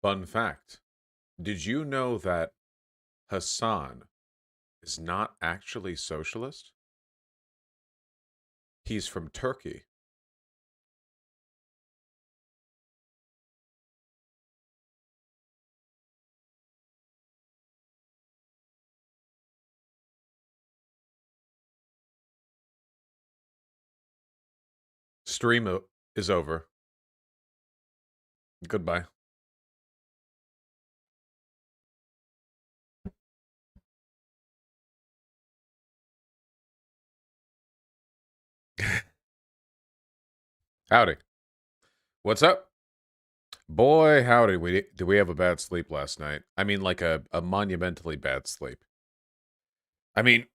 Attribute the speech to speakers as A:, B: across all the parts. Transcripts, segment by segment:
A: Fun fact. Did you know that Hassan is not actually socialist? He's from Turkey. Is over. Goodbye. Howdy. What's up? Boy, howdy. Did we have a bad sleep last night? I mean, like a monumentally bad sleep. I mean,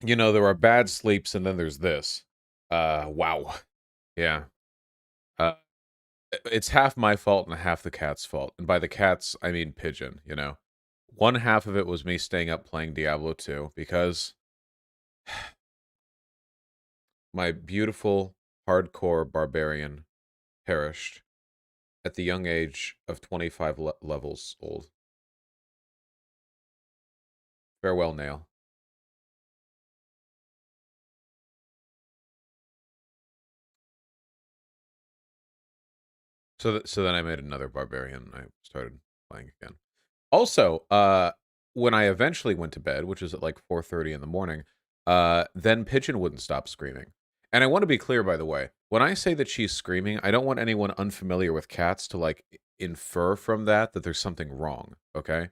A: there are bad sleeps and then there's this. Wow. Yeah. Uh, it's half my fault and half the cat's fault. And by the cats, I mean Pigeon. One half of it was me staying up playing Diablo 2 because my beautiful hardcore barbarian perished at the young age of 25 levels old. Farewell, Nail. So then I made another barbarian. I started playing again. Also, when I eventually went to bed, which was at like 4:30 in the morning, then Pigeon wouldn't stop screaming. And I want to be clear, by the way, when I say that she's screaming, I don't want anyone unfamiliar with cats to like infer from that there's something wrong. Okay,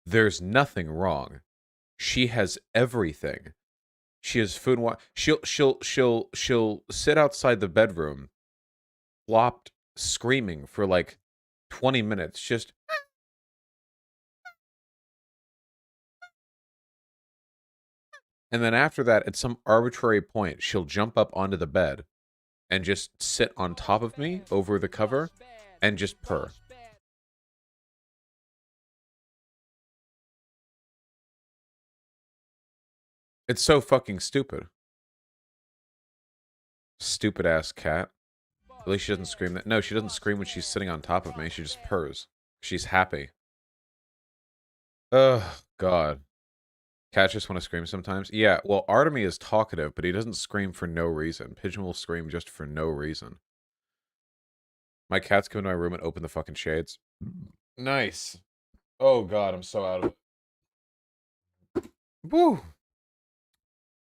A: there's nothing wrong. She has everything. She has food and water. She'll sit outside the bedroom, flopped, screaming for like 20 minutes, just. And then after that, at some arbitrary point, she'll jump up onto the bed and just sit on top of me over the cover and just purr. It's so fucking stupid. Stupid ass cat. At least she doesn't scream that. No, she doesn't scream when she's sitting on top of me. She just purrs. She's happy. Ugh, God. Cats just want to scream sometimes. Yeah, well, Artemy is talkative, but he doesn't scream for no reason. Pigeon will scream just for no reason. My cats come into my room and open the fucking shades. Nice. Oh, God, I'm so out of it. Woo.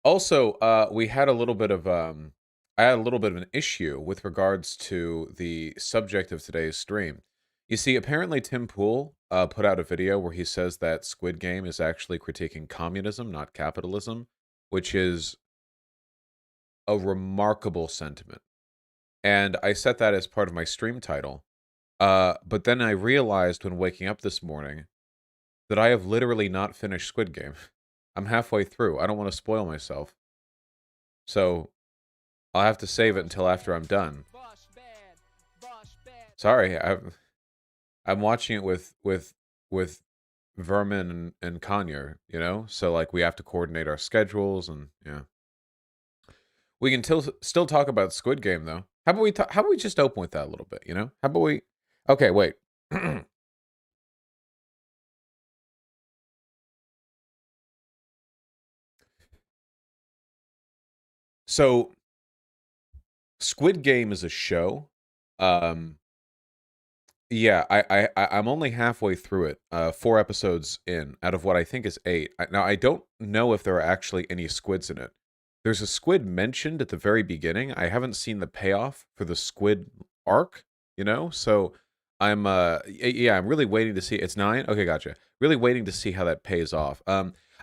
A: Also, we had a little bit of I had a little bit of an issue with regards to the subject of today's stream. You see, apparently Tim Pool put out a video where he says that Squid Game is actually critiquing communism, not capitalism, which is a remarkable sentiment. And I set that as part of my stream title. But then I realized when waking up this morning that I have literally not finished Squid Game. I'm halfway through. I don't want to spoil myself. So I'll have to save it until after I'm done. Sorry, I'm watching it with Vermin and Kanye, so like we have to coordinate our schedules and yeah. We can still talk about Squid Game though. How about we just open with that a little bit? How about we Okay, wait. So Squid Game is a show. Um Yeah, I'm only halfway through it. 4 episodes in out of what I think is 8. Now I don't know if there are actually any squids in it. There's a squid mentioned at the very beginning. I haven't seen the payoff for the squid arc. So yeah, I'm really waiting to see. It's 9. Okay, gotcha. Really waiting to see how that pays off.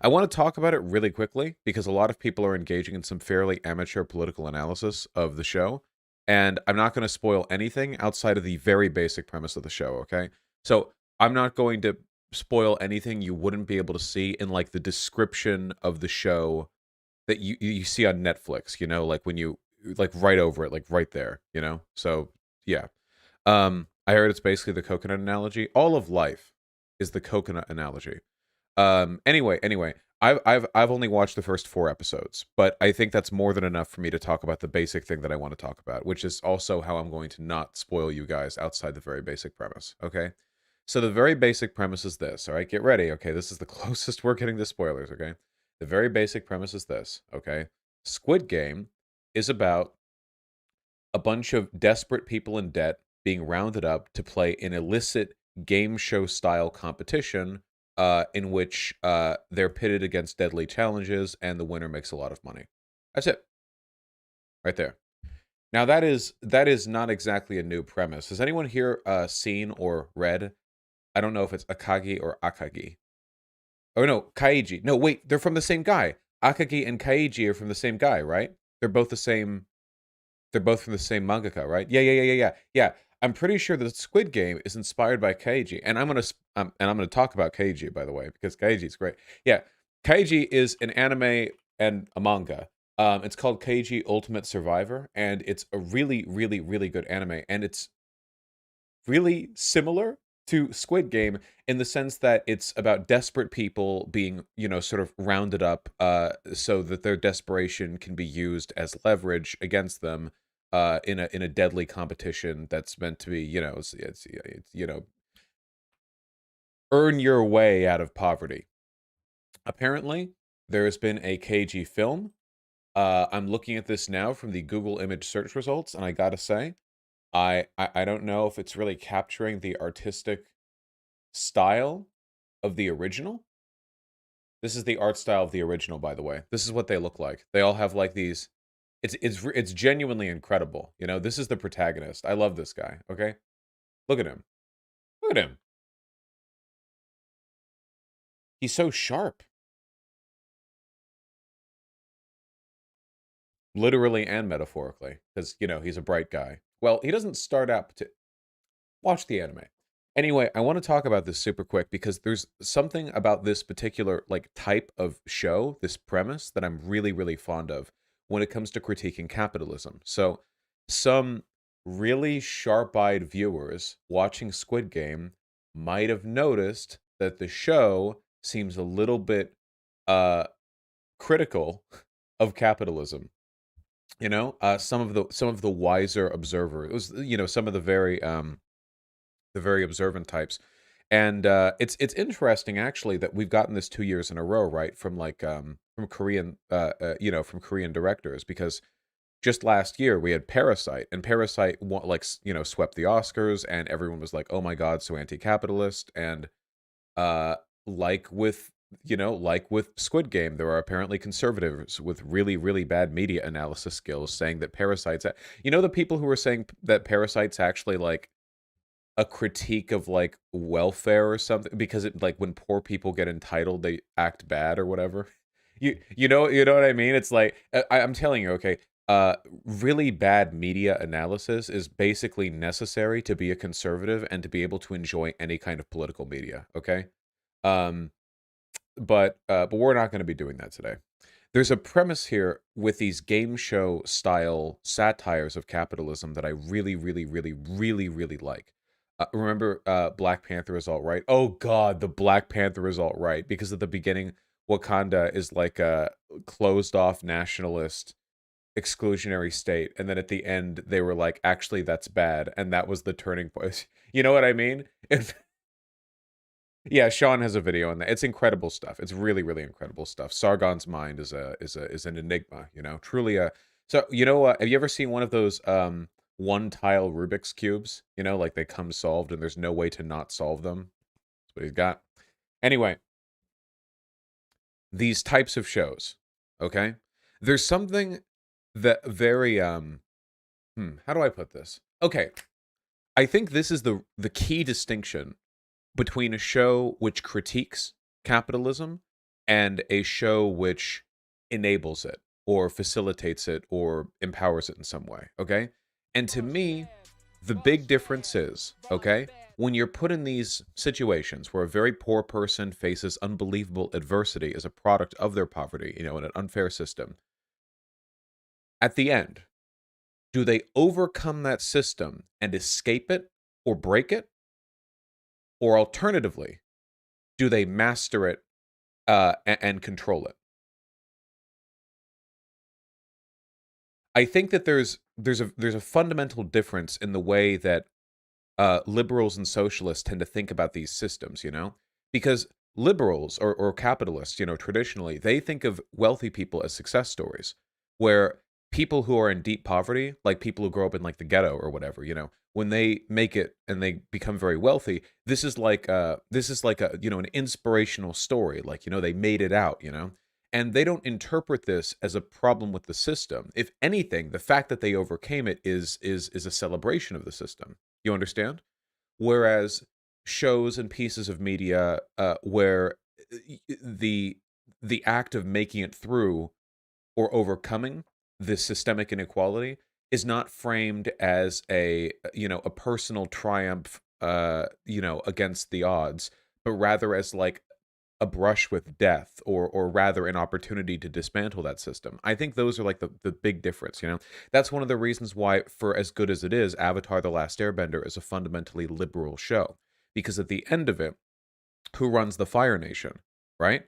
A: I want to talk about it really quickly because a lot of people are engaging in some fairly amateur political analysis of the show. And I'm not going to spoil anything outside of the very basic premise of the show, okay? So I'm not going to spoil anything you wouldn't be able to see in like the description of the show that you see on Netflix, like when you like right over it, like right there. So yeah. I heard it's basically the coconut analogy. All of life is the coconut analogy. Anyway, I've only watched the first 4 episodes, but I think that's more than enough for me to talk about the basic thing that I want to talk about, which is also how I'm going to not spoil you guys outside the very basic premise, okay? So the very basic premise is this, all right? Get ready, okay? This is the closest we're getting to spoilers, okay? The very basic premise is this, okay? Squid Game is about a bunch of desperate people in debt being rounded up to play an illicit game show style competition in which they're pitted against deadly challenges and the winner makes a lot of money. That's it, right there. Now that is not exactly a new premise. Has anyone here seen or read? I don't know if it's Akagi or Akagi. Oh no, Kaiji. No, wait, they're from the same guy. Akagi and Kaiji are from the same guy, right? They're both the same. They're both from the same mangaka, right? Yeah. I'm pretty sure that Squid Game is inspired by Kaiji, and I'm gonna talk about Kaiji, by the way, because Kaiji is great. Yeah, Kaiji is an anime and a manga. It's called Kaiji Ultimate Survivor, and it's a really, really, really good anime, and it's really similar to Squid Game in the sense that it's about desperate people being, sort of rounded up so that their desperation can be used as leverage against them in a deadly competition that's meant to be, it's earn your way out of poverty. Apparently, there has been a KG film. I'm looking at this now from the Google image search results, and I gotta say, I don't know if it's really capturing the artistic style of the original. This is the art style of the original, by the way. This is what they look like. They all have like these. It's genuinely incredible. This is the protagonist. I love this guy. Okay, look at him. Look at him. He's so sharp, literally and metaphorically, because he's a bright guy. Well, he doesn't start out to watch the anime. Anyway, I want to talk about this super quick because there's something about this particular like type of show, this premise that I'm really really fond of when it comes to critiquing capitalism. So, some really sharp-eyed viewers watching Squid Game might have noticed that the show seems a little bit uh critical of capitalism. Some of the wiser observers, it was, some of the very observant types. And it's interesting actually that we've gotten this 2 years in a row, right? From like from Korean from Korean directors, because just last year we had Parasite, and Parasite swept the Oscars, and everyone was like, "Oh my God, so anti-capitalist." And uh, like with Squid Game, there are apparently conservatives with really really bad media analysis skills saying that Parasite's, the people who were saying that Parasite's actually like a critique of like welfare or something, because it like when poor people get entitled they act bad or whatever. You know what I mean? It's like I'm telling you, okay, really bad media analysis is basically necessary to be a conservative and to be able to enjoy any kind of political media, okay? um but we're not going to be doing that today. There's a premise here with these game show style satires of capitalism that I really, really, really, really, really like. Remember, Black Panther is all right. Oh God, the Black Panther is all right, because at the beginning, Wakanda is like a closed off nationalist exclusionary state, and then at the end, they were like, actually, that's bad, and that was the turning point. You know what I mean? Yeah, Sean has a video on that. It's incredible stuff. It's really, really incredible stuff. Sargon's mind is an enigma, truly a. So, have you ever seen one of those one tile Rubik's cubes? Like they come solved and there's no way to not solve them. That's what he's got. Anyway, these types of shows, okay? There's something that very how do I put this? Okay, I think this is the key distinction between a show which critiques capitalism and a show which enables it or facilitates it or empowers it in some way, okay? And to me, the big difference is, okay, when you're put in these situations where a very poor person faces unbelievable adversity as a product of their poverty, in an unfair system, at the end, do they overcome that system and escape it or break it? Or alternatively, do they master it and control it. I think that there's a fundamental difference in the way that liberals and socialists tend to think about these systems, because liberals or capitalists, traditionally, they think of wealthy people as success stories, where people who are in deep poverty, like people who grow up in like the ghetto or whatever, when they make it and they become very wealthy, this is like a an inspirational story, like they made it out, and they don't interpret this as a problem with the system. If anything, the fact that they overcame it is a celebration of the system. You understand? Whereas shows and pieces of media where the the act of making it through or overcoming this systemic inequality is not framed as a personal triumph against the odds, but rather as like a brush with death, or rather an opportunity to dismantle that system. I think those are like the big difference. That's one of the reasons why, for as good as it is, Avatar: The Last Airbender is a fundamentally liberal show, because at the end of it, who runs the Fire Nation, right?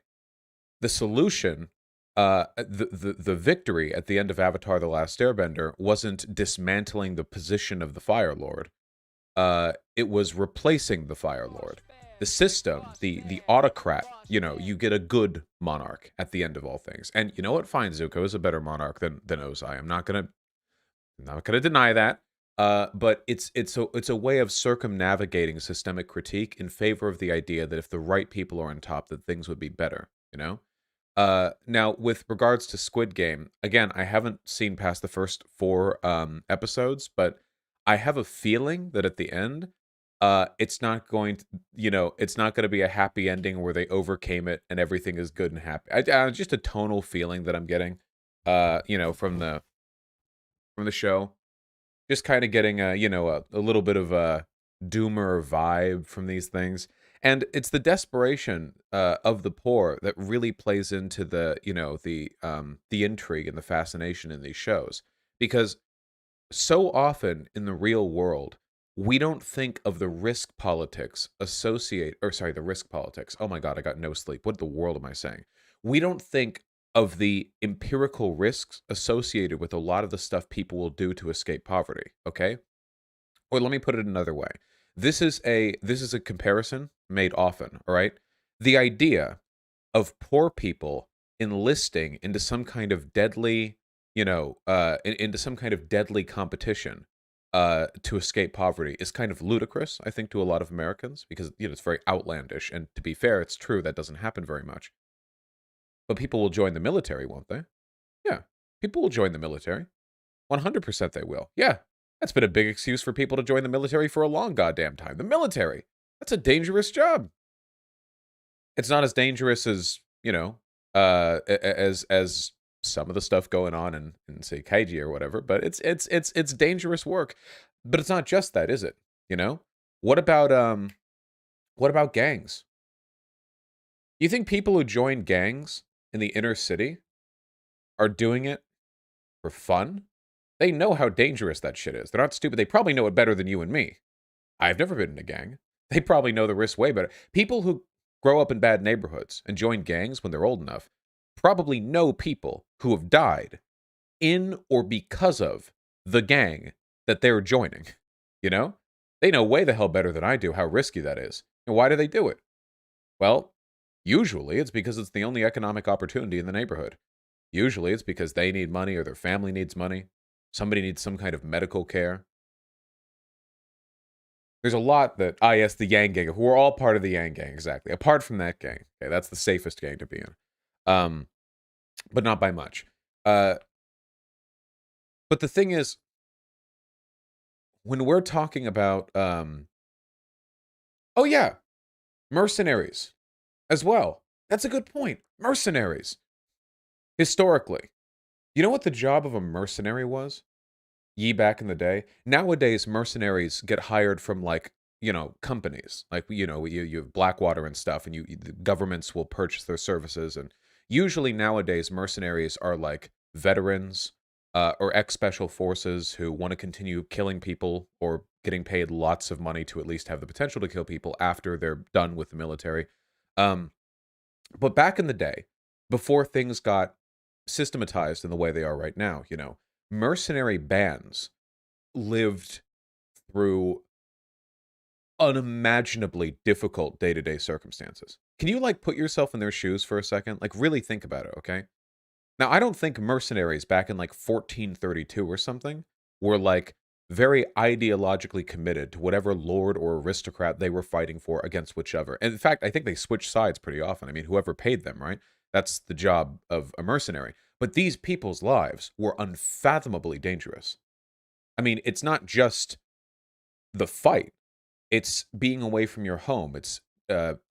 A: The solution, the victory at the end of Avatar: The Last Airbender wasn't dismantling the position of the Fire Lord. It was replacing the Fire Lord. The system, the autocrat, you get a good monarch at the end of all things. And you know what? Fine, Zuko is a better monarch than Ozai. I'm not gonna deny that. But it's a way of circumnavigating systemic critique in favor of the idea that if the right people are on top, that things would be better. Now, with regards to Squid Game, again, I haven't seen past the first four episodes, but I have a feeling that at the end, it's not going to, it's not going to be a happy ending where they overcame it and everything is good and happy. Just a tonal feeling that I'm getting, from the show. Just kind of getting a little bit of a doomer vibe from these things. And it's the desperation of the poor that really plays into the intrigue and the fascination in these shows, because so often in the real world, we don't think of the risk politics the risk politics. Oh my God, I got no sleep. What the world am I saying? We don't think of the empirical risks associated with a lot of the stuff people will do to escape poverty. Okay. Or let me put it another way. This is a comparison made often, all right? The idea of poor people enlisting into some kind of deadly, into some kind of deadly competition to escape poverty is kind of ludicrous, I think, to a lot of Americans, because it's very outlandish. And to be fair, it's true that doesn't happen very much. But people will join the military, won't they? Yeah, people will join the military. 100% they will. Yeah, that's been a big excuse for people to join the military for a long goddamn time. The military, that's a dangerous job. It's not as dangerous as, as some of the stuff going on in say Kaiji or whatever, but it's dangerous work. But it's not just that, is it? You know? What about gangs? You think people who join gangs in the inner city are doing it for fun? They know how dangerous that shit is. They're not stupid. They probably know it better than you and me. I've never been in a gang. They probably know the risk way better. People who grow up in bad neighborhoods and join gangs when they're old enough probably know people who have died in or because of the gang that they're joining. You know? They know way the hell better than I do how risky that is. And why do they do it? Well, usually it's because it's the only economic opportunity in the neighborhood. Usually it's because they need money or their family needs money. Somebody needs some kind of medical care. There's a lot that, yes, the Yang Gang. We're all part of the Yang Gang, exactly. Apart from that gang. Okay, that's the safest gang to be in. But not by much. But the thing is, when we're talking about, oh yeah, mercenaries as well. That's a good point. Mercenaries. Historically. You know what the job of a mercenary was? Back in the day. Nowadays, mercenaries get hired from like, companies. Like, you have Blackwater and stuff, and the governments will purchase their services. And usually nowadays, mercenaries are like veterans or ex-special forces who want to continue killing people or getting paid lots of money to at least have the potential to kill people after they're done with the military. Um, But back in the day, before things got systematized in the way they are right now, mercenary bands lived through unimaginably difficult day-to-day circumstances. Can you like put yourself in their shoes for a second? Like really think about it, okay? Now, I don't think mercenaries back in like 1432 or something were like very ideologically committed to whatever lord or aristocrat they were fighting for against whichever. And in fact, I think they switched sides pretty often. I mean, whoever paid them, right? That's the job of a mercenary. But these people's lives were unfathomably dangerous. I mean, it's not just the fight, it's being away from your home. It's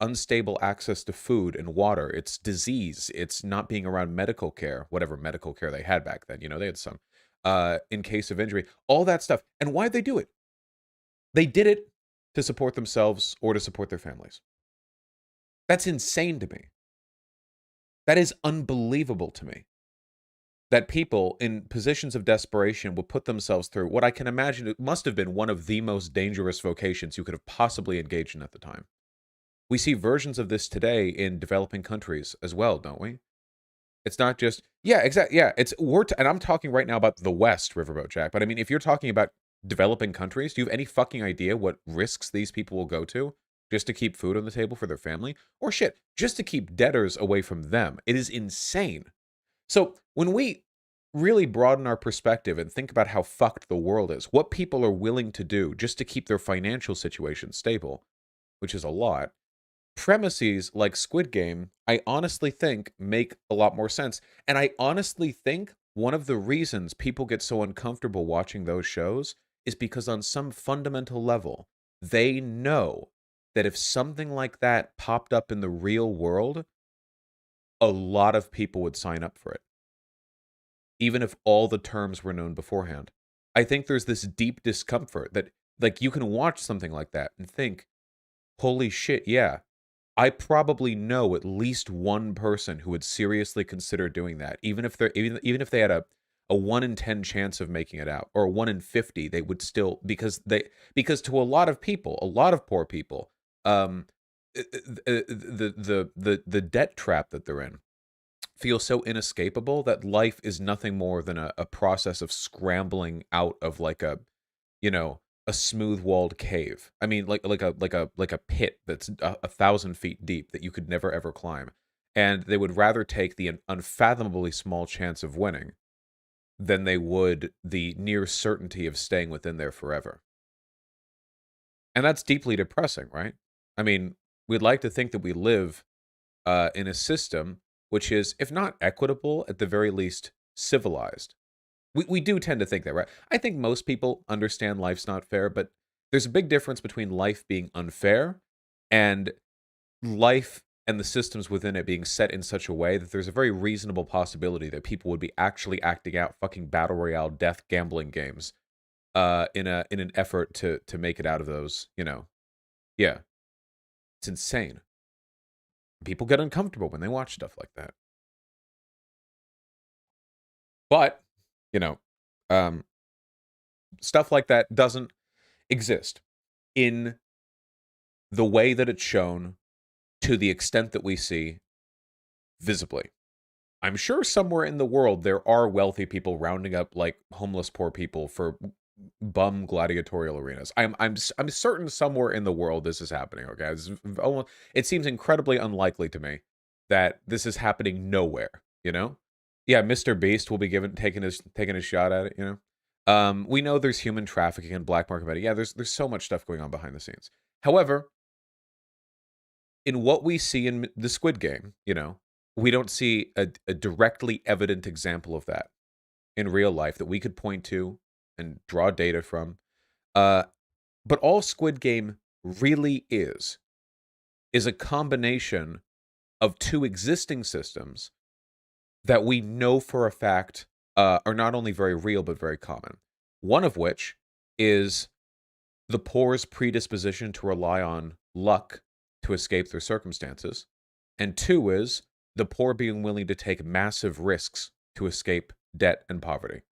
A: unstable access to food and water. It's disease. It's not being around medical care, whatever medical care they had back then. They had some. In case of injury, all that stuff. And why'd they do it? They did it to support themselves or to support their families. That's insane to me. That is unbelievable to me. That people in positions of desperation will put themselves through what I can imagine it must have been one of the most dangerous vocations you could have possibly engaged in at the time. We see versions of this today in developing countries as well, don't we? It's not just yeah, exactly. Yeah, and I'm talking right now about the West, Riverboat Jack. But I mean, if you're talking about developing countries, do you have any fucking idea what risks these people will go to just to keep food on the table for their family, or shit, just to keep debtors away from them? It is insane. So when we really broaden our perspective and think about how fucked the world is, what people are willing to do just to keep their financial situation stable, which is a lot, premises like Squid Game, I honestly think make a lot more sense. And I honestly think one of the reasons people get so uncomfortable watching those shows is because on some fundamental level, they know that if something like that popped up in the real world, a lot of people would sign up for it, even if all the terms were known beforehand. I think there's this deep discomfort that, like, you can watch something like that and think, holy shit, yeah, I probably know at least one person who would seriously consider doing that, even if they had a 1 in 10 chance of making it out, or a 1 in 50, they would still because to a lot of people, a lot of poor people, the debt trap that they're in feels so inescapable that life is nothing more than a process of scrambling out of like you know, a smooth walled cave. I mean, like a pit that's 1,000 feet deep that you could never ever climb. And they would rather take the unfathomably small chance of winning than they would the near certainty of staying within there forever. And that's deeply depressing, right? I mean, we'd like to think that we live in a system which is, if not equitable, at the very least civilized. We do tend to think that, right? I think most people understand life's not fair, but there's a big difference between life being unfair and life and the systems within it being set in such a way that there's a very reasonable possibility that people would be actually acting out fucking battle royale death gambling games in an effort to make it out of those, Yeah. It's insane. People get uncomfortable when they watch stuff like that. But, you know, um stuff like that doesn't exist in the way that it's shown to the extent that we see visibly. I'm sure somewhere in the world there are wealthy people rounding up like homeless poor people for bum gladiatorial arenas. I'm certain somewhere in the world this is happening. Okay, it seems incredibly unlikely to me that this is happening nowhere. Yeah, Mr. Beast will be taking his shot at it. We know there's human trafficking and black market money. Yeah, there's so much stuff going on behind the scenes. However, in what we see in the Squid Game, we don't see a directly evident example of that in real life that we could point to and draw data from. Uh, but all Squid Game really is a combination of two existing systems that we know for a fact are not only very real but very common. One of which is the poor's predisposition to rely on luck to escape their circumstances, and two is the poor being willing to take massive risks to escape debt and poverty.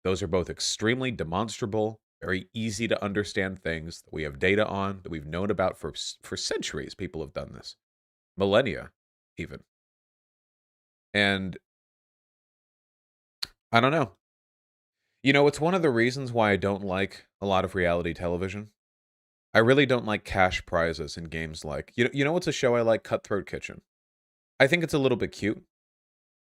A: Those are both extremely demonstrable, very easy to understand things that we have data on, that we've known about for centuries. People have done this. Millennia. even. And I don't know. You know, it's one of the reasons why I don't like a lot of reality television. I really don't like cash prizes in games like you know what's a show I like? Cutthroat Kitchen. I think it's a little bit cute.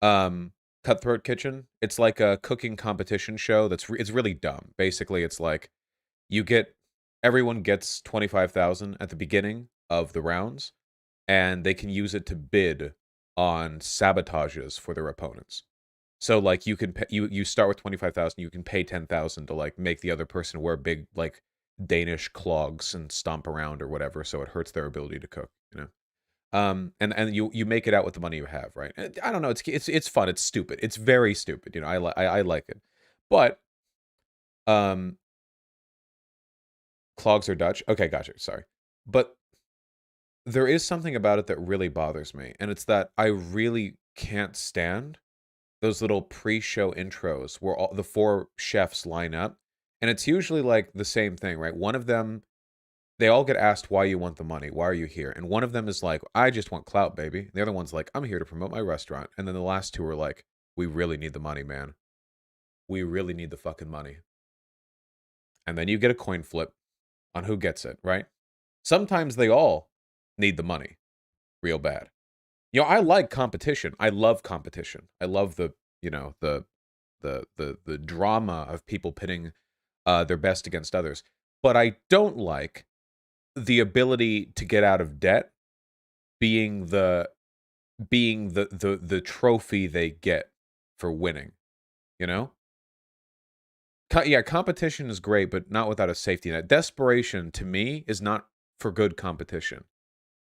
A: Um, Cutthroat Kitchen. It's like a cooking competition show it's really dumb. Basically, it's like you get everyone gets 25,000 at the beginning of the rounds, and they can use it to bid on sabotages for their opponents. So like you can pay, you start with 25,000, you can pay 10,000 to like make the other person wear big like Danish clogs and stomp around or whatever, so it hurts their ability to cook, you know. And you make it out with the money you have, right? I don't know, it's fun, it's stupid. It's very stupid, you know. I like it. But um clogs are Dutch. Okay, gotcha. Sorry. But there is something about it that really bothers me, and it's that I really can't stand those little pre-show intros where all the four chefs line up, and it's usually like the same thing, right? One of them, they all get asked why you want the money, why are you here? And one of them is like, I just want clout, baby. The other one's like, I'm here to promote my restaurant. And then the last two are like, we really need the money, man. We really need the fucking money. And then you get a coin flip on who gets it, right? Sometimes they all need the money real bad. You know, I like competition. I love competition. I love the, you know, the drama of people pitting their best against others. But I don't like the ability to get out of debt being the trophy they get for winning, you know? Yeah, competition is great, but not without a safety net. Desperation to me is not for good competition.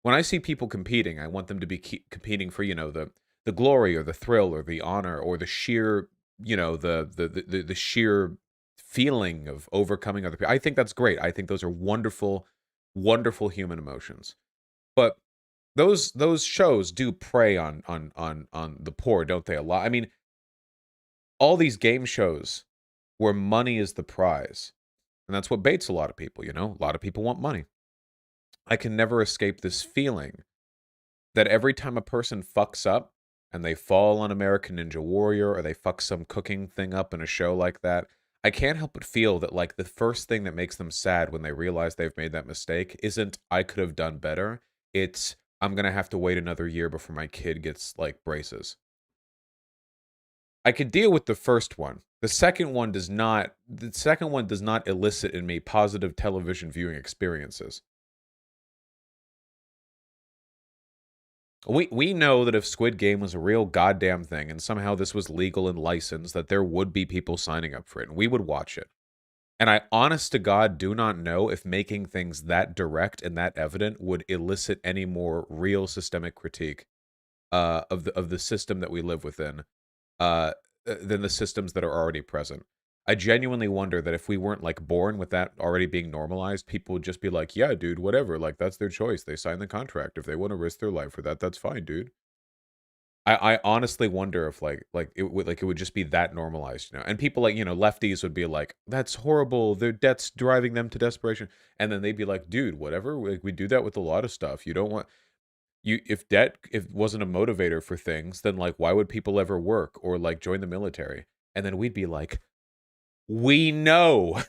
A: When I see people competing, I want them to be competing for, you know, the glory or the thrill or the honor or the sheer, you know, the sheer feeling of overcoming other people. I think that's great. I think those are wonderful, wonderful human emotions. But those shows do prey on the poor, don't they? A lot. I mean, all these game shows where money is the prize, and that's what baits a lot of people. You know, a lot of people want money. I can never escape this feeling that every time a person fucks up and they fall on American Ninja Warrior or they fuck some cooking thing up in a show like that, I can't help but feel that like the first thing that makes them sad when they realize they've made that mistake isn't I could have done better. It's I'm going to have to wait another year before my kid gets like braces. I could deal with the first one. The second one does not elicit in me positive television viewing experiences. We know that if Squid Game was a real goddamn thing and somehow this was legal and licensed, that there would be people signing up for it and we would watch it. And I honest to God do not know if making things that direct and that evident would elicit any more real systemic critique of the system that we live within than the systems that are already present. I genuinely wonder that if we weren't like born with that already being normalized, people would just be like, "Yeah, dude, whatever. Like that's their choice. They signed the contract. If they want to risk their life for that, that's fine, dude." I honestly wonder if it would just be that normalized, you know. And people like, you know, lefties would be like, "That's horrible. Their debt's driving them to desperation." And then they'd be like, "Dude, whatever. We do that with a lot of stuff. You don't want you if debt if wasn't a motivator for things, then like why would people ever work or like join the military?" And then we'd be like, "We know.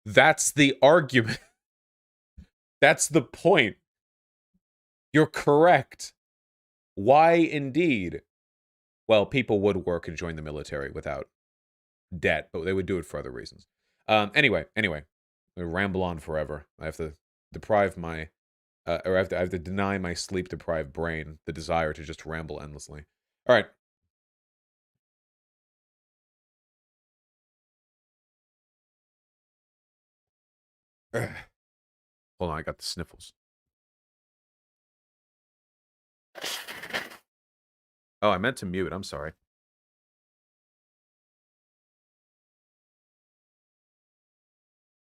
A: That's the argument. That's the point. You're correct. Why indeed?" Well, people would work and join the military without debt, but they would do it for other reasons. Anyway, I ramble on forever. I have to deprive my, or I have to deny my sleep deprived brain the desire to just ramble endlessly. All right. Hold on, I got the sniffles. Oh, I meant to mute. I'm sorry.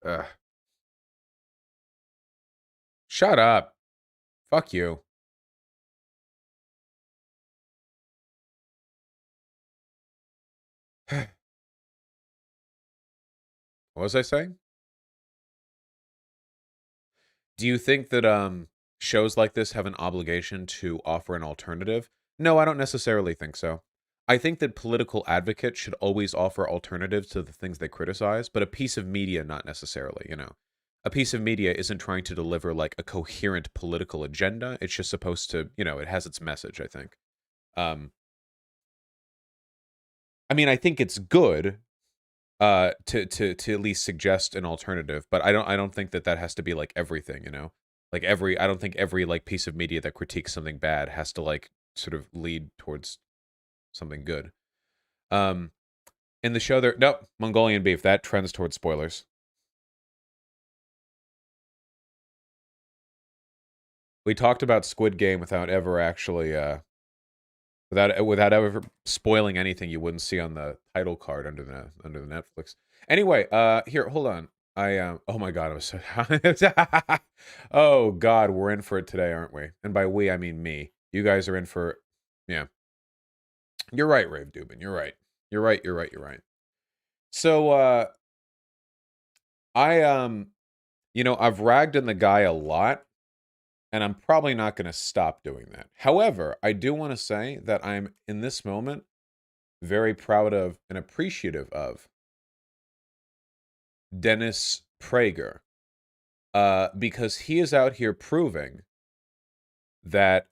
A: Ugh. Shut up. Fuck you. What was I saying? Do you think that shows like this have an obligation to offer an alternative? No, I don't necessarily think so. I think that political advocates should always offer alternatives to the things they criticize, but a piece of media, not necessarily, you know. A piece of media isn't trying to deliver like a coherent political agenda. It's just supposed to, you know, it has its message, I think. Um, I mean, I think it's good to at least suggest an alternative, but I don't think that that has to be like everything, you know. Like I don't think every like piece of media that critiques something bad has to like sort of lead towards something good. Um, in the show there, nope, Mongolian beef, that trends towards spoilers. We talked about Squid Game without ever actually without ever spoiling anything you wouldn't see on the title card under the Netflix. Anyway, here, hold on. Oh my god, I was so oh god, we're in for it today, aren't we? And by we I mean me. You guys are in for, yeah. You're right, Rave Dubin. You're right. You're right. You're right. You're right. So you know, I've ragged on the guy a lot, and I'm probably not going to stop doing that. However, I do want to say that I'm in this moment very proud of and appreciative of Dennis Prager, because he is out here proving that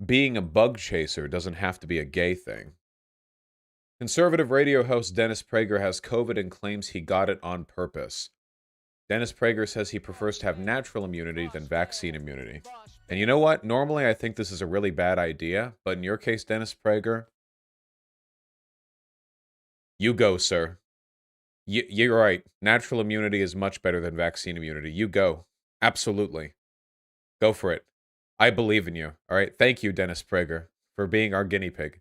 A: being a bug chaser doesn't have to be a gay thing. Conservative radio host Dennis Prager has COVID and claims he got it on purpose. Dennis Prager says he prefers to have natural immunity than vaccine immunity. And you know what? Normally I think this is a really bad idea, but in your case, Dennis Prager, you go, sir. You're right. Natural immunity is much better than vaccine immunity. You go. Absolutely. Go for it. I believe in you. All right. Thank you, Dennis Prager, for being our guinea pig.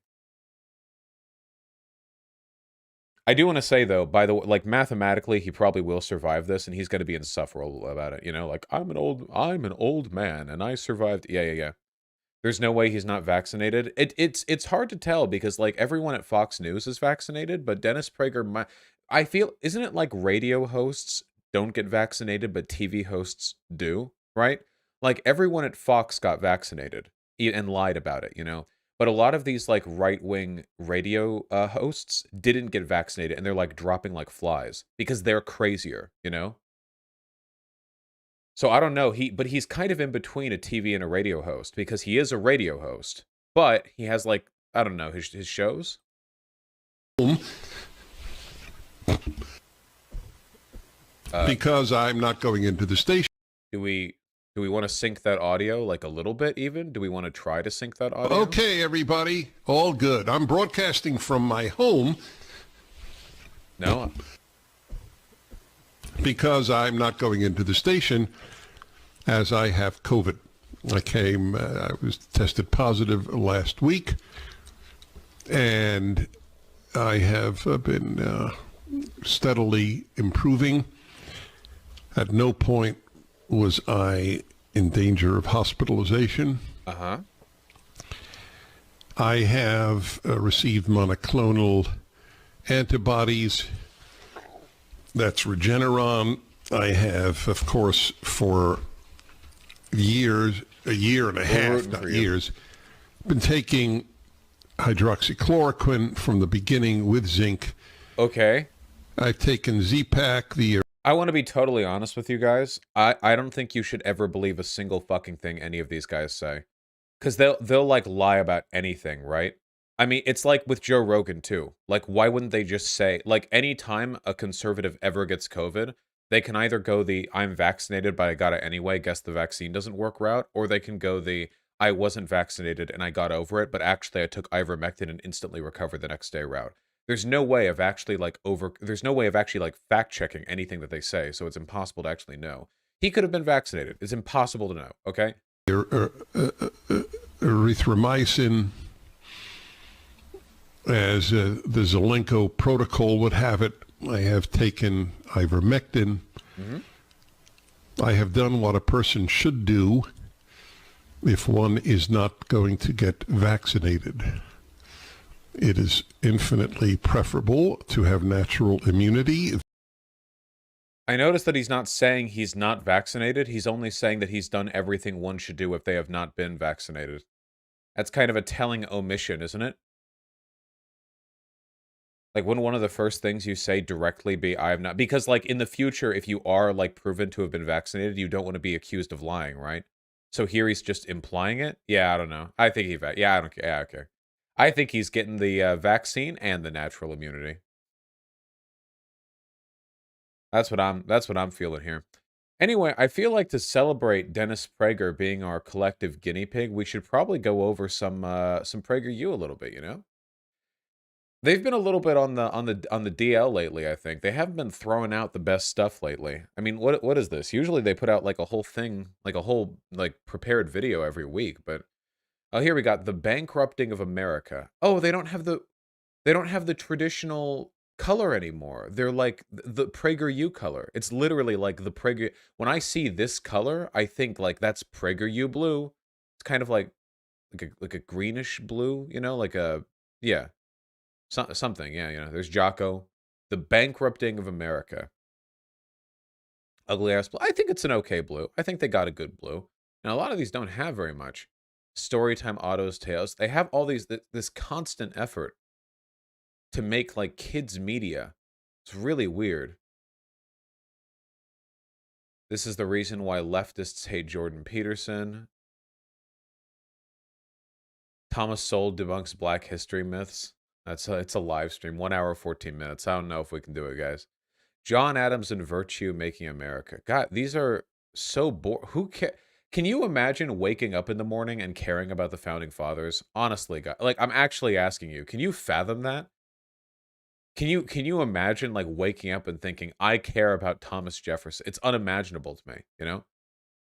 A: I do want to say, though, by the way, like, mathematically, he probably will survive this, and he's going to be insufferable about it. You know, like, I'm an old man, and I survived. Yeah. There's no way he's not vaccinated. It's hard to tell because, like, everyone at Fox News is vaccinated, but Dennis Prager, I feel, isn't it like radio hosts don't get vaccinated, but TV hosts do, right? Like, everyone at Fox got vaccinated and lied about it, you know? But a lot of these like right-wing radio hosts didn't get vaccinated, and they're like dropping like flies because they're crazier, you know? So I don't know. But he's kind of in between a TV and a radio host because he is a radio host, but he has like, I don't know, his shows.
B: Because I'm not going into the station.
A: Do we want to sync that audio like a little bit even? Do we want to try to sync that audio?
B: Okay, everybody. All good. I'm broadcasting from my home.
A: No.
B: Because I'm not going into the station as I have COVID. I was tested positive last week, and I have been steadily improving. At no point was I in danger of hospitalization.
A: Uh-huh.
B: I have received monoclonal antibodies. That's Regeneron. I have, of course, for years, a year and a half, not years, been taking hydroxychloroquine from the beginning with zinc.
A: Okay.
B: I've taken Z-Pak,
A: I want to be totally honest with you guys. I don't think you should ever believe a single fucking thing any of these guys say. Because they'll like lie about anything, right? I mean, it's like with Joe Rogan too. Like, why wouldn't they just say, like, anytime a conservative ever gets COVID, they can either go the I'm vaccinated but I got it anyway, guess the vaccine doesn't work route, or they can go the I wasn't vaccinated and I got over it, but actually I took ivermectin and instantly recovered the next day route. There's no way of actually like fact checking anything that they say, so it's impossible to actually know. He could have been vaccinated. It's impossible to know, okay?
B: Erythromycin, as the Zelenko protocol would have it. I have taken ivermectin.
A: Mm-hmm.
B: I have done what a person should do if one is not going to get vaccinated. It is infinitely preferable to have natural immunity.
A: I noticed that he's not saying he's not vaccinated. He's only saying that he's done everything one should do if they have not been vaccinated. That's kind of a telling omission, isn't it? Like, wouldn't one of the first things you say directly be, I have not? Because, like, in the future, if you are, like, proven to have been vaccinated, you don't want to be accused of lying, right? So here he's just implying it? Yeah, I don't know. I think yeah, I don't care. Yeah, okay. I think he's getting the vaccine and the natural immunity. That's what I'm feeling here. Anyway, I feel like to celebrate Dennis Prager being our collective guinea pig, we should probably go over some PragerU a little bit, you know? They've been a little bit on the DL lately, I think. They haven't been throwing out the best stuff lately. I mean, what is this? Usually they put out like a whole thing, like a whole like prepared video every week, but oh, here we got the bankrupting of America. Oh, they don't have the traditional color anymore. They're like the PragerU color. It's literally like the Prager. When I see this color, I think like that's PragerU blue. It's kind of like a greenish blue, you know, like a yeah, something. Yeah, you know. There's Jocko, the bankrupting of America. Ugly ass blue. I think it's an okay blue. I think they got a good blue. Now a lot of these don't have very much. Storytime Autos Tales. They have all these this constant effort to make like kids media. It's really weird. This is the reason why leftists hate Jordan Peterson. Thomas Sowell debunks Black History myths. It's a live stream, 1 hour 14 minutes. I don't know if we can do it, guys. John Adams and Virtue Making America. God, these are so boring. Can you imagine waking up in the morning and caring about the founding fathers? Honestly, God, like I'm actually asking you. Can you fathom that? Can you imagine like waking up and thinking, I care about Thomas Jefferson? It's unimaginable to me, you know?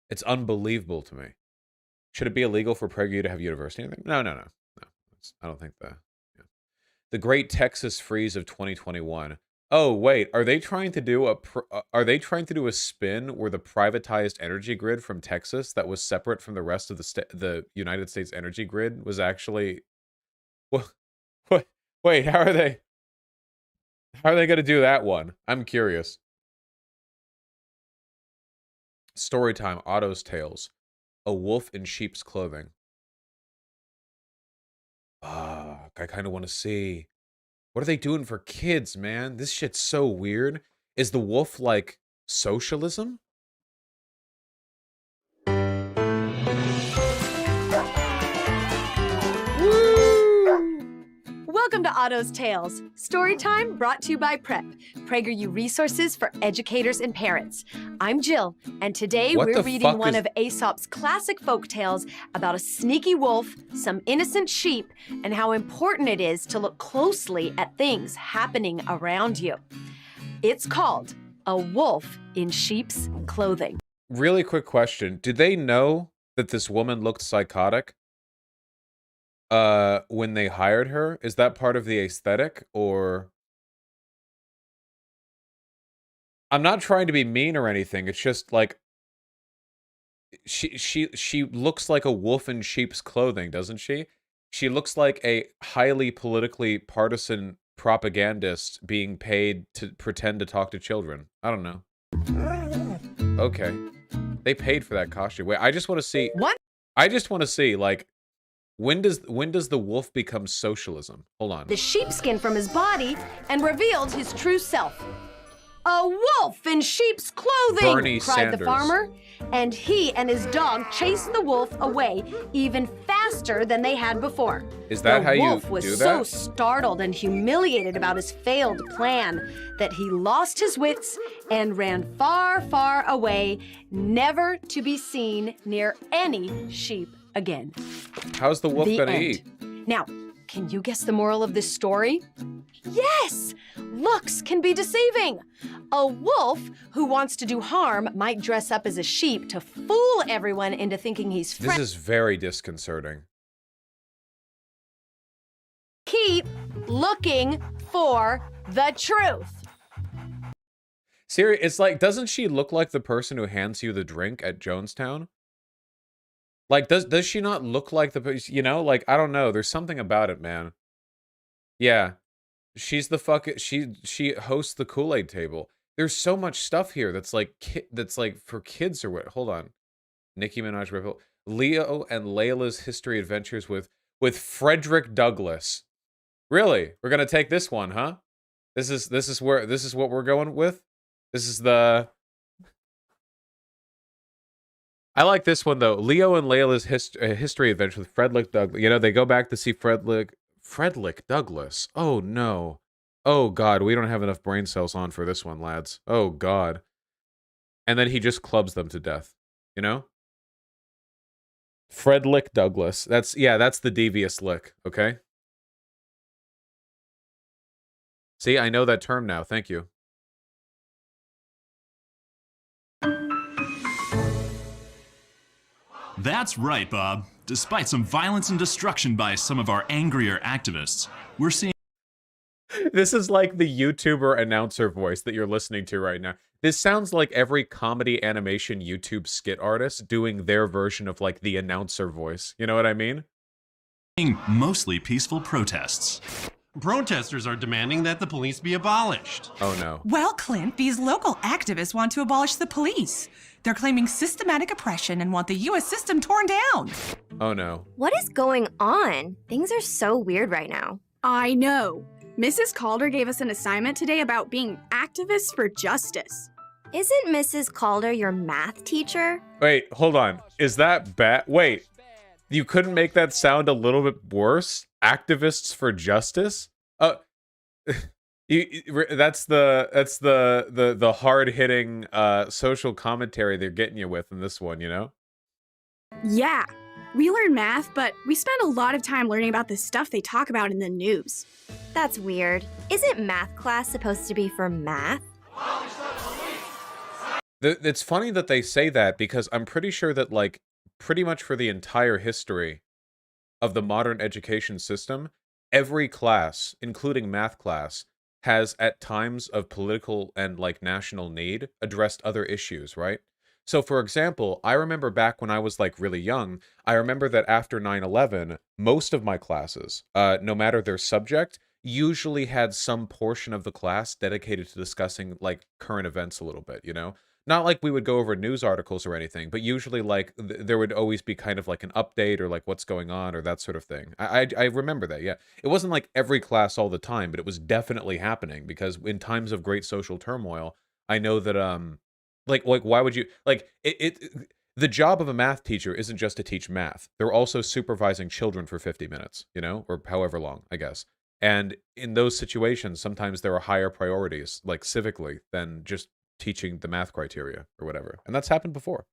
A: It's unbelievable to me. Should it be illegal for PragerU to have university? No, no, no. No. I don't think that. Yeah. The Great Texas Freeze of 2021. Oh, wait, are they trying to do a spin where the privatized energy grid from Texas that was separate from the rest of the United States energy grid was actually what wait, how are they going to do that one? I'm curious. Storytime, Otto's Tales. A wolf in sheep's clothing. Ah, I kind of want to see. What are they doing for kids, man? This shit's so weird. Is the wolf like socialism?
C: Welcome to Otto's Tales. Storytime brought to you by PrEP, PragerU resources for educators and parents. I'm Jill, and today we're reading one of Aesop's classic folk tales about a sneaky wolf, some innocent sheep, and how important it is to look closely at things happening around you. It's called A Wolf in Sheep's Clothing.
A: Really quick question. Did they know that this woman looked psychotic? When they hired her? Is that part of the aesthetic, or I'm not trying to be mean or anything. It's just like she looks like a wolf in sheep's clothing, doesn't she? She looks like a highly politically partisan propagandist being paid to pretend to talk to children. I don't know. Okay. They paid for that costume. Wait, I just want to see.
C: What?
A: I just want to see, like, when does the wolf become socialism? Hold on.
C: The sheepskin from his body and revealed his true self. A wolf in sheep's clothing,
A: Bernie
C: cried
A: Sanders.
C: the farmer. And he and his dog chased the wolf away even faster than they had before.
A: Is that how you do that?
C: The wolf was so startled and humiliated about his failed plan that he lost his wits and ran far, far away, never to be seen near any sheep again.
A: How's the wolf gonna eat?
C: Now, can you guess the moral of this story? Yes! Looks can be deceiving. A wolf who wants to do harm might dress up as a sheep to fool everyone into thinking he's friendly.
A: This is very disconcerting.
C: Keep looking for the truth.
A: Siri, it's like, doesn't she look like the person who hands you the drink at Jonestown? Like, does she not look like the, you know, like, I don't know. There's something about it, man. Yeah. She's the she hosts the Kool-Aid table. There's so much stuff here that's like that's like for kids or what. Hold on. Nicki Minaj Rebel. Leo and Layla's history adventures with Frederick Douglass. Really? We're gonna take this one, huh? This is what we're going with? This is the I like this one though. Leo and Layla's history adventure with Frederick Douglass. You know, they go back to see Frederick Douglass. Oh no. Oh god, we don't have enough brain cells on for this one, lads. Oh god. And then he just clubs them to death. You know? Frederick Douglass. That's the devious lick, okay? See, I know that term now. Thank you.
D: That's right, Bob. Despite some violence and destruction by some of our angrier activists, we're seeing...
A: This is like the YouTuber announcer voice that you're listening to right now. This sounds like every comedy animation YouTube skit artist doing their version of like the announcer voice. You know what I mean?
D: Mostly peaceful protests.
E: Protesters are demanding that the police be abolished.
A: Oh no.
F: Well, Clint, these local activists want to abolish the police. They're claiming systematic oppression and want the U.S. system torn down.
A: Oh no.
C: What is going on? Things are so weird right now.
G: I know. Mrs. Calder gave us an assignment today about being activists for justice.
C: Isn't Mrs. Calder your math teacher?
A: Wait, hold on. Is that bad? Wait. You couldn't make that sound a little bit worse? Activists for justice? That's the hard-hitting social commentary they're getting you with in this one, you know?
G: Yeah, we learn math, but we spend a lot of time learning about the stuff they talk about in the news.
C: That's weird. Isn't math class supposed to be for math?
A: It's funny that they say that because I'm pretty sure that, like, pretty much for the entire history of the modern education system, every class, including math class, has at times of political and like national need addressed other issues, right? So for example, I remember back when I was like really young, I remember that after 9/11, most of my classes, no matter their subject, usually had some portion of the class dedicated to discussing like current events a little bit, you know? Not like we would go over news articles or anything, but usually like there would always be kind of like an update or like what's going on or that sort of thing. I remember that, yeah. It wasn't like every class all the time, but it was definitely happening because in times of great social turmoil, I know that like why would you like the job of a math teacher isn't just to teach math. They're also supervising children for 50 minutes, you know, or however long, I guess. And in those situations, sometimes there are higher priorities, like civically, than just teaching the math criteria or whatever. And that's happened before.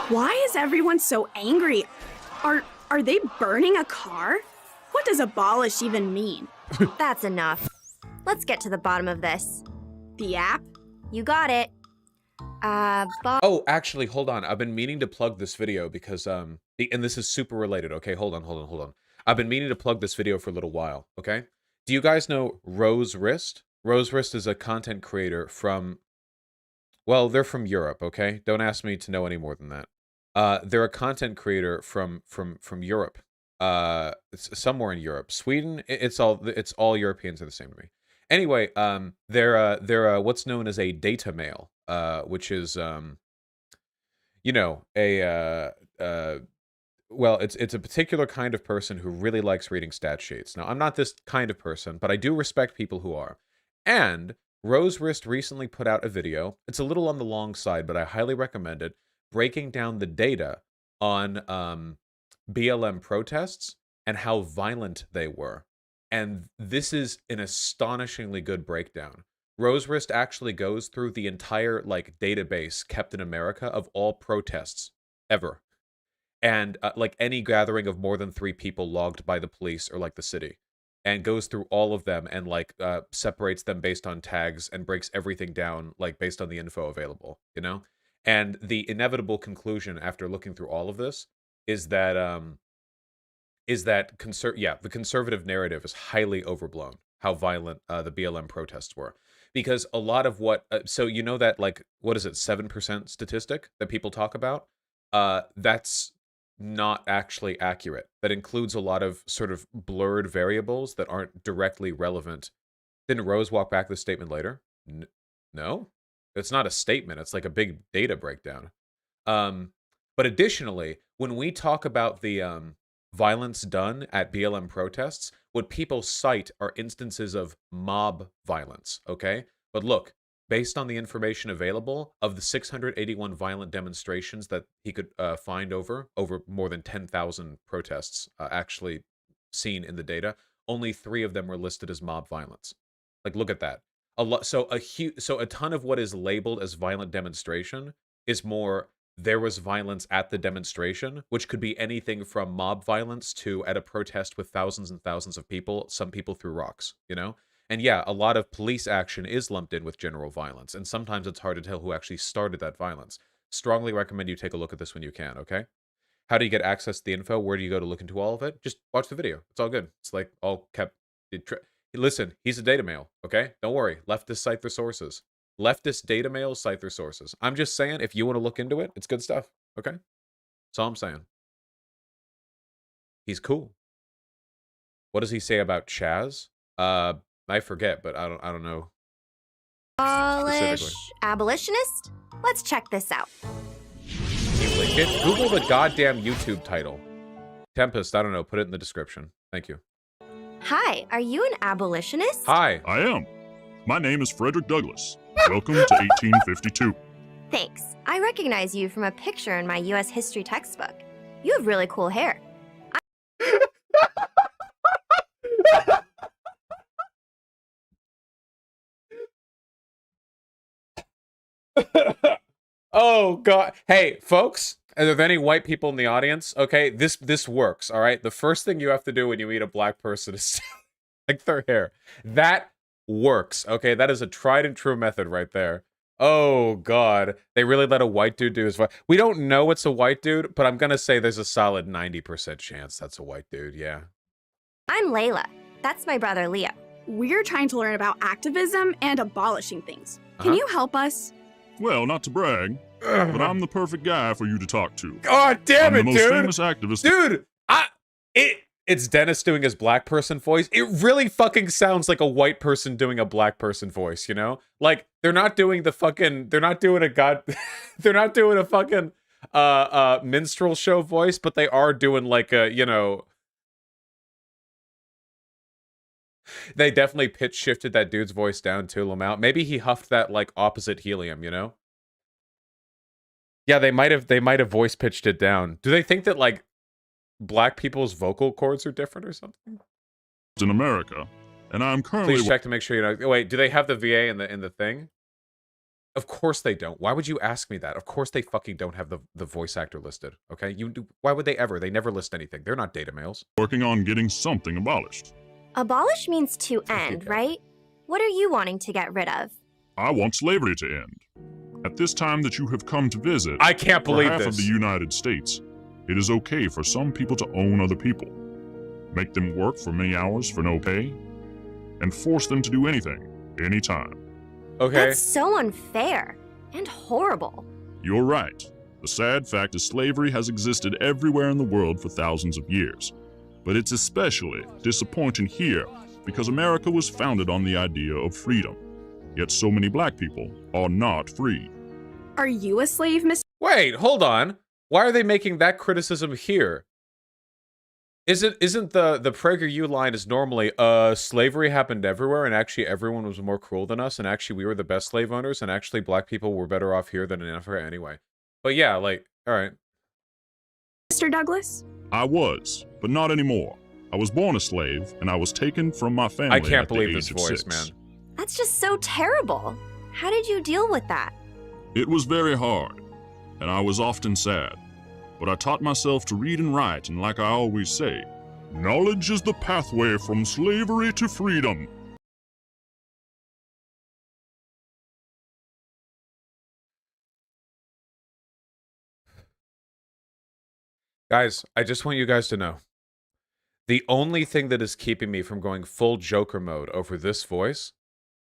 G: Why is everyone so angry? Are they burning a car? What does abolish even mean?
C: That's enough. Let's get to the bottom of this.
G: The app?
C: You got it.
A: Oh, actually, hold on. I've been meaning to plug this video because and this is super related. Okay, hold on. I've been meaning to plug this video for a little while, okay? Do you guys know Rose Wrist? Rose Wrist is a content creator from, well, they're from Europe, okay? Don't ask me to know any more than that. They're a content creator from Europe. It's somewhere in Europe. Sweden, it's all Europeans are the same to me. Anyway, they're what's known as a data male, which is you know, well, it's a particular kind of person who really likes reading stat sheets. Now, I'm not this kind of person, but I do respect people who are. And Rose Wrist recently put out a video. It's a little on the long side, but I highly recommend it, breaking down the data on BLM protests and how violent they were. And this is an astonishingly good breakdown. Rose Wrist actually goes through the entire like database kept in America of all protests ever. And like any gathering of more than 3 people logged by the police or like the city, and goes through all of them and like separates them based on tags and breaks everything down like based on the info available, you know? And the inevitable conclusion after looking through all of this is that the conservative narrative is highly overblown, how violent the BLM protests were. Because a lot of what so you know that like what is it, 7% statistic that people talk about? That's not actually accurate, that includes a lot of sort of blurred variables that aren't directly relevant. Didn't Rose walk back this statement later? No? It's not a statement. It's like a big data breakdown. But additionally, when we talk about the violence done at BLM protests, what people cite are instances of mob violence, okay? But look, based on the information available, of the 681 violent demonstrations that he could find over more than 10,000 protests actually seen in the data, only 3 of them were listed as mob violence. Like, look at that. So a ton of what is labeled as violent demonstration is more there was violence at the demonstration, which could be anything from mob violence to at a protest with thousands and thousands of people, some people threw rocks, you know? And yeah, a lot of police action is lumped in with general violence, and sometimes it's hard to tell who actually started that violence. Strongly recommend you take a look at this when you can, okay? How do you get access to the info? Where do you go to look into all of it? Just watch the video. It's all good. It's like all kept... Listen, he's a data mail, okay? Don't worry. Leftist cite their sources. Leftist data mails cite their sources. I'm just saying, if you want to look into it, it's good stuff, okay? That's all I'm saying. He's cool. What does he say about Chaz? I forget, but I don't know.
H: Abolitionist? Let's check this out.
A: You link it? Google the goddamn YouTube title. Tempest, I don't know. Put it in the description. Thank you.
H: Hi, are you an abolitionist?
A: Hi.
I: I am. My name is Frederick Douglass. Welcome to 1852.
H: Thanks. I recognize you from a picture in my U.S. history textbook. You have really cool hair.
A: Oh, God. Hey, folks, are there any white people in the audience? Okay, this works, all right? The first thing you have to do when you meet a black person is like their hair. That works, okay? That is a tried and true method right there. Oh, God. They really let a white dude do his voice. We don't know it's a white dude, but I'm going to say there's a solid 90% chance that's a white dude, yeah.
H: I'm Layla. That's my brother, Leo.
G: We're trying to learn about activism and abolishing things. Can you help us?
I: Well, not to brag, but I'm the perfect guy for you to talk to.
A: God damn it,
I: I'm the most famous activist.
A: Dude, it's Dennis doing his black person voice. It really fucking sounds like a white person doing a black person voice, you know? Like, they're not doing a fucking minstrel show voice, but they are doing like a, you know, they definitely pitch shifted that dude's voice down to Lamau. Maybe he huffed that like opposite helium, you know? Yeah, they might have voice pitched it down. Do they think that like black people's vocal cords are different or something?
I: In America, and I'm currently...
A: Please check to make sure you know. Wait, do they have the VA in the thing? Of course they don't. Why would you ask me that? Of course they fucking don't have the voice actor listed. Okay, why would they ever? They never list anything. They're not data mails.
I: Working on getting something abolished.
H: Abolish means to end, right? What are you wanting to get rid of?
I: I want slavery to end. At this time that you have come to visit,
A: I can't believe
I: half
A: this.
I: of the United States, it is okay for some people to own other people, make them work for many hours for no pay, and force them to do anything, anytime.
A: Okay.
H: That's so unfair and horrible.
I: You're right. The sad fact is slavery has existed everywhere in the world for thousands of years. But it's especially disappointing here because America was founded on the idea of freedom. Yet so many black people are not free.
G: Are you a slave, Mr.?
A: Wait, hold on. Why are they making that criticism here? Isn't the PragerU line is normally slavery happened everywhere and actually everyone was more cruel than us and actually we were the best slave owners and actually black people were better off here than in Africa anyway. But yeah, like, all right.
G: Mr. Douglas?
I: I was, but not anymore. I was born a slave and I was taken from my family.
A: I can't
I: at the
A: believe
I: age
A: this
I: of
A: voice,
I: 6.
A: man.
H: That's just so terrible. How did you deal with that?
I: It was very hard, and I was often sad. But I taught myself to read and write, and like I always say, knowledge is the pathway from slavery to freedom.
A: Guys, I just want you guys to know. The only thing that is keeping me from going full Joker mode over this voice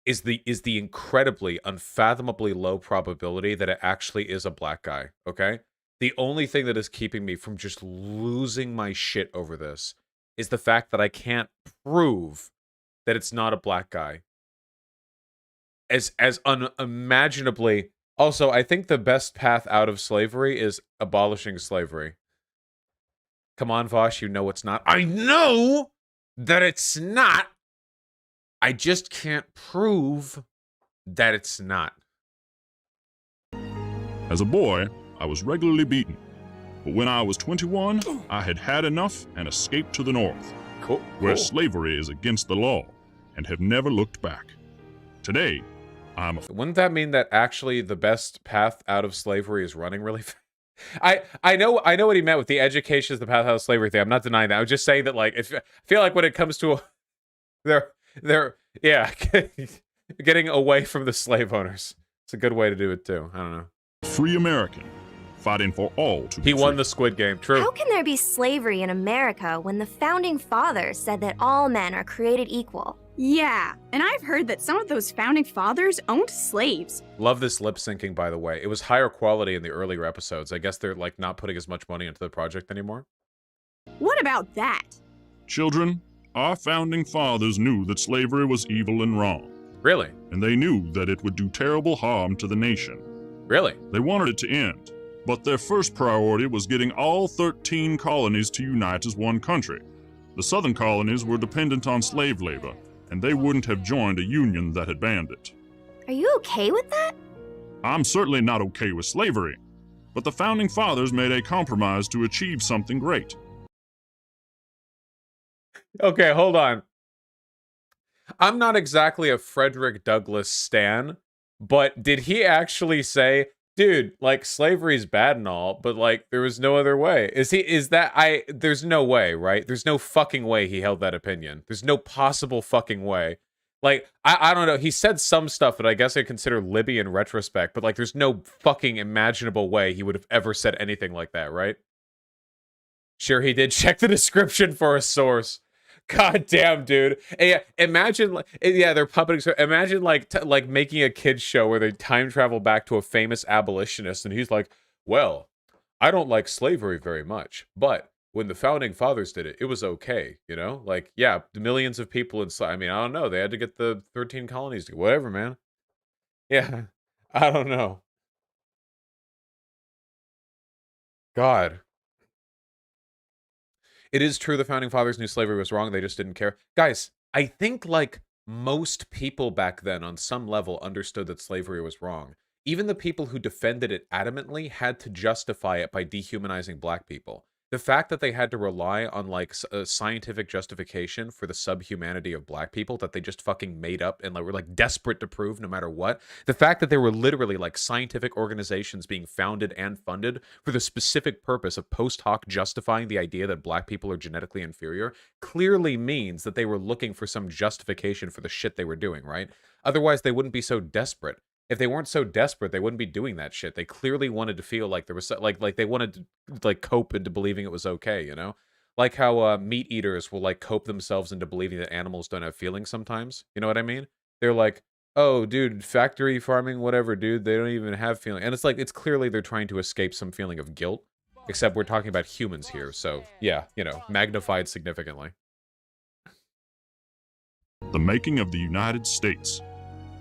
A: is the incredibly, unfathomably low probability that it actually is a black guy, okay? The only thing that is keeping me from just losing my shit over this is the fact that I can't prove that it's not a black guy. As unimaginably. Also, I think the best path out of slavery is abolishing slavery. Come on, Vosh, you know it's not. I know that it's not. I just can't prove that it's not.
I: As a boy, I was regularly beaten. But when I was 21, I had had enough and escaped to the north, where slavery is against the law, and have never looked back. Today, I'm a...
A: Wouldn't that mean that actually the best path out of slavery is running really fast? I know what he meant with the education is the path out of slavery thing. I'm not denying that. I was just saying that, like, I feel like when it comes to they're getting away from the slave owners. It's a good way to do it too. I don't know.
I: Free American, fighting for all to be
A: He won
I: free.
A: the Squid Game. True.
H: How can there be slavery in America when the founding fathers said that all men are created equal?
G: Yeah, and I've heard that some of those founding fathers owned slaves.
A: Love this lip syncing, by the way. It was higher quality in the earlier episodes. I guess they're like not putting as much money into the project anymore.
G: What about that?
I: Children, our founding fathers knew that slavery was evil and wrong.
A: Really?
I: And they knew that it would do terrible harm to the nation.
A: Really?
I: They wanted it to end, but their first priority was getting all 13 colonies to unite as one country. The southern colonies were dependent on slave labor, and they wouldn't have joined a union that had banned it.
H: Are you okay with that?
I: I'm certainly not okay with slavery, but the founding fathers made a compromise to achieve something great.
A: Okay, hold on. I'm not exactly a Frederick Douglass stan, but did he actually say, dude, like, slavery's bad and all, but, like, there was no other way? There's no way, right? There's no fucking way he held that opinion. There's no possible fucking way. Like, I don't know. He said some stuff that I guess I consider Libby in retrospect, but, like, there's no fucking imaginable way he would have ever said anything like that, right? Sure he did. Check the description for a source. God damn, dude. Yeah, imagine, yeah, they're puppeting. Imagine, like making a kid's show where they time travel back to a famous abolitionist, and he's like, well, I don't like slavery very much, but when the founding fathers did it, it was okay, you know? Like, yeah, millions of people inside. I mean, I don't know. They had to get the 13 colonies to whatever, man. Yeah, I don't know. God. It is true the founding fathers knew slavery was wrong. They just didn't care. Guys, I think, like, most people back then on some level understood that slavery was wrong. Even the people who defended it adamantly had to justify it by dehumanizing black people. The fact that they had to rely on, like, a scientific justification for the subhumanity of black people that they just fucking made up and, like, were, like, desperate to prove no matter what. The fact that there were literally, like, scientific organizations being founded and funded for the specific purpose of post hoc justifying the idea that black people are genetically inferior clearly means that they were looking for some justification for the shit they were doing, right? Otherwise, they wouldn't be so desperate. If they weren't so desperate, they wouldn't be doing that shit. They clearly wanted to feel like there was like they wanted to, like, cope into believing it was okay, you know? Like how meat eaters will, like, cope themselves into believing that animals don't have feelings sometimes. You know what I mean? They're like, oh, dude, factory farming, whatever, dude, they don't even have feeling. And it's like, it's clearly they're trying to escape some feeling of guilt. Except we're talking about humans here, so yeah, you know, magnified significantly.
I: The making of the United States.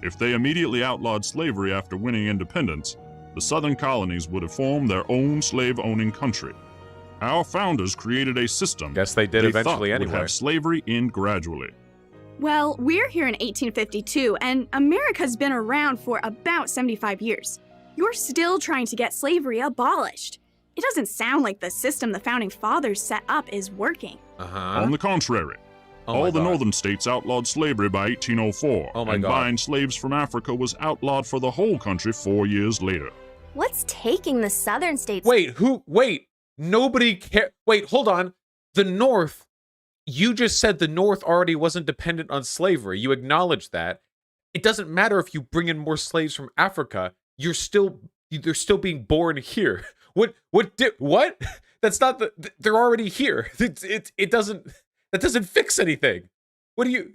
I: If they immediately outlawed slavery after winning independence, the southern colonies would have formed their own slave-owning country. Our founders created a system
A: Guess they did eventually
I: would
A: anyway.
I: have slavery end gradually.
G: Well, we're here in 1852, and America's been around for about 75 years. You're still trying to get slavery abolished. It doesn't sound like the system the founding fathers set up is working.
I: On the contrary,
A: Oh
I: all
A: my
I: the
A: God.
I: northern states outlawed slavery by 1804,
A: Oh my
I: and
A: God.
I: buying slaves from Africa was outlawed for the whole country 4 years later.
H: What's taking the southern states?
A: Wait, nobody care. Wait, hold on. The North, you just said the North already wasn't dependent on slavery. You acknowledged that. It doesn't matter if you bring in more slaves from Africa. They're still being born here. What? That's not they're already here. It doesn't, that doesn't fix anything. What are you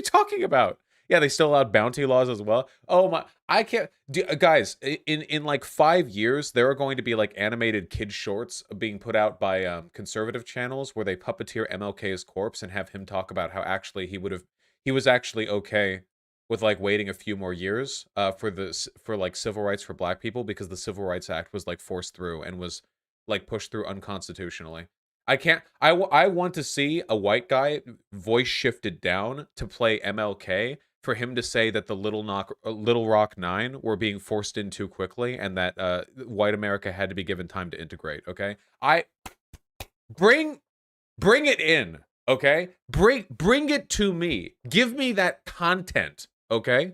A: talking about? Yeah, they still allowed bounty laws as well. Oh my, I can't, guys, in like 5 years, there are going to be like animated kid shorts being put out by conservative channels where they puppeteer MLK's corpse and have him talk about how actually he was actually okay with like waiting a few more years for like civil rights for black people because the Civil Rights Act was like forced through and was like pushed through unconstitutionally. I can't. I want to see a white guy voice shifted down to play MLK for him to say that the Little Rock Nine were being forced in too quickly and that white America had to be given time to integrate. Okay, I bring it in. Okay, bring it to me. Give me that content. Okay.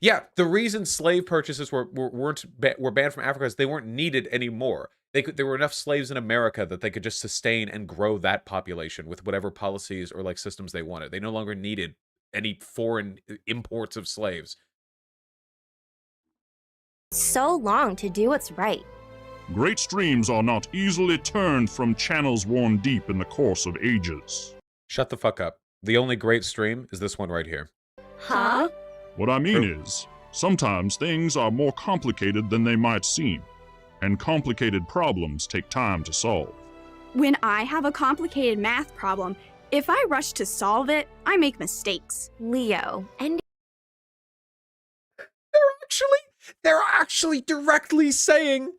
A: Yeah, the reason slave purchases were banned from Africa is they weren't needed anymore. There were enough slaves in America that they could just sustain and grow that population with whatever policies or like systems they wanted. They no longer needed any foreign imports of slaves.
H: So long to do what's right.
I: Great streams are not easily turned from channels worn deep in the course of ages.
A: Shut the fuck up. The only great stream is this one right here.
H: Huh?
I: What I mean is, sometimes things are more complicated than they might seem, and complicated problems take time to solve.
G: When I have a complicated math problem, if I rush to solve it, I make mistakes.
H: Leo, and
A: they're actually directly saying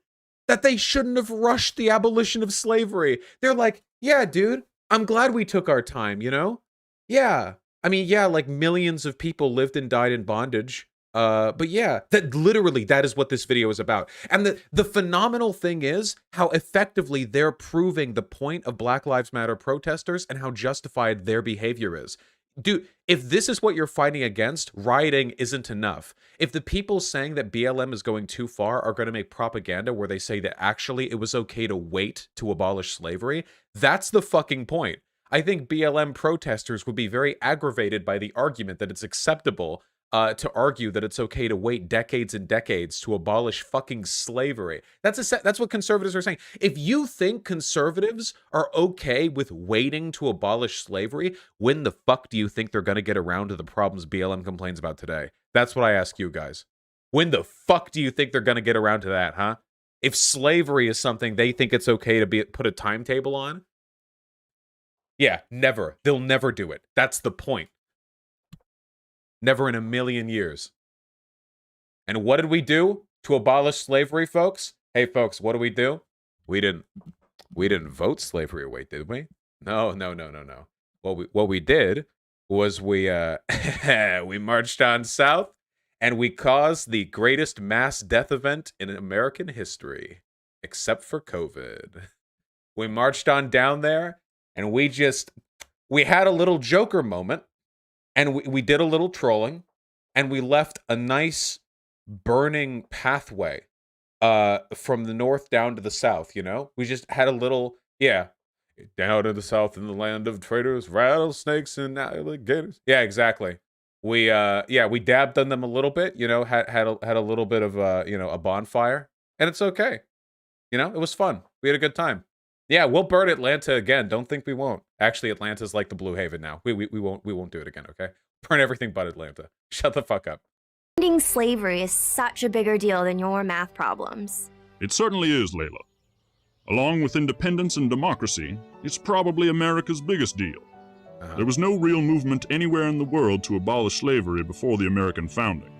A: that they shouldn't have rushed the abolition of slavery. They're like, yeah, dude, I'm glad we took our time, you know? Yeah. I mean, yeah, like millions of people lived and died in bondage. But yeah, that is what this video is about. And the phenomenal thing is how effectively they're proving the point of Black Lives Matter protesters and how justified their behavior is. Dude, if this is what you're fighting against, rioting isn't enough. If the people saying that BLM is going too far are going to make propaganda where they say that actually it was okay to wait to abolish slavery, that's the fucking point. I think BLM protesters would be very aggravated by the argument that it's acceptable to argue that it's okay to wait decades and decades to abolish fucking slavery. That's what conservatives are saying. If you think conservatives are okay with waiting to abolish slavery, when the fuck do you think they're going to get around to the problems BLM complains about today? That's what I ask you guys. When the fuck do you think they're going to get around to that, huh? If slavery is something they think it's okay to put a timetable on, yeah, never. They'll never do it. That's the point. Never in a million years. And what did we do to abolish slavery, folks? Hey, folks, what do? We didn't vote slavery away, did we? No. What we did was we marched on south and we caused the greatest mass death event in American history, except for COVID. We marched on down there and we had a little Joker moment. And we did a little trolling, and we left a nice burning pathway from the north down to the south, you know? We just had a little, yeah, down to the south in the land of traitors, rattlesnakes, and alligators. Yeah, exactly. We dabbed on them a little bit, you know, had a little bit of, a bonfire, and it's okay. You know, it was fun. We had a good time. Yeah, we'll burn Atlanta again. Don't think we won't. Actually, Atlanta's like the Blue Haven now. We won't do it again, okay? Burn everything but Atlanta. Shut the fuck up.
H: ending slavery is such a bigger deal than your math problems.
I: It certainly is, Layla. Along with independence and democracy, it's probably America's biggest deal. There was no real movement anywhere in the world to abolish slavery before the American founding.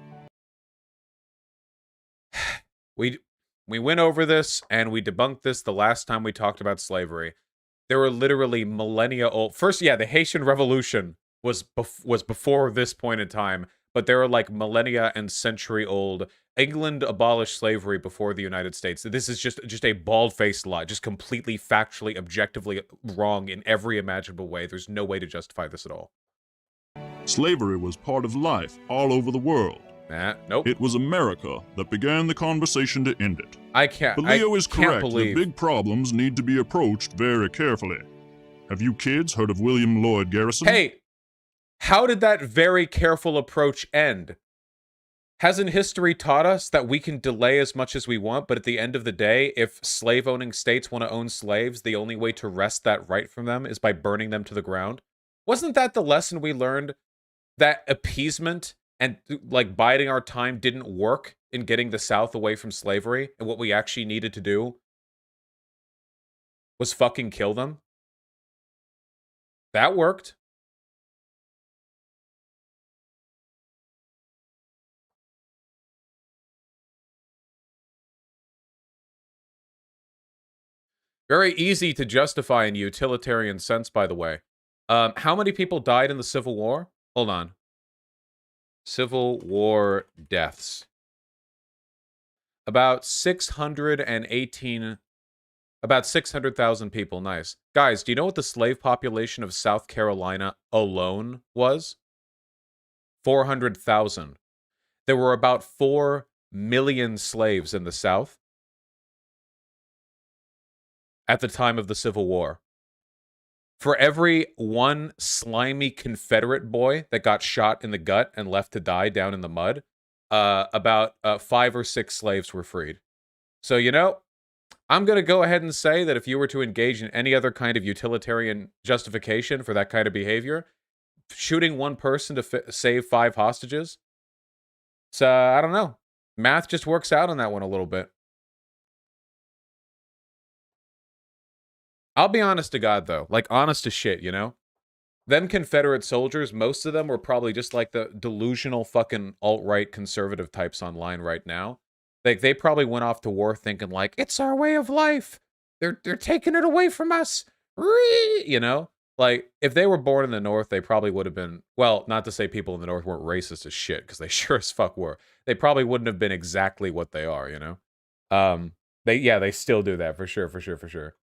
A: We went over this and we debunked this the last time we talked about slavery. There were literally millennia old. First, yeah, the Haitian Revolution was before this point in time, but there were like millennia and century old. England abolished slavery before the United States. This is just a bald-faced lie, just completely factually, objectively wrong in every imaginable way. There's no way to justify this at all.
I: Slavery was part of life all over the world.
A: Nope.
I: It was America that began the conversation to end it.
A: I can't.
I: But Leo is correct that big problems need to be approached very carefully. Have you kids heard of William Lloyd Garrison?
A: Hey, how did that very careful approach end? Hasn't history taught us that we can delay as much as we want, but at the end of the day, if slave-owning states want to own slaves, the only way to wrest that right from them is by burning them to the ground? Wasn't that the lesson we learned that appeasement and like biding our time didn't work in getting the South away from slavery, and what we actually needed to do was fucking kill them. That worked. Very easy to justify in a utilitarian sense, by the way. How many people died in the Civil War? Hold on. Civil War deaths. About 600,000 people. Nice. Guys, do you know what the slave population of South Carolina alone was? 400,000. There were about 4 million slaves in the South at the time of the Civil War. For every one slimy Confederate boy that got shot in the gut and left to die down in the mud, about 5 or 6 slaves were freed. So, you know, I'm going to go ahead and say that if you were to engage in any other kind of utilitarian justification for that kind of behavior, shooting one person to save 5 hostages, so I don't know. Math just works out on that one a little bit. I'll be honest to God, though. Like, honest to shit, you know? Them Confederate soldiers, most of them were probably just like the delusional fucking alt-right conservative types online right now. Like, they probably went off to war thinking, like, it's our way of life. They're taking it away from us. You know? Like, if they were born in the North, they probably would have been... Well, not to say people in the North weren't racist as shit, because they sure as fuck were. They probably wouldn't have been exactly what they are, you know? They still do that, for sure.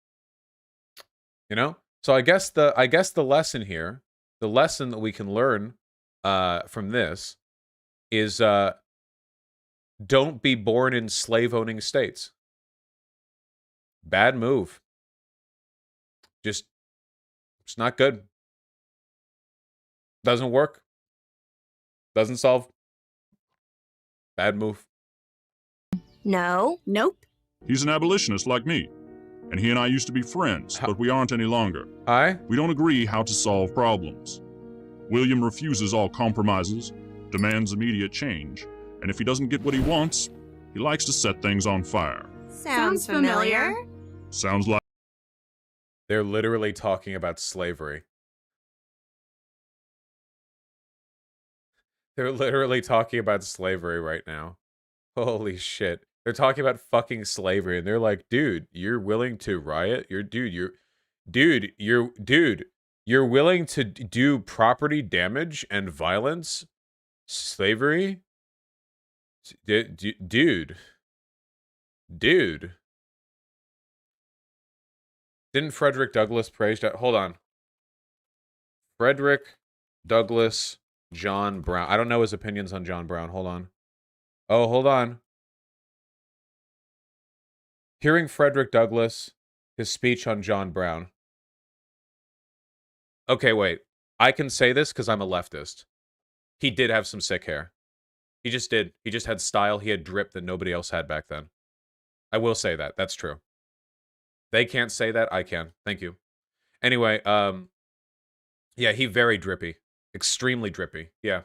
A: You know? So I guess the lesson here, the lesson that we can learn from this is don't be born in slave-owning states. Bad move. It's not good. Doesn't work. Doesn't solve. Bad move.
H: No.
G: Nope.
I: He's an abolitionist like me. And he and I used to be friends, but we aren't any longer.
A: Aye?
I: We don't agree how to solve problems. William refuses all compromises, demands immediate change, and if he doesn't get what he wants, he likes to set things on fire.
H: Sounds familiar.
I: Sounds like...
A: They're literally talking about slavery. They're literally talking about slavery right now. Holy shit. They're talking about fucking slavery, and they're like, dude, you're willing to riot? You're willing to do property damage and violence? Slavery? Dude. Didn't Frederick Douglass praise that? Hold on. Frederick Douglass, John Brown. I don't know his opinions on John Brown. Hold on. Oh, hold on. Hearing Frederick Douglass, his speech on John Brown. Okay, wait. I can say this because I'm a leftist. He did have some sick hair. He just did. He just had style. He had drip that nobody else had back then. I will say that. That's true. They can't say that. I can. Thank you. Anyway, yeah, he very drippy. Extremely drippy. Yeah.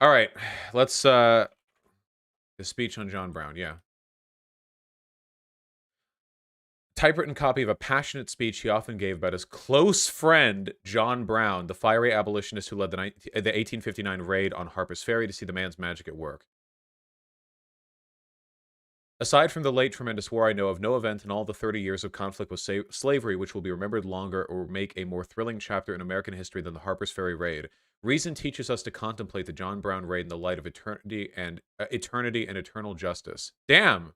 A: All right. Let's, the speech on John Brown. Yeah. Typewritten copy of a passionate speech he often gave about his close friend, John Brown, the fiery abolitionist who led the 1859 raid on Harper's Ferry to see the man's magic at work. Aside from the late tremendous war, I know of no event in all the 30 years of conflict with slavery which will be remembered longer or make a more thrilling chapter in American history than the Harper's Ferry raid. Reason teaches us to contemplate the John Brown raid in the light of eternity and eternal justice. Damn!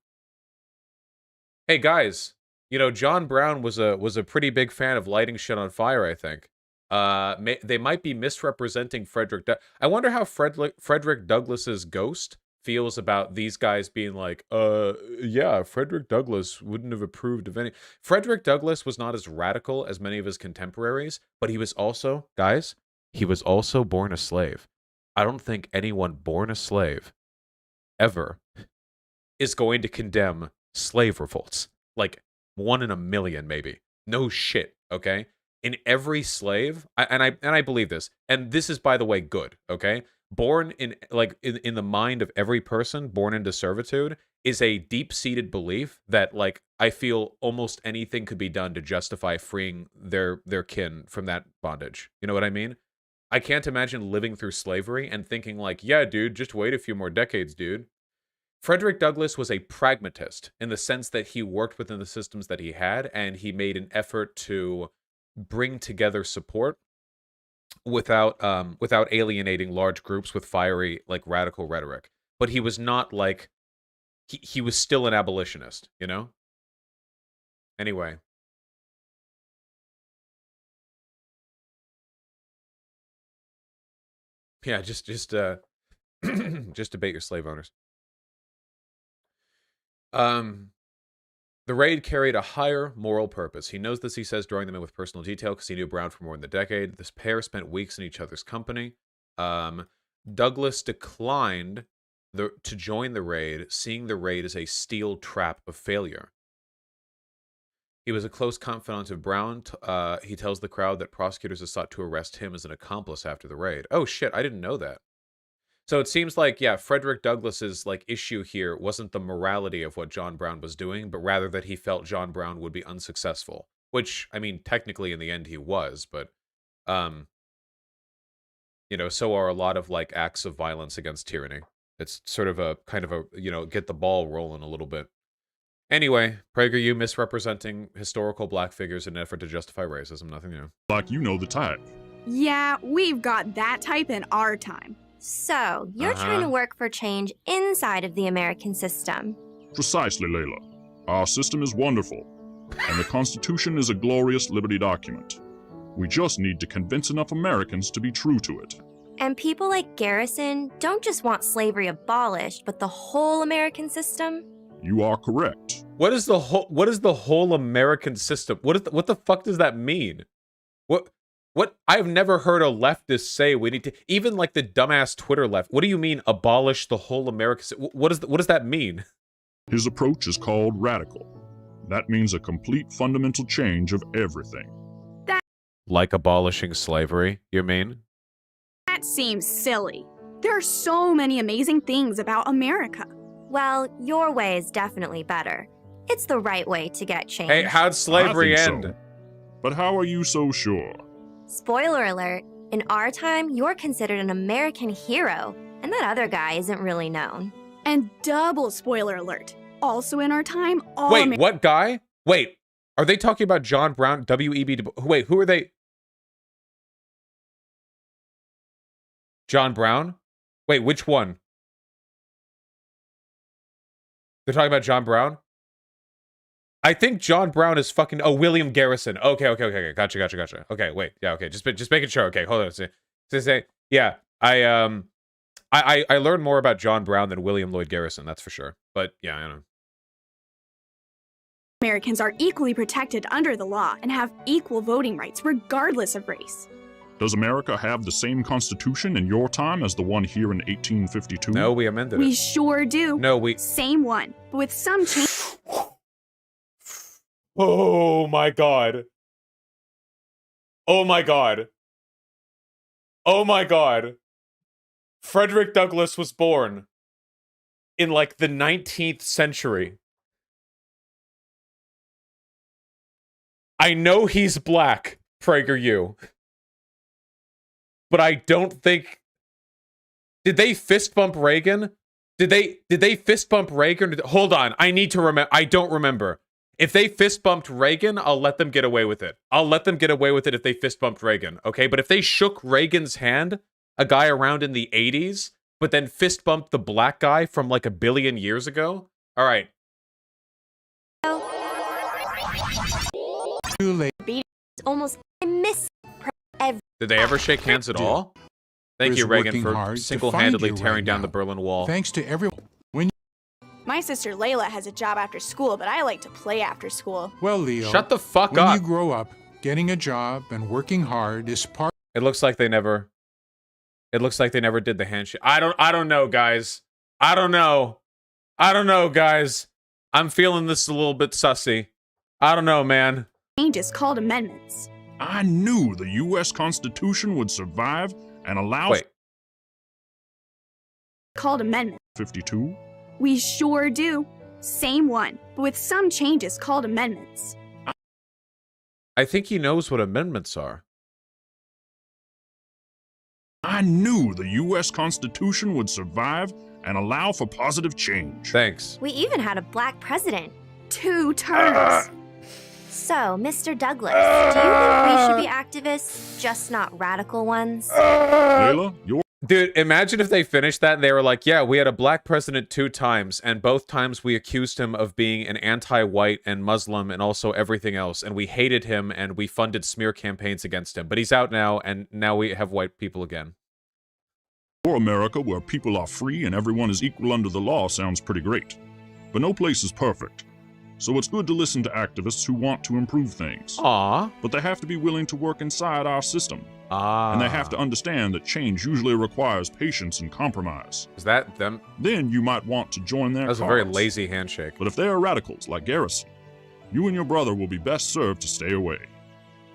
A: Hey, guys. You know, John Brown was a pretty big fan of lighting shit on fire, I think. They might be misrepresenting Frederick. I wonder how Frederick Douglass's ghost feels about these guys being like, yeah, Frederick Douglass wouldn't have approved of any. Frederick Douglass was not as radical as many of his contemporaries, but he was also, guys, he was also born a slave. I don't think anyone born a slave ever is going to condemn slave revolts. Like, 1 in a million, maybe. No shit, okay? in every slave, and I believe this, and this is, by the way, good, okay? Born in, like, in the mind of every person born into servitude is a deep-seated belief that, like, I feel almost anything could be done to justify freeing their kin from that bondage. You know what I mean? I can't imagine living through slavery and thinking like, yeah, dude, just wait a few more decades, dude. Frederick Douglass was a pragmatist in the sense that he worked within the systems that he had, and he made an effort to bring together support without alienating large groups with fiery, like, radical rhetoric. But he was not like, he was still an abolitionist, you know? Anyway. Yeah, just just debate your slave owners. The raid carried a higher moral purpose. He knows this, he says, drawing them in with personal detail because he knew Brown for more than a decade. This pair spent weeks in each other's company. Douglass declined to join the raid, seeing the raid as a steel trap of failure. He was a close confidant of Brown. He tells the crowd that prosecutors have sought to arrest him as an accomplice after the raid. Oh, shit, I didn't know that. So it seems like, yeah, Frederick Douglass's, like, issue here wasn't the morality of what John Brown was doing, but rather that he felt John Brown would be unsuccessful. Which, I mean, technically in the end he was, but, you know, so are a lot of, like, acts of violence against tyranny. It's sort of a, kind of a, you know, get the ball rolling a little bit. Anyway, PragerU misrepresenting historical black figures in an effort to justify racism, nothing new.
I: Like, you know the type.
G: Yeah, we've got that type in our time.
H: So, you're trying to work for change inside of the American system.
I: Precisely, Layla. Our system is wonderful, and the Constitution is a glorious liberty document. We just need to convince enough Americans to be true to it.
H: And people like Garrison don't just want slavery abolished, but the whole American system?
I: You are correct.
A: What is the whole American system? What the fuck does that mean? What I've never heard a leftist say we need to, even like the dumbass Twitter left. What do you mean abolish the whole American? What does that mean?
I: His approach is called radical. That means a complete fundamental change of everything.
A: Like abolishing slavery, you mean?
G: That seems silly. There are so many amazing things about America.
H: Well, your way is definitely better. It's the right way to get change.
A: Hey, how'd slavery end?
I: So. But how are you so sure?
H: Spoiler alert, in our time, you're considered an American hero, and that other guy isn't really known.
G: And double spoiler alert, also in our time, all
A: Wait, what guy? Wait, are they talking about John Brown, W.E.B. Du Bois? Wait, who are they? John Brown? Wait, which one? They're talking about John Brown? I think John Brown is fucking... Oh, William Garrison. Okay. Gotcha. Okay, wait. Yeah, okay. Just making sure. Okay, hold on. Yeah, I learned more about John Brown than William Lloyd Garrison, that's for sure. But, yeah, I don't know.
G: Americans are equally protected under the law and have equal voting rights regardless of race.
I: Does America have the same constitution in your time as the one here in 1852?
A: No, we amended it.
G: We sure do.
A: No, we...
G: Same one, but with some change...
A: Oh my god. Oh my god. Oh my god. Frederick Douglass was born in like the 19th century. I know he's black, PragerU. But I don't think... Did they fist bump Reagan? Did they fist bump Reagan? Hold on, I need to remember. I don't remember. If they fist bumped Reagan, I'll let them get away with it. I'll let them get away with it if they fist bumped Reagan, okay? But if they shook Reagan's hand, a guy around in the 80s, but then fist bumped the black guy from like 1 billion years ago, all right.
H: Too late. Almost miss.
A: Did they ever shake hands at all? Thank you, Reagan, for single-handedly tearing down the Berlin Wall.
J: Thanks to everyone.
G: My sister Layla has a job after school, but I like to play after school.
J: Well, Leo,
A: shut the fuck up.
J: When you grow up, getting a job and working hard is part.
A: It looks like they never did the handshake. I don't know, guys. I don't know, guys. I'm feeling this a little bit sussy. I don't know, man.
G: Changes called amendments.
I: I knew the U.S. Constitution would survive and allow...
A: Wait.
G: Called amendment.
I: 52?
G: We sure do. Same one, but with some changes called amendments.
A: I think he knows what amendments are.
I: I knew the U.S. Constitution would survive and allow for positive change.
A: Thanks.
H: We even had a black president.
G: 2 terms.
H: So, Mr. Douglas, do you think we should be activists, just not radical ones?
I: Layla, you're...
A: Dude, imagine if they finished that and they were like, yeah, we had a black president 2 times, and both times we accused him of being an anti-white and Muslim and also everything else, and we hated him and we funded smear campaigns against him. But he's out now, and now we have white people again.
I: For America, where people are free and everyone is equal under the law, sounds pretty great. But no place is perfect. So it's good to listen to activists who want to improve things.
A: Aww.
I: But they have to be willing to work inside our system.
A: Ah.
I: And they have to understand that change usually requires patience and compromise.
A: Is that them?
I: Then you might want to join their cause.
A: That was a very lazy handshake.
I: But if they are radicals like Garrison, you and your brother will be best served to stay away.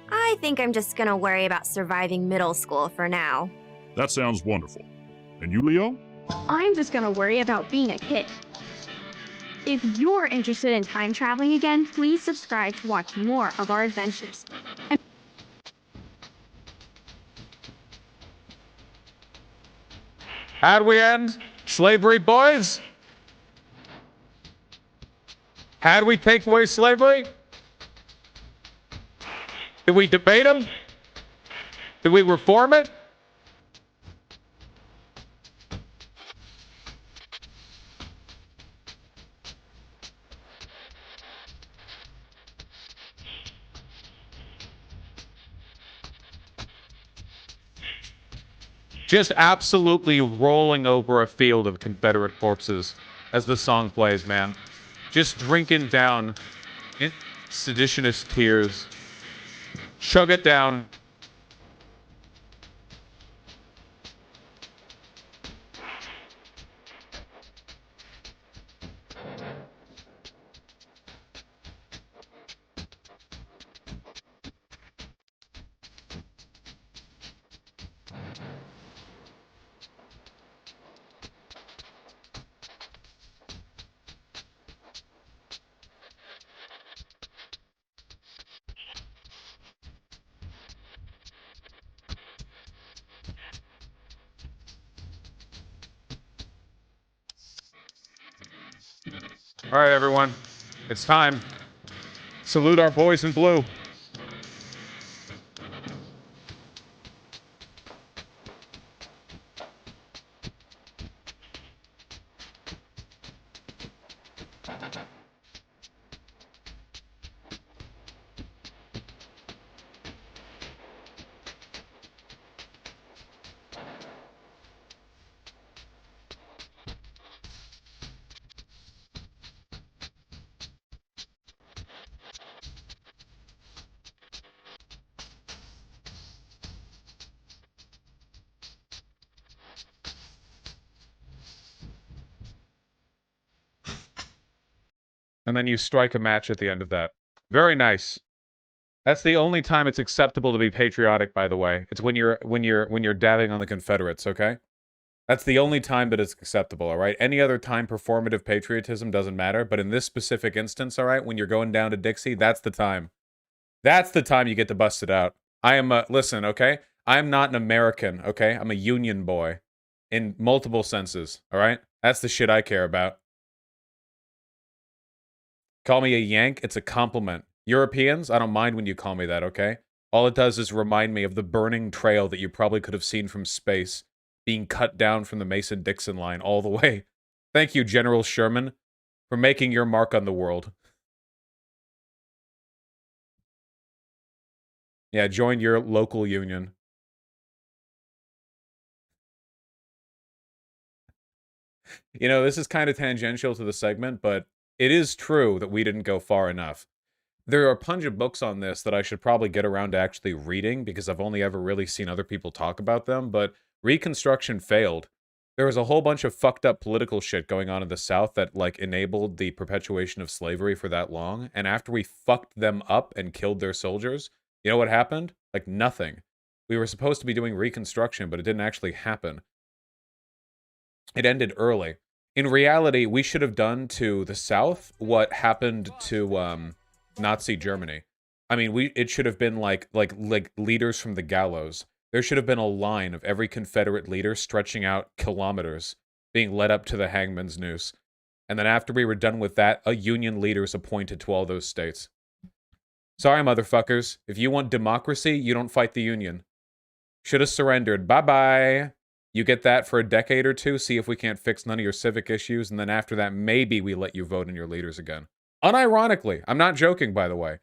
H: I think I'm just gonna worry about surviving middle school for now.
I: That sounds wonderful. And you, Leo?
G: I'm just gonna worry about being a kid. If you're interested in time traveling again, please subscribe to watch more of our adventures.
K: How'd we end? Slavery, boys? How'd we take away slavery? Did we debate them? Did we reform it? Just absolutely rolling over a field of Confederate corpses as the song plays, man. Just drinking down in seditionist tears. Chug it down. All right, everyone. It's time. Salute our boys in blue. And then you strike a match at the end of that. Very nice. That's the only time it's acceptable to be patriotic, by the way. It's when you're dabbing on the Confederates, okay? That's the only time that it's acceptable, all right? Any other time performative patriotism doesn't matter, but in this specific instance, all right, when you're going down to Dixie, that's the time. That's the time you get to bust it out. I am listen, okay? I'm not an American, okay? I'm a Union boy in multiple senses, all right? That's the shit I care about. Call me a Yank, it's a compliment. Europeans, I don't mind when you call me that, okay? All it does is remind me of the burning trail that you probably could have seen from space, being cut down from the Mason-Dixon line all the way. Thank you, General Sherman, for making your mark on the world. Yeah, join your local union. You know, this is kind of tangential to the segment, but it is true that we didn't go far enough. There are a bunch of books on this that I should probably get around to actually reading because I've only ever really seen other people talk about them, but Reconstruction failed. There was a whole bunch of fucked up political shit going on in the South that, like, enabled the perpetuation of slavery for that long, and after we fucked them up and killed their soldiers,
A: You know what happened? Like nothing. We were supposed to be doing Reconstruction, but it didn't actually happen. It ended early. In reality, we should have done to the South what happened to Nazi Germany. I mean, it should have been like leaders from the gallows. There should have been a line of every Confederate leader stretching out kilometers, being led up to the hangman's noose. And then after we were done with that, a Union leader is appointed to all those states. Sorry, motherfuckers. If you want democracy, you don't fight the Union. Should have surrendered. Bye-bye. You get that for a decade or two, see if we can't fix none of your civic issues, and then after that, maybe we let you vote in your leaders again. Unironically. I'm not joking, by the way.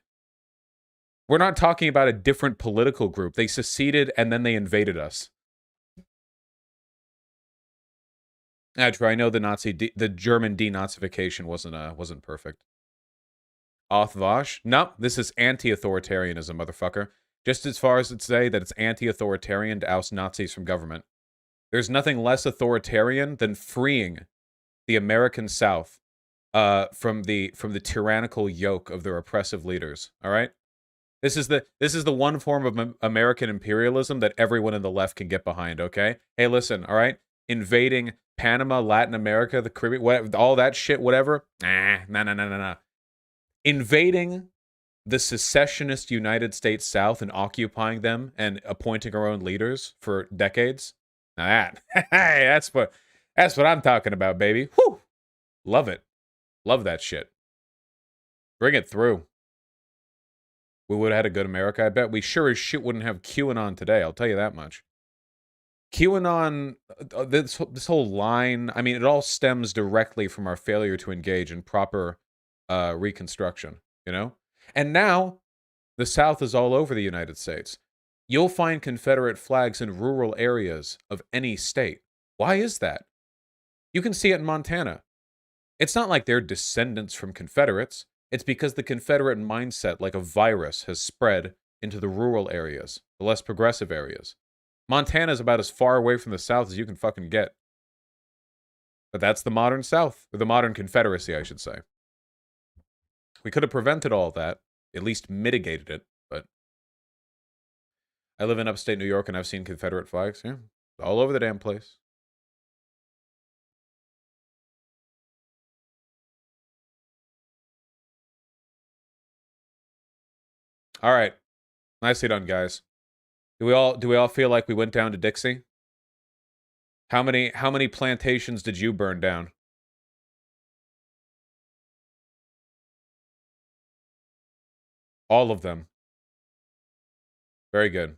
A: We're not talking about a different political group. They seceded, and then they invaded us. True. I know the German denazification wasn't perfect. Othvosh? Nope, this is anti-authoritarianism, motherfucker. Just as far as it say that it's anti-authoritarian to oust Nazis from government. There's nothing less authoritarian than freeing the American South from the tyrannical yoke of their oppressive leaders. All right, this is the one form of American imperialism that everyone in the left can get behind. Okay, hey, listen, all right, invading Panama, Latin America, the Caribbean, all that shit, whatever. No. Invading the secessionist United States South and occupying them and appointing our own leaders for decades. Now that's what I'm talking about, baby. Whew. Love it. Love that shit. Bring it through. We would have had a good America, I bet. We sure as shit wouldn't have QAnon today, I'll tell you that much. QAnon, this whole line, I mean, it all stems directly from our failure to engage in proper Reconstruction, you know? And now, the South is all over the United States. You'll find Confederate flags in rural areas of any state. Why is that? You can see it in Montana. It's not like they're descendants from Confederates. It's because the Confederate mindset, like a virus, has spread into the rural areas, the less progressive areas. Montana is about as far away from the South as you can fucking get. But that's the modern South, or the modern Confederacy, I should say. We could have prevented all that, at least mitigated it, but I live in upstate New York and I've seen Confederate flags, yeah, all over the damn place. All right. Nicely done, guys. Do we all feel like we went down to Dixie? How many plantations did you burn down? All of them. Very good.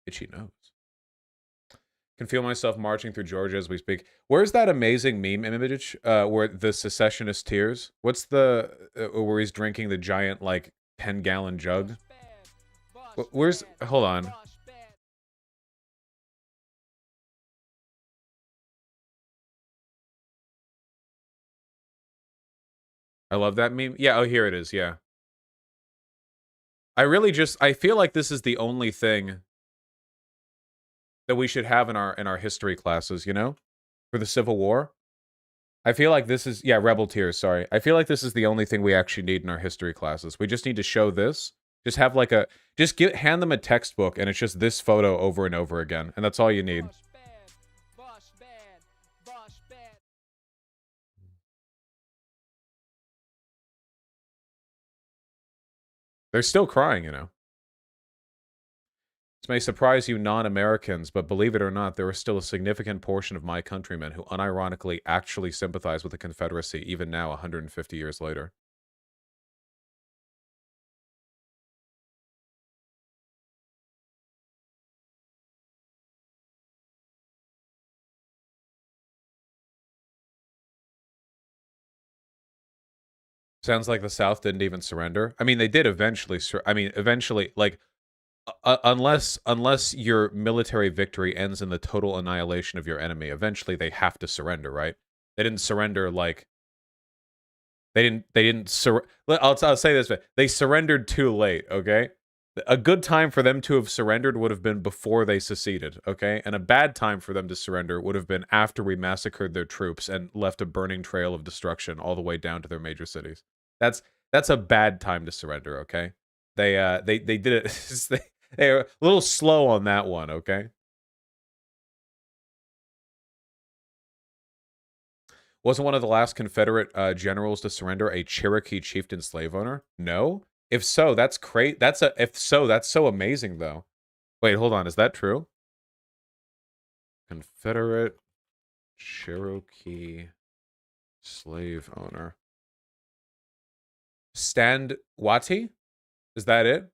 A: Itchy nose. Can feel myself marching through Georgia as we speak. Where's that amazing meme image where the secessionist tears? What's the where he's drinking the giant like 10-gallon jug? Where's hold on. I love that meme. Yeah, oh here it is. Yeah. I feel like this is the only thing that we should have in our history classes, you know? For the Civil War. I feel like this is, yeah, Rebel Tears, sorry. I feel like this is the only thing we actually need in our history classes. We just need to show this. Just have like hand them a textbook and it's just this photo over and over again. And that's all you need. They're still crying, you know. This may surprise you non-Americans, but believe it or not, there is still a significant portion of my countrymen who unironically actually sympathize with the Confederacy, even now, 150 years later. Sounds like the South didn't even surrender. I mean, they did eventually. Eventually, like, unless your military victory ends in the total annihilation of your enemy, eventually they have to surrender, right? They didn't surrender like. I'll say this way: they surrendered too late. Okay, A good time for them to have surrendered would have been before they seceded, okay? And a bad time for them to surrender would have been after we massacred their troops and left a burning trail of destruction all the way down to their major cities. That's a bad time to surrender, okay? They did it. They were a little slow on that one, okay? Wasn't one of the last Confederate generals to surrender a Cherokee chieftain slave owner? No. If so, that's great. If so, that's so amazing, though. Wait, hold on. Is that true? Confederate Cherokee slave owner. Stand Wati? Is that it?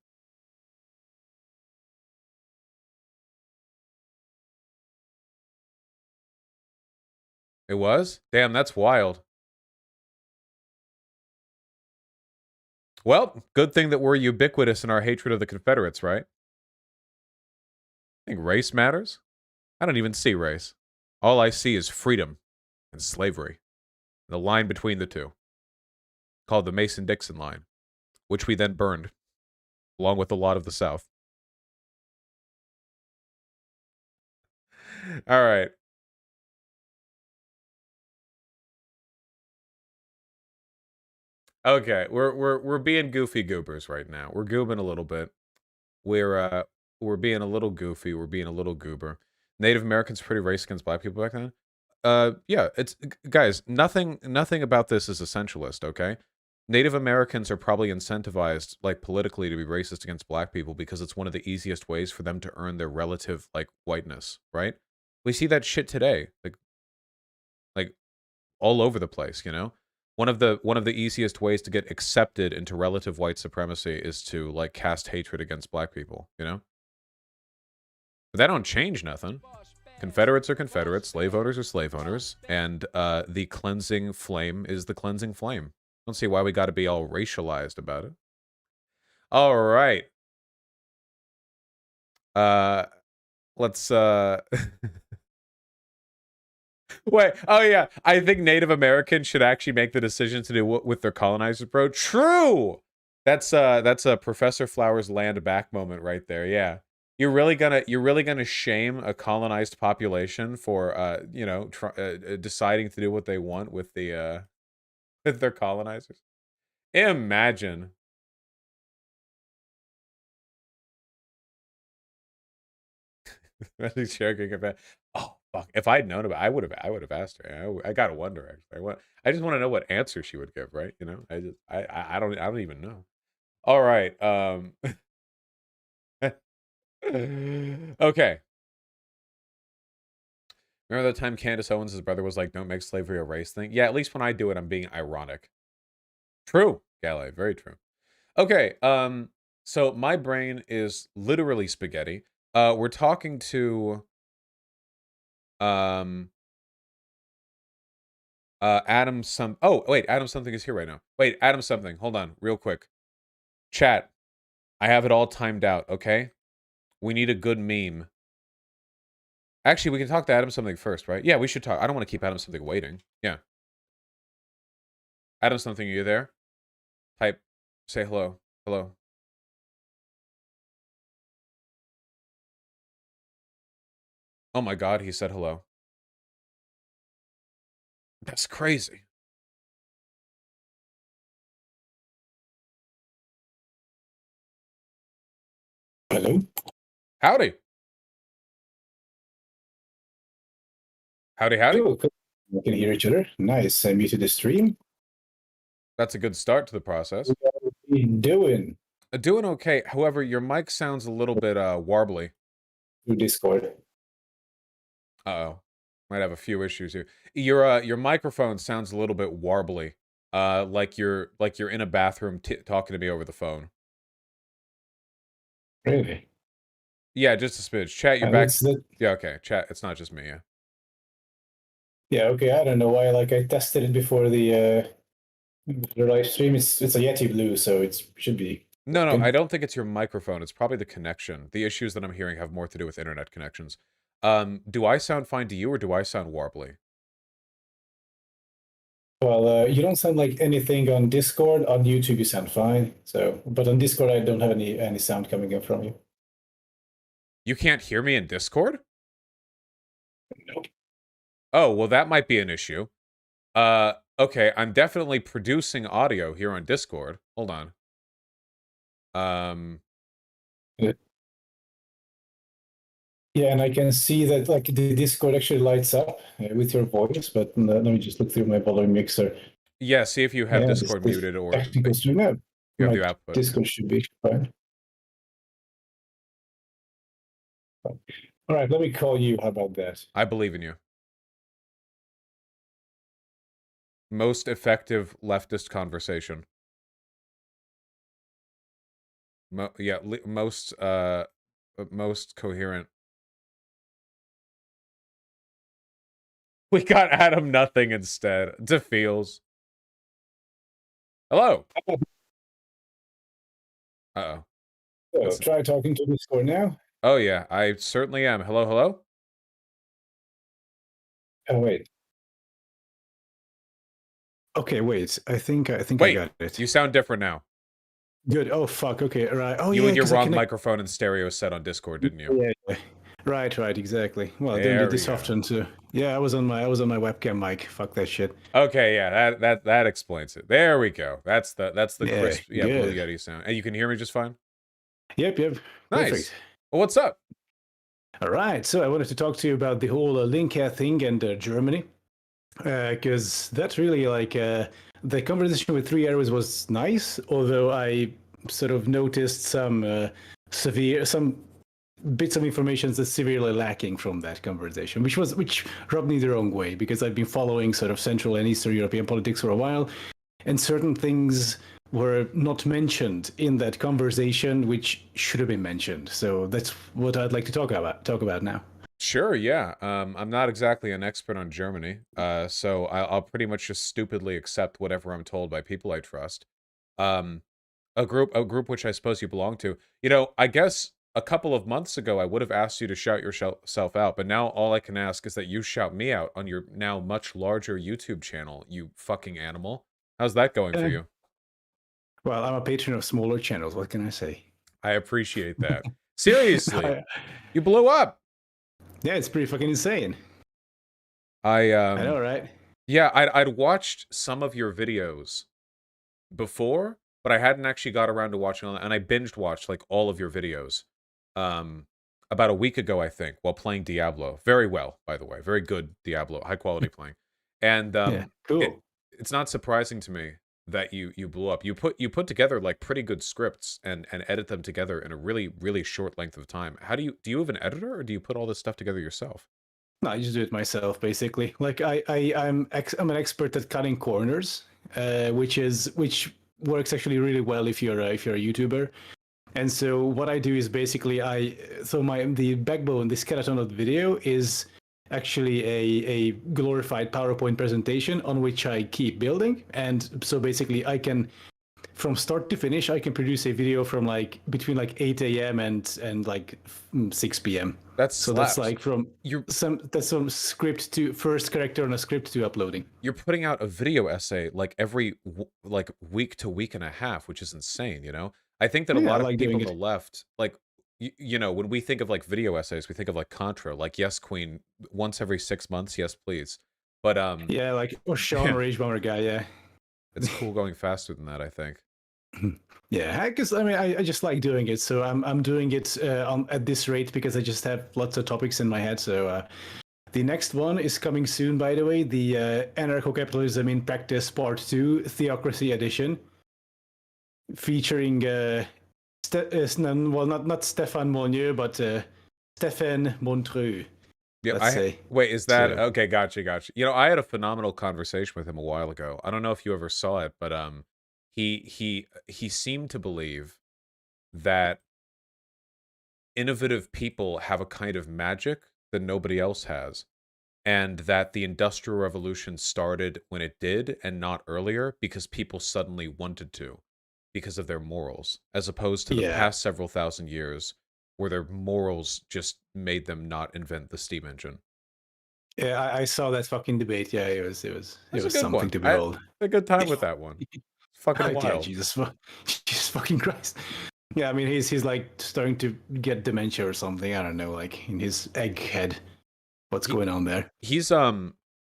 A: It was? Damn, that's wild. Well, good thing that we're ubiquitous in our hatred of the Confederates, right? I think race matters. I don't even see race. All I see is freedom and slavery. The line between the two. Called the Mason-Dixon line, which we then burned, along with a lot of the South. All right. Okay, we're being goofy goobers right now. We're goobing a little bit. We're being a little goofy. We're being a little goober. Native Americans pretty racist against black people back then. Yeah, it's guys. Nothing about this is essentialist. Okay, Native Americans are probably incentivized, like politically, to be racist against black people because it's one of the easiest ways for them to earn their relative like whiteness. Right? We see that shit today, like all over the place. You know. One of the easiest ways to get accepted into relative white supremacy is to like cast hatred against black people, you know? But that don't change nothing. Confederates are Confederates, slave owners are slave owners, and the cleansing flame is the cleansing flame. Don't see why we got to be all racialized about it. All right. Let's Wait, oh yeah, I think Native Americans should actually make the decision to do what with their colonizers, bro. True. That's a Professor Flowers land back moment right there. Yeah. You're really gonna shame a colonized population for you know, deciding to do what they want with the with their colonizers. Imagine. Oh fuck! If I'd known about, I would have asked her. I gotta wonder actually. I just want to know what answer she would give. Right? You know. I don't even know. All right. Okay. Remember that time Candace Owens' brother was like, "Don't make slavery a race thing." Yeah. At least when I do it, I'm being ironic. True, Galley. Very true. Okay. So my brain is literally spaghetti. We're talking to Adam oh wait, Adam something is here right now. Wait, Adam something, hold on real quick. Chat, I have it all timed out. Okay, we need a good meme. Actually, we can talk to Adam something first, right? Yeah, we should talk. I don't want to keep Adam something waiting. Yeah, Adam something, are you there? Type, say hello. Hello. Oh my god, he said hello. That's crazy.
L: Hello.
A: Howdy. Howdy, howdy.
L: Oh, we can hear each other. Nice. I muted the stream.
A: That's a good start to the process.
L: What are you doing?
A: Doing okay. However, your mic sounds a little bit warbly.
L: Through Discord.
A: Uh-oh. Might have a few issues here. Your microphone sounds a little bit warbly. Like you're in a bathroom talking to me over the phone.
L: Really?
A: Yeah, just a smidge. Chat, you're back. Yeah, okay. Chat, it's not just me, yeah.
L: Yeah, okay. I don't know why. Like I tested it before the live stream. It's a Yeti Blue, so it should be.
A: No, I don't think it's your microphone. It's probably the connection. The issues that I'm hearing have more to do with internet connections. Do I sound fine to you, or do I sound warbly?
L: Well, you don't sound like anything on Discord. On YouTube, you sound fine. So, but on Discord, I don't have any sound coming in from you.
A: You can't hear me in Discord?
L: Nope.
A: Oh, well, that might be an issue. Okay, I'm definitely producing audio here on Discord. Hold on.
L: Yeah, and I can see that like the Discord actually lights up with your voice, but let me just look through my volume mixer.
A: Yeah, see if you have Discord
L: this
A: muted or
L: technical stream. No,
A: you have
L: my
A: the output.
L: Discord should be fine. All right, let me call you. How about that?
A: I believe in you. Most effective leftist conversation. Most coherent. We got Adam Nothing instead. DeFeels. Hello. Uh-oh.
L: So, try talking to Discord now.
A: Oh, yeah. I certainly am. Hello, hello?
L: Oh, wait. Okay, wait. I think I got it.
A: You sound different now.
L: Good. Oh, fuck. Okay, right. Oh,
A: you
L: yeah.
A: had your wrong microphone and stereo set on Discord, didn't you?
L: Yeah. Right, exactly. Well, I don't do this often too. Yeah, I was on my webcam mic. Fuck that shit.
A: Okay, yeah, that explains it. There we go. That's the crisp, Blue
L: good.
A: Yeti sound. And you can hear me just fine?
L: Yep.
A: Nice.
L: Perfect.
A: Well, what's up?
L: All right. So I wanted to talk to you about the whole Linker thing and Germany, because that's really like the conversation with 3 Arrows was nice, although I sort of noticed some bits of information that's severely lacking from that conversation, which rubbed me the wrong way, because I've been following sort of Central and Eastern European politics for a while, and certain things were not mentioned in that conversation which should have been mentioned. So that's what I'd like to talk about now.
A: Sure, yeah. I'm not exactly an expert on Germany, so I'll pretty much just stupidly accept whatever I'm told by people I trust. A group which I suppose you belong to. You know, I guess a couple of months ago I would have asked you to shout yourself out, but now all I can ask is that you shout me out on your now much larger YouTube channel, you fucking animal. How's that going for you?
L: Well, I'm a patron of smaller channels. What can I say?
A: I appreciate that. Seriously, you blew up.
L: Yeah, it's pretty fucking insane.
A: I
L: know, right?
A: Yeah, I'd watched some of your videos before, but I hadn't actually got around to watching them, and I binged watched like all of your videos about a week ago, I think, while playing Diablo. Very well, by the way. Very good Diablo, high quality playing. And
L: cool.
A: It's not surprising to me that you blew up. You put together like pretty good scripts and edit them together in a really, really short length of time. How do you have an editor, or do you put all this stuff together yourself?
L: No, I just do it myself, basically. Like I'm an expert at cutting corners, which works actually really well if you're a YouTuber. And so what I do is basically the backbone, the skeleton of the video is actually a glorified PowerPoint presentation on which I keep building. And so basically I can, from start to finish, I can produce a video from like between like 8 a.m. and like 6 p.m.
A: That's
L: like from some script to first character on a script to uploading.
A: You're putting out a video essay like every week to week and a half, which is insane, you know? I think that a lot of people on the left, like, you know, when we think of like video essays, we think of like Contra, like, yes, Queen, once every 6 months, yes, please. But
L: yeah, like Sean Rage Bomber guy, yeah.
A: It's cool going faster than that, I think.
L: Yeah, because I mean, I just like doing it, so I'm doing it at this rate because I just have lots of topics in my head. So the next one is coming soon, by the way, the Anarcho-Capitalism in Practice Part 2, Theocracy Edition, featuring not Stéphane Monnier, but Stéphane Montreux.
A: Yeah, wait, is that okay? Gotcha. You know, I had a phenomenal conversation with him a while ago. I don't know if you ever saw it, but he seemed to believe that innovative people have a kind of magic that nobody else has, and that the Industrial Revolution started when it did and not earlier because people suddenly wanted to, because of their morals, as opposed to the past several thousand years where their morals just made them not invent the steam engine.
L: Yeah, I saw that fucking debate. Yeah, it was
A: That's a good
L: something
A: one.
L: to
A: I had
L: behold.
A: a good time with that one. It's fucking
L: Yeah,
A: wild.
L: Jesus fucking Christ. Yeah, I mean he's like starting to get dementia or something. I don't know, like in his egg head. What's going on there?
A: He's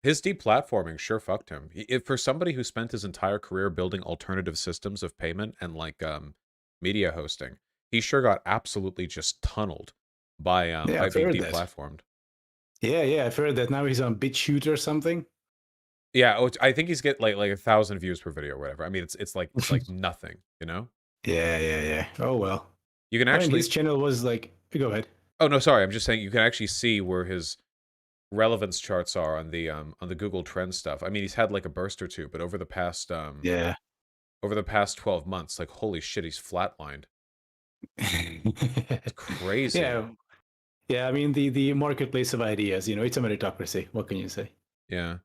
A: his deplatforming sure fucked him. For somebody who spent his entire career building alternative systems of payment and like media hosting, he sure got absolutely just tunneled by being deplatformed.
L: Yeah, I've heard that now he's on BitChute or something.
A: Yeah, I think he's get like 1,000 views per video or whatever. I mean, it's like nothing, you know?
L: Yeah. Oh well.
A: You can actually
L: his channel was like. Go ahead.
A: Oh no, sorry. I'm just saying you can actually see where his relevance charts are on the Google Trends stuff. I mean, he's had like a burst or two, but over the past over the past 12 months, like holy shit, he's flatlined. It's crazy.
L: Yeah. I mean, the marketplace of ideas. You know, it's a meritocracy. What can you say?
A: Yeah.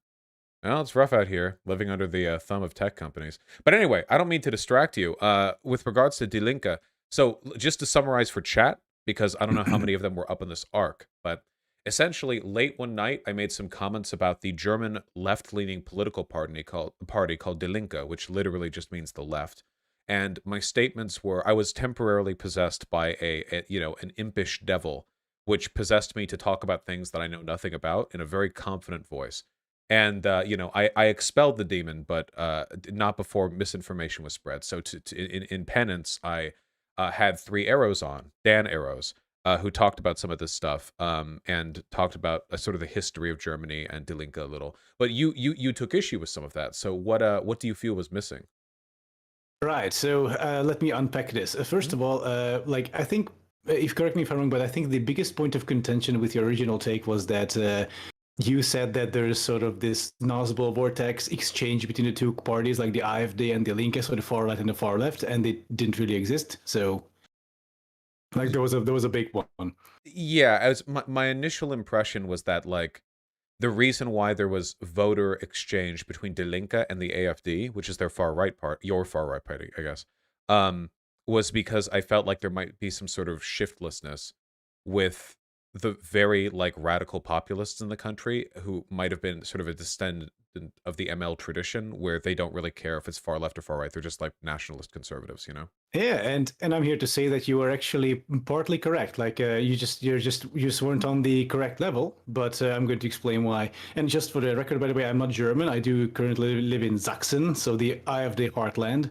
A: Well, it's rough out here, living under the thumb of tech companies. But anyway, I don't mean to distract you. With regards to Die Linke, so just to summarize for chat, because I don't know how many of them were up in this arc, but essentially, late one night, I made some comments about the German left-leaning political party called Die Linke, which literally just means the left. And my statements were, I was temporarily possessed by an impish devil, which possessed me to talk about things that I know nothing about in a very confident voice. And I expelled the demon, but not before misinformation was spread. So in penance, I had 3 arrows on, Dan arrows, who talked about some of this stuff, and talked about sort of the history of Germany and Die Linke a little. But you took issue with some of that. So what do you feel was missing?
L: Right. So let me unpack this. First of all, like I think, if correct me if I'm wrong, but I think the biggest point of contention with your original take was that you said that there's sort of this Nazgul vortex exchange between the two parties, like the AfD and the Linke, so the far right and the far left, and they didn't really exist. So, like, there was a big one.
A: Yeah, as my initial impression was that like the reason why there was voter exchange between Die Linke and the AfD, which is their far right part, your far right party, I guess, was because I felt like there might be some sort of shiftlessness with the very like radical populists in the country who might have been sort of a descendant of the ML tradition, where they don't really care if it's far left or far right. They're just like nationalist conservatives, you know?
L: Yeah, and I'm here to say that you are actually partly correct. Like you just weren't on the correct level, but I'm going to explain why. And just for the record, by the way, I'm not German. I do currently live in Sachsen, so the AfD heartland.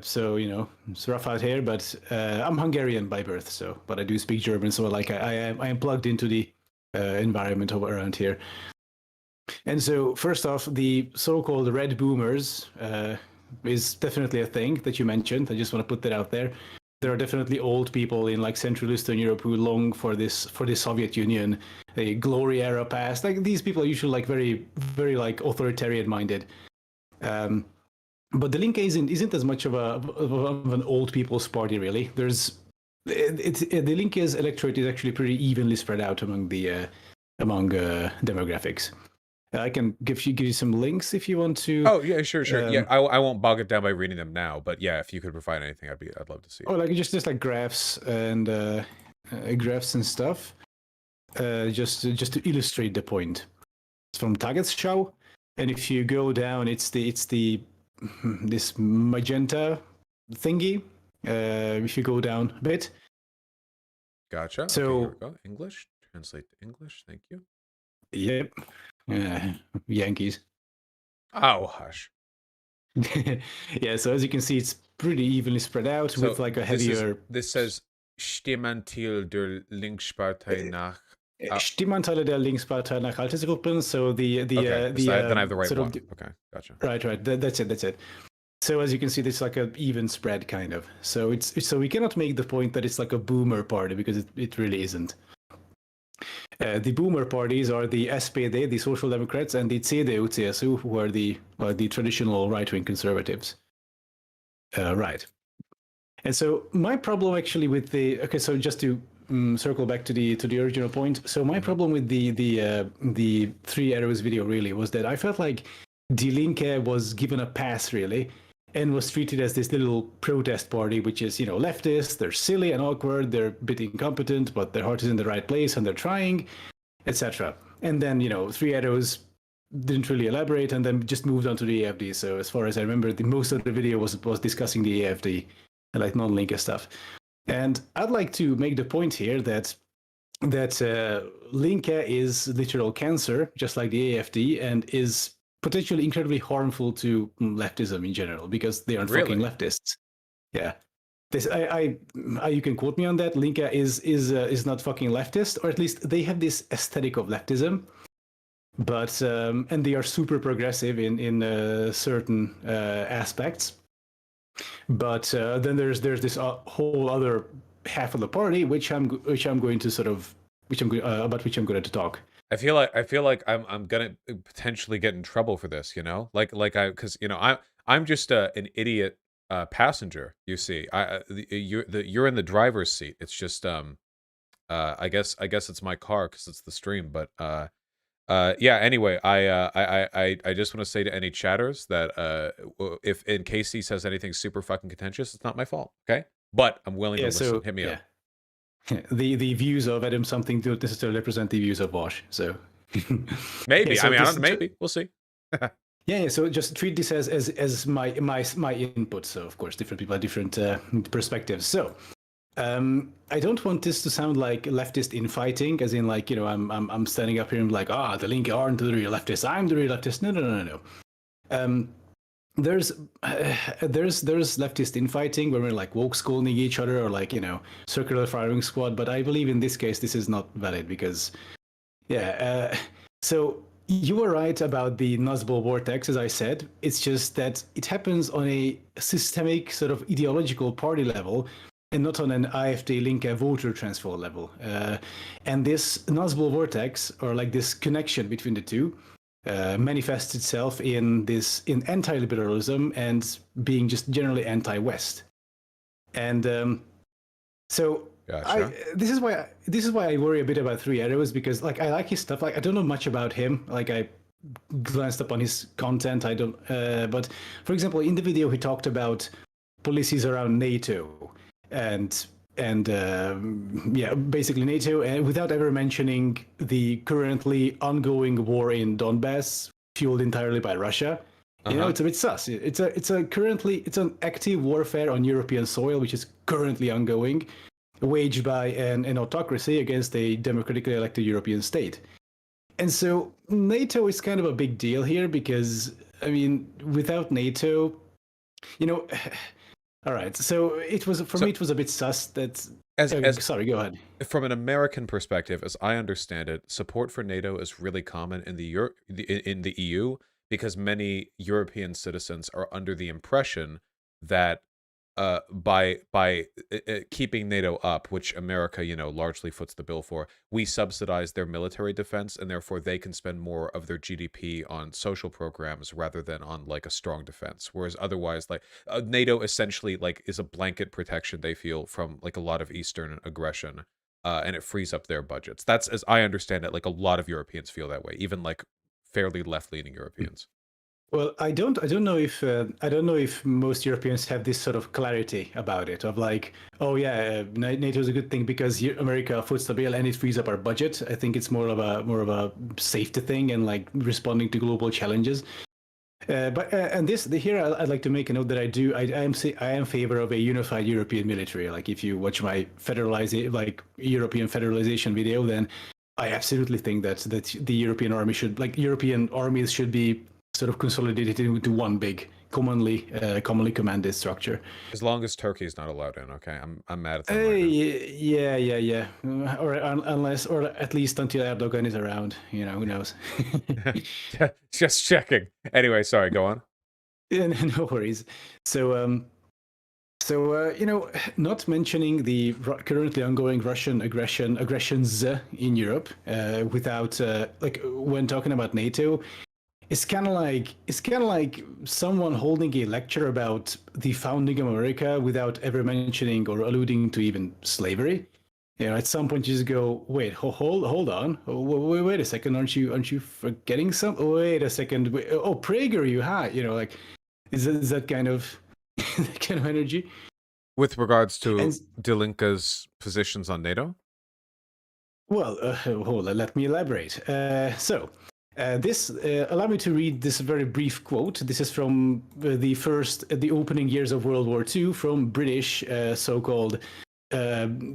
L: So you know, it's rough out here, but I'm Hungarian by birth, so but I do speak German, so like I am plugged into the environment around here. And so first off, the so-called red boomers is definitely a thing that you mentioned. I just want to put that out there. There are definitely old people in like Central Eastern Europe who long for the Soviet Union, a glory era past. Like these people are usually like very like authoritarian minded. But the Linke isn't as much of an old people's party, really. The Linke's electorate is actually pretty evenly spread out among the demographics. I can give you some links if you want to.
A: Oh yeah, sure. Yeah, I won't bog it down by reading them now, but yeah, if you could provide anything, I'd love to see it.
L: Oh, like just like graphs and stuff, just to illustrate the point. It's from Tagesschau, and if you go down, it's this magenta thingy. If you go down a bit.
A: Gotcha.
L: So
A: okay, here we go. English. Translate to English. Thank you.
L: Yep. Yankees.
A: Oh, hush.
L: Yeah, so as you can see, it's pretty evenly spread out with like a heavier...
A: This says Stimmanteil der Linkspartei nach...
L: Stimmanteile der Linkspartei nach Altersgruppen, so then
A: I have the right one. Okay, gotcha.
L: Right. That's it. So as you can see, it's like an even spread kind of. So so we cannot make the point that it's like a boomer party because it really isn't. The boomer parties are the SPD, the Social Democrats, and the CDU-CSU, who are the traditional right-wing conservatives. Right. And so my problem actually with so just to circle back to the original point. So my problem with the Three Arrows video really was that I felt like Die Linke was given a pass really, and was treated as this little protest party, which is, you know, leftist, they're silly and awkward, they're a bit incompetent, but their heart is in the right place and they're trying, etc. And then, Three Arrows didn't really elaborate and then just moved on to the AFD. So as far as I remember, most of the video was discussing the AFD and like non-linker stuff. And I'd like to make the point here that linker is literal cancer, just like the AFD, and is potentially incredibly harmful to leftism in general because they aren't fucking leftists. Yeah. This, you can quote me on that. Linka is not fucking leftist, or at least they have this aesthetic of leftism, but and they are super progressive in certain aspects. But then there's this whole other half of the party, which I'm going to about which I'm going to talk.
K: I feel like I'm gonna potentially get in trouble for this, because I'm just an idiot passenger. You see, you're in the driver's seat. It's just I guess it's my car because it's the stream. But yeah. Anyway, I just want to say to any chatters that if in case he says anything super fucking contentious, it's not my fault. Okay, but I'm willing to listen. Hit me up.
L: The views of Adam something don't necessarily represent the views of Bosch. So
K: maybe I don't know. Maybe we'll see.
L: Yeah. So just treat this as my input. So of course, different people have different perspectives. So I don't want this to sound like leftist infighting, as in like I'm standing up here and like the Link aren't the real leftists. I'm the real leftist. No. There's leftist infighting where we're like woke scolding each other or like circular firing squad, but I believe in this case this is not valid because so you were right about the Nazbol vortex, as I said. It's just that it happens on a systemic sort of ideological party level and not on an AfD Linke voter transfer level, and this Nazbol vortex, or like this connection between the two, manifests itself in anti-liberalism and being just generally anti-West, and so
K: gotcha.
L: This is why I worry a bit about Three Arrows, because like I like his stuff. Like I don't know much about him. Like I glanced up on his content. I don't. But for example, in the video he talked about policies around NATO and basically NATO, and without ever mentioning the currently ongoing war in Donbass, fueled entirely by Russia. It's a bit sus. It's an active warfare on European soil, which is currently ongoing, waged by an autocracy against a democratically elected European state. And so NATO is kind of a big deal here because, I mean, without NATO, all right. So it was me. It was a bit sus. Sorry, go ahead.
K: From an American perspective, as I understand it, support for NATO is really common in the EU because many European citizens are under the impression that by keeping NATO up, which America largely foots the bill for, we subsidize their military defense, and therefore they can spend more of their GDP on social programs rather than on like a strong defense. Whereas otherwise, like NATO essentially like is a blanket protection they feel from like a lot of Eastern aggression, and it frees up their budgets. That's, as I understand it, like a lot of Europeans feel that way, even like fairly left-leaning Europeans.
L: Well, I don't know if most Europeans have this sort of clarity about it, of like, oh yeah, NATO is a good thing because America foots the bill and it frees up our budget. I think it's more of a safety thing and like responding to global challenges. And here I'd like to make a note that I am in favor of a unified European military. Like if you watch my European federalization video, then I absolutely think that the European armies should be sort of consolidated into one big, commonly commanded structure.
K: As long as Turkey's not allowed in, okay? I'm mad at them. Right
L: yeah. Or unless, or at least until Erdogan is around. Who knows?
K: Just checking. Anyway, sorry. Go on.
L: Yeah, no worries. So, not mentioning the currently ongoing Russian aggressions in Europe, without when talking about NATO. It's kind of like someone holding a lecture about the founding of America without ever mentioning or alluding to even slavery. At some point you just go, wait, hold on, wait a second, aren't you forgetting something? Wait a second, PragerU, hi, is that kind of energy?
K: With regards to Die Linke's positions on NATO?
L: Well, hold on, let me elaborate. Allow me to read this very brief quote. This is from the opening years of World War II from British so-called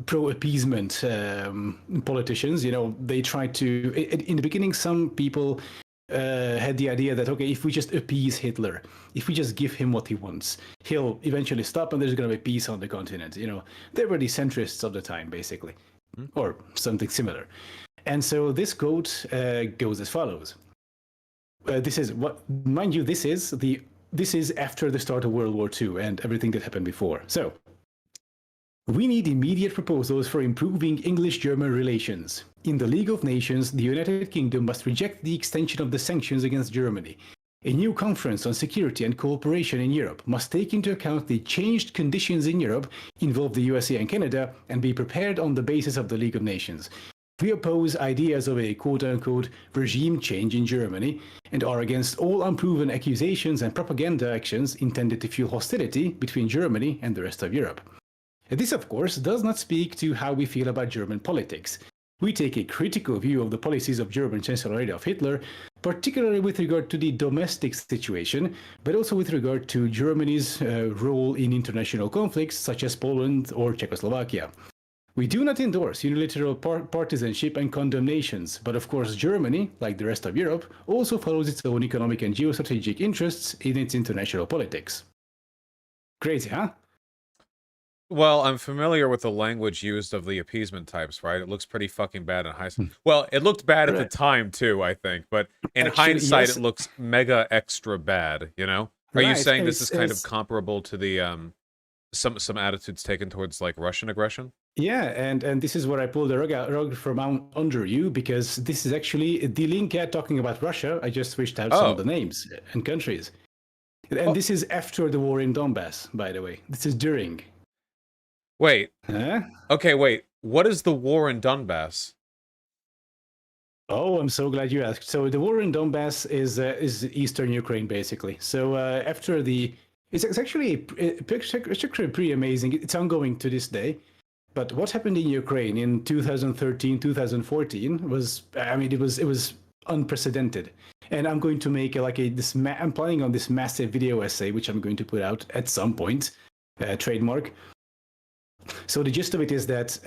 L: pro-appeasement politicians. You know, they tried to, in the beginning, some people had the idea that, okay, if we just appease Hitler, if we just give him what he wants, he'll eventually stop and there's going to be peace on the continent. You know, they were the centrists of the time, basically, or something similar. And so this quote goes as follows. This is what, mind you, this is after the start of World War II and everything that happened before. So, we need immediate proposals for improving English-German relations. In the League of Nations, the United Kingdom must reject the extension of the sanctions against Germany. A new conference on security and cooperation in Europe must take into account the changed conditions in Europe, involve the USA and Canada, and be prepared on the basis of the League of Nations. We oppose ideas of a quote-unquote regime change in Germany and are against all unproven accusations and propaganda actions intended to fuel hostility between Germany and the rest of Europe. This, of course, does not speak to how we feel about German politics. We take a critical view of the policies of German Chancellor Adolf Hitler, particularly with regard to the domestic situation, but also with regard to Germany's role in international conflicts such as Poland or Czechoslovakia. We do not endorse unilateral partisanship and condemnations, but of course Germany, like the rest of Europe, also follows its own economic and geostrategic interests in its international politics. Crazy, huh?
K: Well, I'm familiar with the language used of the appeasement types, right? It looks pretty fucking bad in high school. Well, it looked bad at the time too, I think, but in hindsight, it looks mega extra bad. You know? Are you saying this is kind of comparable to the some attitudes taken towards like Russian aggression?
L: Yeah, and this is where I pulled the rug from under you, because this is actually the link talking about Russia. I just switched out some of the names and countries, and this is after the war in Donbass, by the way. This is during.
K: Wait. Huh? Okay, wait. What is the war in Donbass?
L: Oh, I'm so glad you asked. So the war in Donbass is eastern Ukraine, basically. So after it's actually pretty amazing. It's ongoing to this day. But what happened in Ukraine in 2013, 2014 was, I mean, it was unprecedented. And I'm going to make I'm planning on this massive video essay, which I'm going to put out at some point, trademark. So the gist of it is that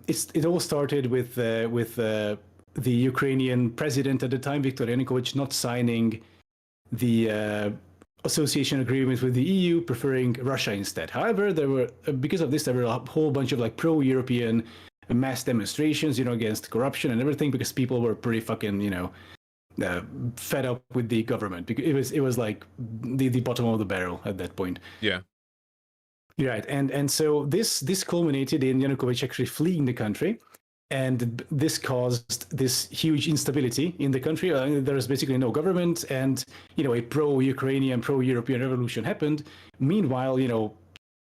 L: it all started with the Ukrainian president at the time, Viktor Yanukovych, not signing the association agreement with the EU, preferring Russia instead. However, because of this, there were a whole bunch of like pro-European mass demonstrations, against corruption and everything, because people were pretty fucking, fed up with the government. Because it was like the bottom of the barrel at that point.
K: Yeah.
L: Right, and so this culminated in Yanukovych actually fleeing the country, and this caused this huge instability in the country. There was basically no government, and a pro-Ukrainian, pro-European revolution happened. Meanwhile,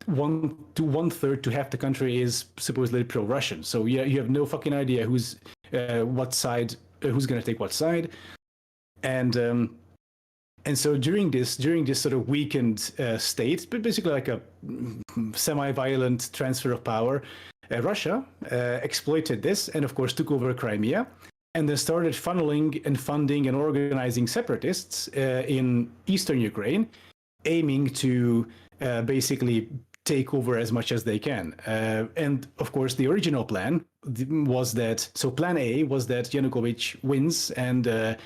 L: one third to half the country is supposedly pro-Russian. So you have no fucking idea who's what side, who's going to take what side, and so during this sort of weakened state, but basically like a semi-violent transfer of power, Russia exploited this and of course took over Crimea, and then started funneling and funding and organizing separatists in eastern Ukraine, aiming to basically take over as much as they can. And of course, the original plan was that, so plan A was that Yanukovych wins and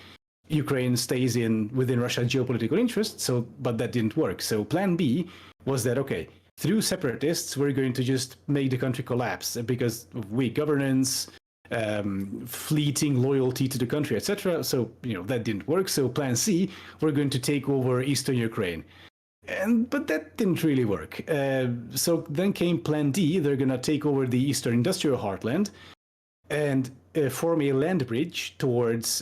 L: Ukraine stays within Russia's geopolitical interests, but that didn't work. So plan B was that, okay, through separatists, we're going to just make the country collapse because of weak governance, fleeting loyalty to the country, etc. So, that didn't work. So plan C, we're going to take over eastern Ukraine. But that didn't really work. So then came plan D, they're going to take over the eastern industrial heartland and form a land bridge towards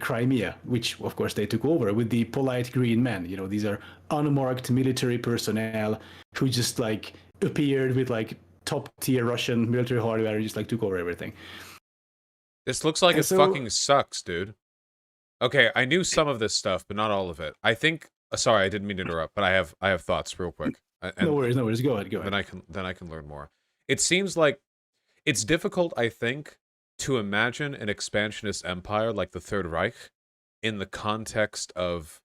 L: Crimea, which of course they took over with the polite green men. These are unmarked military personnel who just like appeared with like top tier Russian military hardware and just like took over everything.
K: This looks like fucking sucks, dude. Okay, I knew some of this stuff, but not all of it. I think. Sorry, I didn't mean to interrupt, but I have thoughts real quick.
L: No worries. Go ahead.
K: Then I can learn more. It seems like it's difficult, I think,
A: to imagine an expansionist empire like the Third Reich in the context of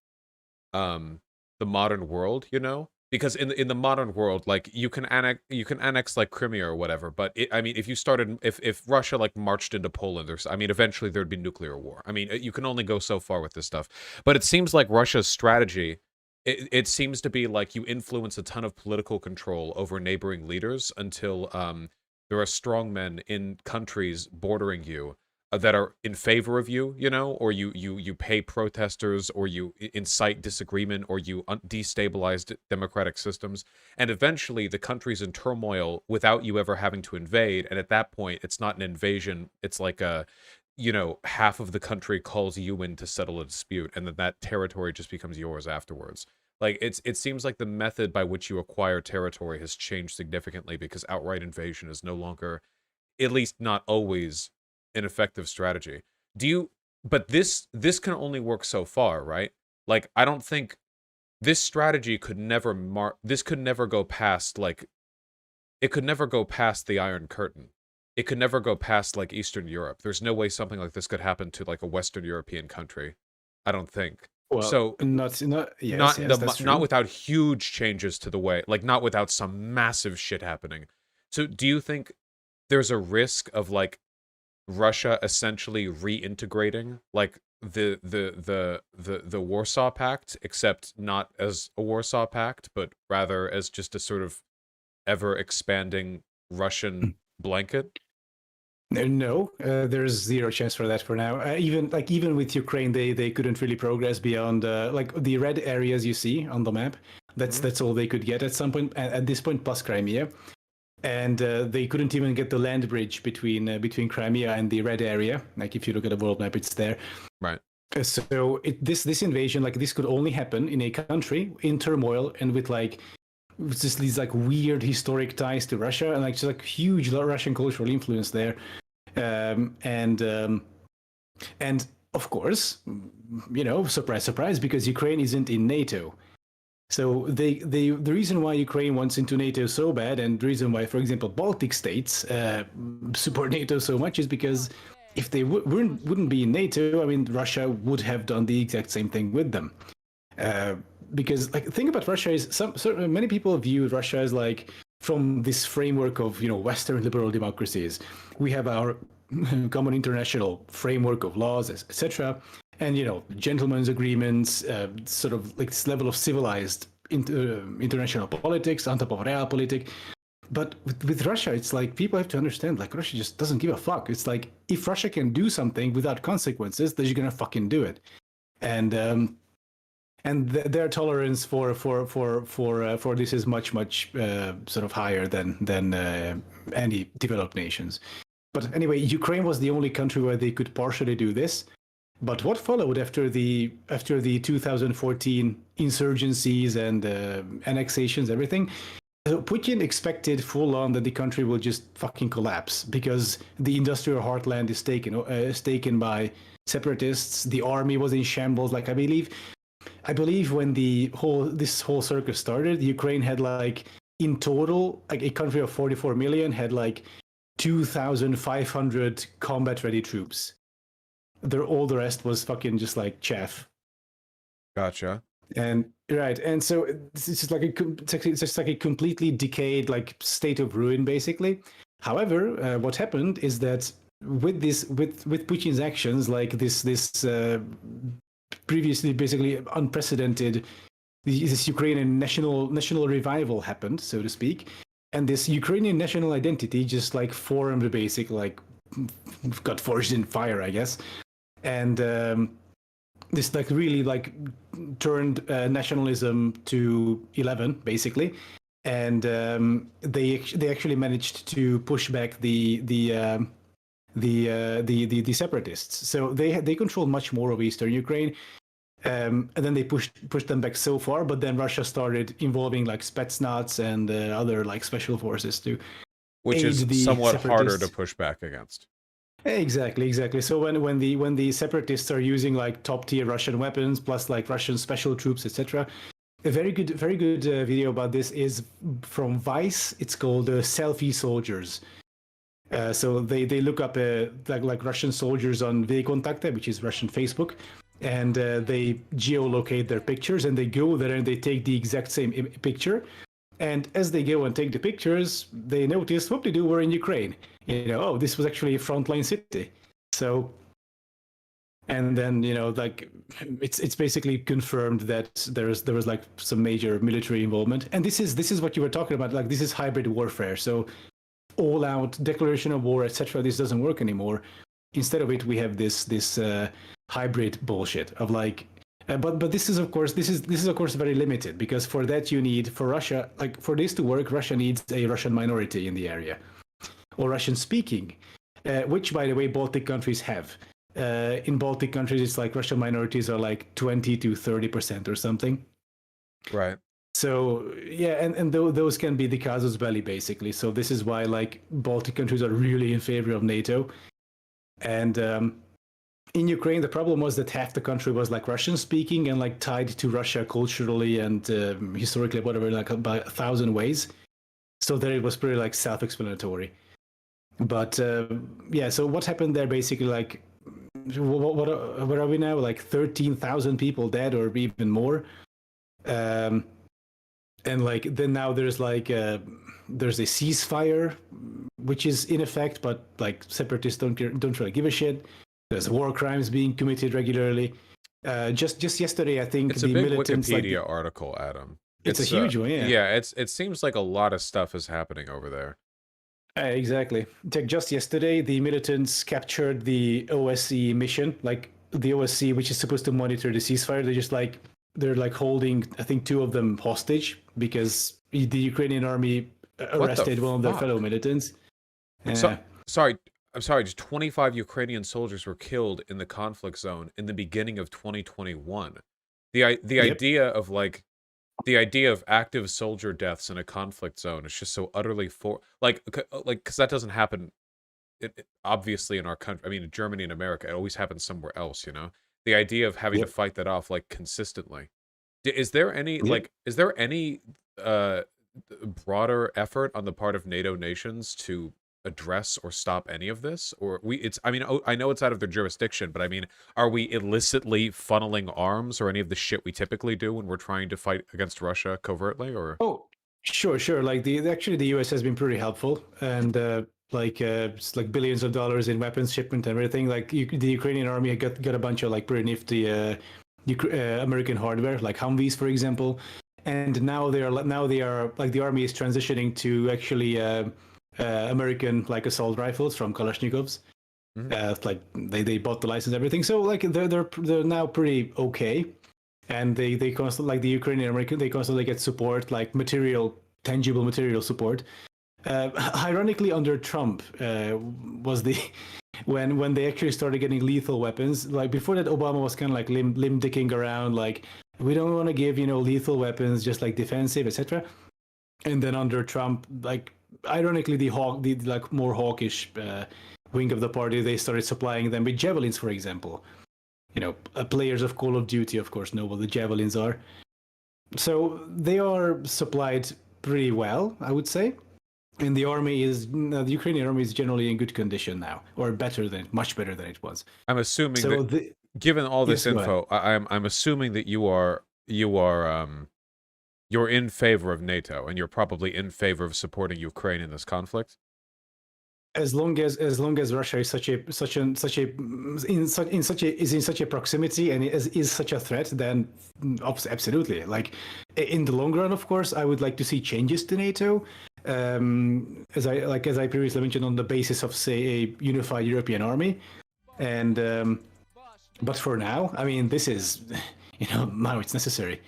A: the modern world, you know? Because in the modern world, like you can annex like Crimea or whatever, but I mean, if Russia like marched into Poland, I mean, eventually there'd be nuclear war. I mean, you can only go so far with this stuff. But it seems like Russia's strategy, it seems to be like you influence a ton of political control over neighboring leaders until there are strongmen in countries bordering you that are in favor of you, you know, or you pay protesters, or you incite disagreement, or you destabilize democratic systems, and eventually the country's in turmoil without you ever having to invade. And at that point, it's not an invasion; it's like you know, half of the country calls you in to settle a dispute, and then that territory just becomes yours afterwards. Like it seems like the method by which you acquire territory has changed significantly because outright invasion is no longer, at least not always, an effective strategy. But this can only work so far, right? Like, I don't think this strategy could never go past, like, it could never go past the Iron Curtain. It could never go past, like, Eastern Europe. There's no way something like this could happen to, like, a Western European country. I don't think.
L: Well,
A: so not without huge changes to the way, like, not without some massive shit happening. So do you think there's a risk of, like, Russia essentially reintegrating like the Warsaw Pact, except not as a Warsaw Pact, but rather as just a sort of ever expanding Russian blanket?
L: No, there's zero chance for that for now. Even with Ukraine, they couldn't really progress beyond like the red areas you see on the map. That's all they could get at some point. At this point, plus Crimea. And they couldn't even get the land bridge between Crimea and the red area. Like if you look at the world map, it's there.
A: Right.
L: So this invasion, like this could only happen in a country in turmoil and with just these like weird historic ties to Russia and like just like huge Russian cultural influence there. And of course, you know, surprise, surprise, because Ukraine isn't in NATO. So the reason why Ukraine wants into NATO so bad, and the reason why, for example, Baltic states support NATO so much, is because if they wouldn't be in NATO, I mean, Russia would have done the exact same thing with them. Because like, the thing about Russia is many people view Russia as like from this framework of, you know, Western liberal democracies. We have our common international framework of laws, etc. And, you know, gentlemen's agreements, sort of like this level of civilized international politics on top of realpolitik. But with Russia, it's like people have to understand, like, Russia just doesn't give a fuck. It's like, if Russia can do something without consequences, they're just gonna fucking do it. And their tolerance for this is much sort of higher than any developed nations. But anyway, Ukraine was the only country where they could partially do this. But what followed after the 2014 insurgencies and annexations, everything, Putin expected full on that the country will just fucking collapse because the industrial heartland is taken by separatists. The army was in shambles. Like I believe when this whole circus started, Ukraine had like in total, like a country of 44 million had like 2,500 combat ready troops. All the rest was fucking just like chaff.
A: Gotcha.
L: And right, and so it's just like a completely decayed like state of ruin, basically. However, what happened is that with Putin's actions, like this previously basically unprecedented, this Ukrainian national revival happened, so to speak, and this Ukrainian national identity just like formed, basic like got forged in fire, I guess. And this like really like turned nationalism to 11, basically, and they actually managed to push back the separatists. So they controlled much more of Eastern Ukraine, and then they pushed them back so far. But then Russia started involving like Spetsnaz and other like special forces to,
A: which is somewhat harder to push back against.
L: Exactly. So when the separatists are using like top tier Russian weapons plus like Russian special troops, etc. A very good video about this is from Vice. It's called Selfie Soldiers, So they look up like Russian soldiers on VKontakte, which is Russian Facebook, and they geolocate their pictures, and they go there and they take the exact same picture. And as they go and take the pictures, they notice what they do. We're in Ukraine. Oh, this was actually a frontline city. So, and then like it's basically confirmed that there was like some major military involvement. And this is what you were talking about. Like this is hybrid warfare. So all out declaration of war, etc. This doesn't work anymore. Instead of it, we have this hybrid bullshit of like. But this is of course very limited, because for that you need, for Russia, like for this to work, Russia needs a Russian minority in the area, or Russian speaking, which by the way Baltic countries have. In Baltic countries, it's like Russian minorities are like 20 to 30% or something.
A: Right.
L: So yeah, and those can be the casus belli basically. So this is why like Baltic countries are really in favor of NATO, and in Ukraine the problem was that half the country was like Russian speaking and like tied to Russia culturally and historically, whatever, like about 1,000 ways. So there it was pretty like self-explanatory. But yeah, so what happened there basically, like where are we now? Like 13,000 people dead or even more. And like then now there's like there's a ceasefire which is in effect, but like separatists don't really give a shit. There's war crimes being committed regularly. Just yesterday, I think
A: it's
L: the
A: a big
L: militants,
A: Wikipedia
L: like,
A: article, Adam.
L: It's a huge one, yeah.
A: Yeah, it seems like a lot of stuff is happening over there.
L: Exactly. Just yesterday, the militants captured the OSCE mission, like the OSCE, which is supposed to monitor the ceasefire. They're like holding, I think, 2 of them hostage because the Ukrainian army arrested one of their fellow militants.
A: Sorry, just 25 Ukrainian soldiers were killed in the conflict zone in the beginning of 2021. The idea of like the idea of active soldier deaths in a conflict zone is just so utterly because that doesn't happen obviously in our country. I mean, in Germany and America, it always happens somewhere else, The idea of having to fight that off like consistently. Is there any broader effort on the part of NATO nations to address or stop any of this? Or I know it's out of their jurisdiction, but I mean, are we illicitly funneling arms or any of the shit we typically do when we're trying to fight against Russia covertly? Or
L: sure. Like the US has been pretty helpful, and it's like billions of dollars in weapons shipment and everything. Like the Ukrainian army got a bunch of like pretty nifty American hardware, like Humvees, for example. And now they are like the army is transitioning to actually American like assault rifles from Kalashnikovs. Like they bought the license and everything, so like they're now pretty okay, and they constantly, like the Ukrainian American, they constantly get support, like tangible material support. Ironically, under Trump was the when they actually started getting lethal weapons. Like before that, Obama was kind of like limb dicking around, like we don't want to give lethal weapons, just like defensive, etc. And then under Trump, like ironically, the like more hawkish wing of the party, they started supplying them with javelins, for example. Players of Call of Duty, of course, know what the javelins are. So they are supplied pretty well, I would say. And the Ukrainian army is generally in good condition now, or much better than it was.
A: I'm assuming that, given all this info, I'm assuming that you're in favor of NATO, and you're probably in favor of supporting Ukraine in this conflict.
L: As long as Russia is in such a proximity and is such a threat, then absolutely. Like in the long run, of course, I would like to see changes to NATO. As I previously mentioned, on the basis of, say, a unified European army, and but for now, I mean, this is now it's necessary.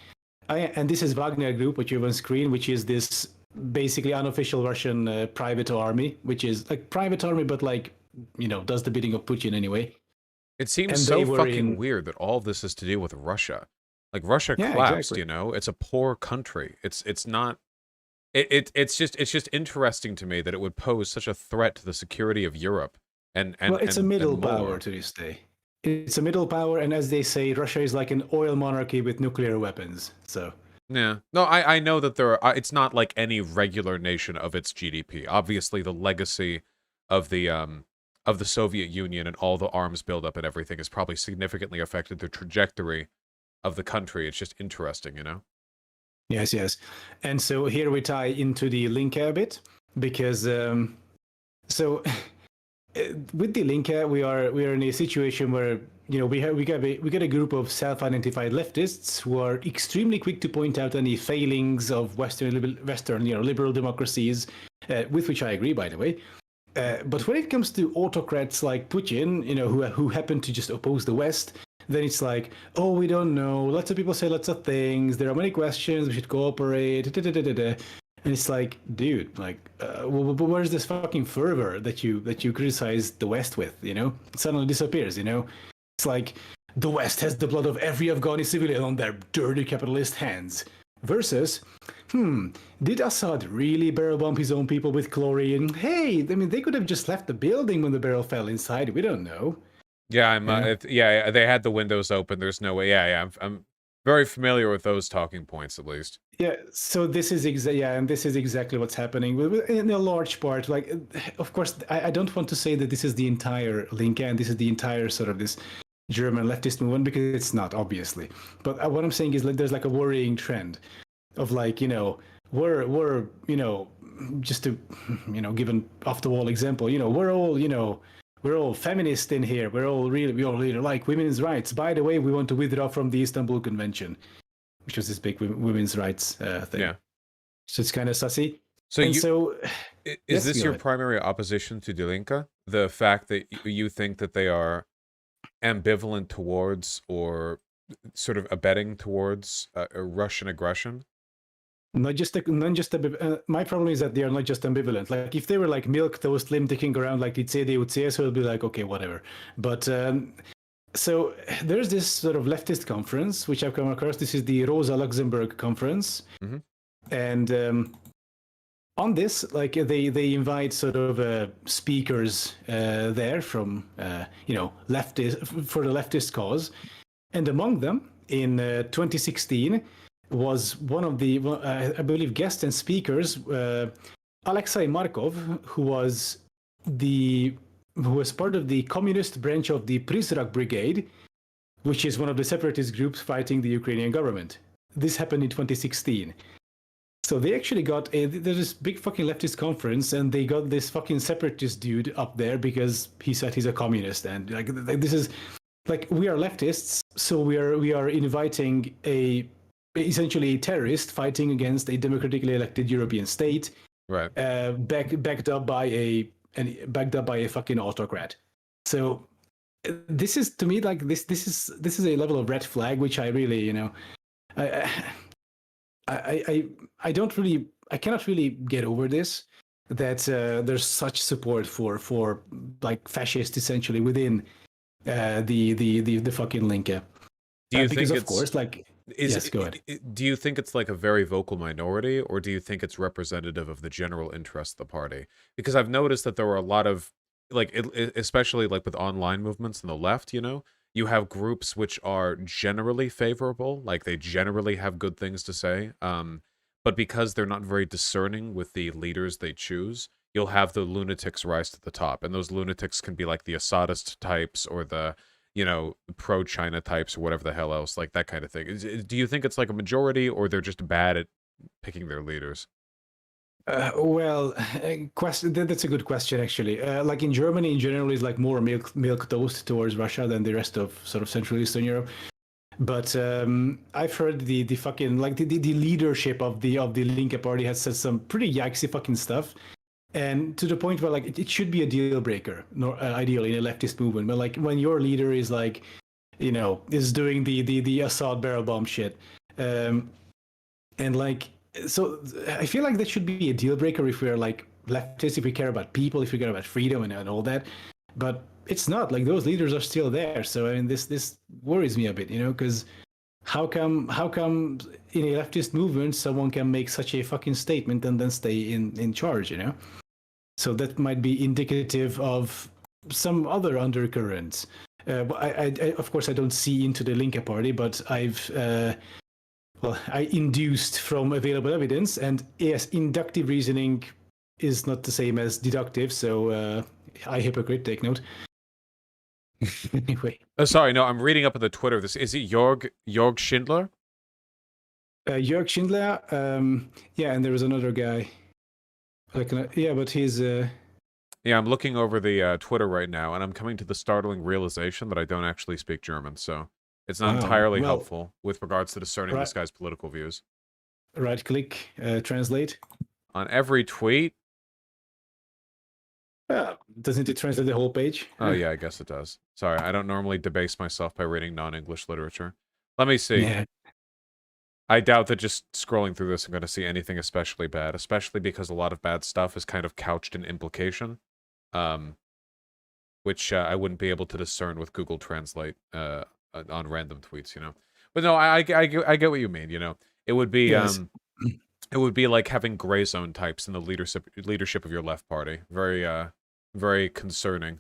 L: And this is Wagner Group, which you have on screen, which is this basically unofficial Russian private army, which is like private army, but like does the bidding of Putin anyway.
A: It seems so fucking weird that all of this is to do with Russia. Like Russia collapsed,
L: exactly.
A: It's a poor country. It's not. It's just interesting to me that it would pose such a threat to the security of Europe. And
L: it's a middle power to this day. It's a middle power, and as they say, Russia is like an oil monarchy with nuclear weapons. So
A: yeah, no, I know that it's not like any regular nation of its GDP. Obviously, the legacy of the Soviet Union and all the arms buildup and everything has probably significantly affected the trajectory of the country. It's just interesting, you know?
L: Yes, yes. And so here we tie into the Linka a bit, because so with the Linka, we are in a situation where, you know, we got a group of self-identified leftists who are extremely quick to point out any failings of Western liberal democracies, with which I agree, by the way. But when it comes to autocrats like Putin, you know, who happen to just oppose the West, then it's like, oh, we don't know. Lots of people say lots of things. There are many questions. We should cooperate. And it's like, dude, like, where's this fucking fervor that you criticize the West with? You know, it suddenly disappears. You know, it's like the West has the blood of every Afghani civilian on their dirty capitalist hands. Versus, did Assad really barrel bomb his own people with chlorine? Hey, I mean, they could have just left the building when the barrel fell inside. We don't know.
A: Yeah, they had the windows open. There's no way. I'm very familiar with those talking points, at least.
L: Yeah, so this is and this is exactly what's happening. In a large part, like, of course, I don't want to say that this is the entire Linke and this is the entire sort of this German leftist movement, because it's not, obviously. But what I'm saying is, like, there's like a worrying trend of, like, you know, we're you know, just to, you know, give an off the wall example, you know, we're all feminist in here. We all really like women's rights. By the way, we want to withdraw from the Istanbul Convention, which was this big women's rights thing.
A: Yeah.
L: So it's kind of sussy.
A: So
L: Is
A: yes, this your primary opposition to Die Linke? The fact that you think that they are ambivalent towards or sort of abetting towards Russian aggression?
L: Not just my problem is that they are not just ambivalent. Like, if they were like milquetoast, limb dicking around like the CDU, CSU, it'll be like, okay, whatever. But so there's this sort of leftist conference which I've come across. This is the Rosa Luxemburg conference, and on this, like, they invite sort of speakers there from you know, leftist for the leftist cause, and among them in 2016. Was one of the, I believe, guests and speakers, Alexei Markov, who was part of the communist branch of the Prizrak Brigade, which is one of the separatist groups fighting the Ukrainian government. This happened in 2016. So they actually got there's this big fucking leftist conference, and they got this fucking separatist dude up there because he said he's a communist, and like this is like, we are leftists, so we are inviting essentially a terrorist fighting against a democratically elected European state,
A: right?
L: Backed up by a fucking autocrat. So this is, to me, like, this is a level of red flag which I really, you know, I cannot really get over this, that there's such support for like fascists essentially within the fucking Linke.
A: Do you
L: because
A: think
L: of course, like, yes, go ahead.
A: Do you think it's like a very vocal minority, or do you think it's representative of the general interest of the party? Because I've noticed that there were a lot of, like, especially like with online movements on the left, you know, you have groups which are generally favorable, like they generally have good things to say, but because they're not very discerning with the leaders they choose, you'll have the lunatics rise to the top, and those lunatics can be like the Assadist types or the, you know, pro-China types or whatever the hell else, like that kind of thing. Do you think it's like a majority, or they're just bad at picking their leaders?
L: Well, that's a good question, actually. Like, in Germany, in general, is like more milquetoast towards Russia than the rest of sort of Central Eastern Europe. But I've heard the fucking, like, the leadership of the Linke Party has said some pretty yikesy fucking stuff. And to the point where, like, it should be a deal breaker, ideally, in a leftist movement. But like, when your leader is like, you know, is doing the Assad barrel bomb shit, and like, so I feel like that should be a deal breaker if we're like leftists, if we care about people, if we care about freedom and all that. But it's not. Like, those leaders are still there. So I mean, this worries me a bit, you know, because how come in a leftist movement someone can make such a fucking statement and then stay in charge, you know? So that might be indicative of some other undercurrents. I of course I don't see into the Linke Party, but I induced from available evidence, and yes, inductive reasoning is not the same as deductive. So I hypocrite, take note. Anyway.
K: Oh, sorry, no, I'm reading up on the Twitter. This is it Jörg Schindler?
L: Jörg Schindler, yeah, and there was another guy. Like, yeah, but he's...
K: Yeah, I'm looking over the Twitter right now, and I'm coming to the startling realization that I don't actually speak German, so it's not entirely helpful with regards to discerning this guy's political views.
L: Right-click, translate.
K: On every tweet?
L: Doesn't it translate the whole page?
K: Oh, yeah, I guess it does. Sorry, I don't normally debase myself by reading non-English literature. Let me see.
L: Yeah.
K: I doubt that just scrolling through this I'm going to see anything especially bad, especially because a lot of bad stuff is kind of couched in implication, which I wouldn't be able to discern with Google Translate on random tweets, you know. But no, I get what you mean, you know. It would be it would be like having gray zone types in the leadership of your left party. Very concerning.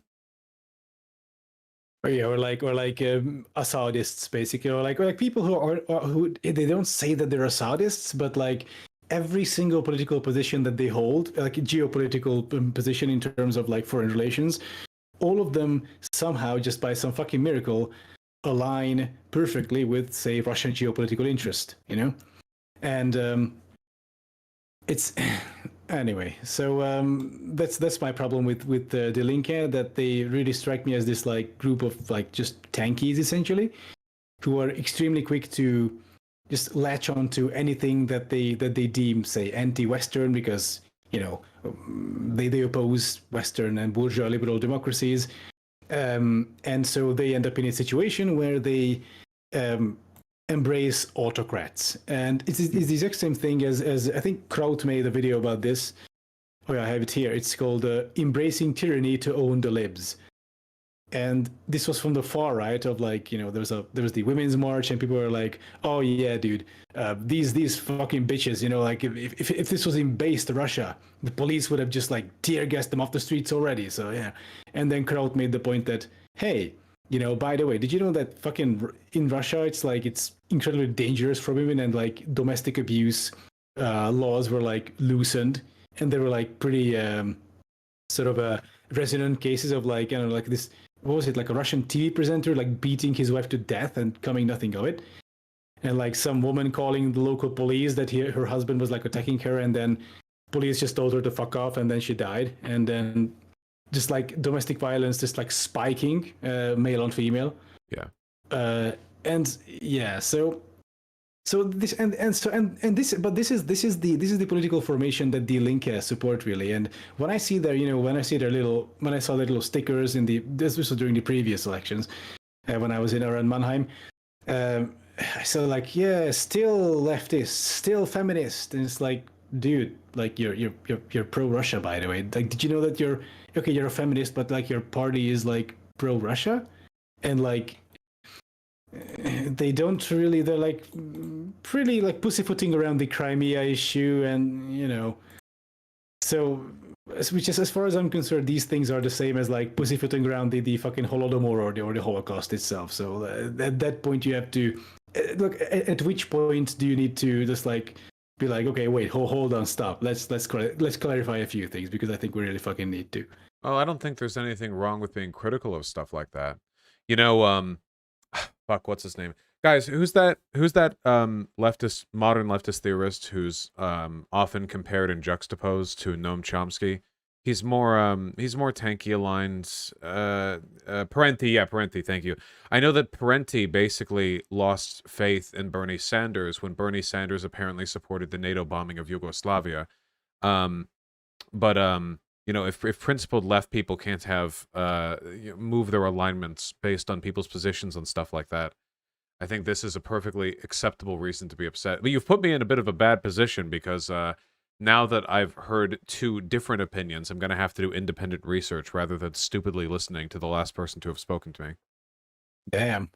L: Or yeah, or like Assadists, basically, or like people who they don't say that they're Assadists, but like every single political position that they hold, like a geopolitical position in terms of like foreign relations, all of them somehow, just by some fucking miracle, align perfectly with, say, Russian geopolitical interest, you know? And it's anyway. So that's my problem with the Linke, that they really strike me as this like group of like just tankies essentially, who are extremely quick to just latch on to anything that they deem, say, anti-Western, because you know they oppose Western and bourgeois liberal democracies, and so they end up in a situation where they embrace autocrats. And it's the exact same thing as I think Kraut made a video about this. Oh yeah, I have it here. It's called Embracing Tyranny to Own the Libs. And this was from the far right of like, you know, there was the Women's March, and people were like, oh yeah, dude, these fucking bitches, you know, like if this was in based Russia, the police would have just like tear gassed them off the streets already. So yeah. And then Kraut made the point that, hey, you know, by the way, did you know that fucking in Russia, it's incredibly dangerous for women, and like domestic abuse laws were like loosened, and there were like pretty sort of resonant cases of like, you know, like this, what was it, like a Russian TV presenter like beating his wife to death and coming nothing of it, and like some woman calling the local police that her husband was like attacking her, and then police just told her to fuck off, and then she died, and then just like domestic violence, just like spiking, male on female.
K: Yeah.
L: And yeah, so this and this, but this is the political formation that Die Linke support really. And when I see their, you know, when I saw their little stickers in this was during the previous elections, when I was around Mannheim, I saw like, yeah, still leftist, still feminist, and it's like, dude, like you're pro Russia, by the way. Like, did you know that you're a feminist, but like your party is like pro Russia, and like they don't really, they're like pretty like pussyfooting around the Crimea issue, and you know, so which is, as far as I'm concerned, these things are the same as like pussyfooting around the fucking Holodomor or the Holocaust itself. So at that point you have to look at which point do you need to just like be like, okay, wait, hold on, stop. Let's clarify a few things, because I think we really fucking need to.
K: Oh, I don't think there's anything wrong with being critical of stuff like that. You know, fuck, what's his name? Guys, who's that modern leftist theorist who's often compared and juxtaposed to Noam Chomsky? He's more tanky aligned. Parenti, yeah, Parenti, thank you. I know that Parenti basically lost faith in Bernie Sanders when Bernie Sanders apparently supported the NATO bombing of Yugoslavia. But you know, if principled left people can't have move their alignments based on people's positions and stuff like that, I think this is a perfectly acceptable reason to be upset. But you've put me in a bit of a bad position, because now that I've heard two different opinions, I'm going to have to do independent research rather than stupidly listening to the last person to have spoken to me.
L: Damn.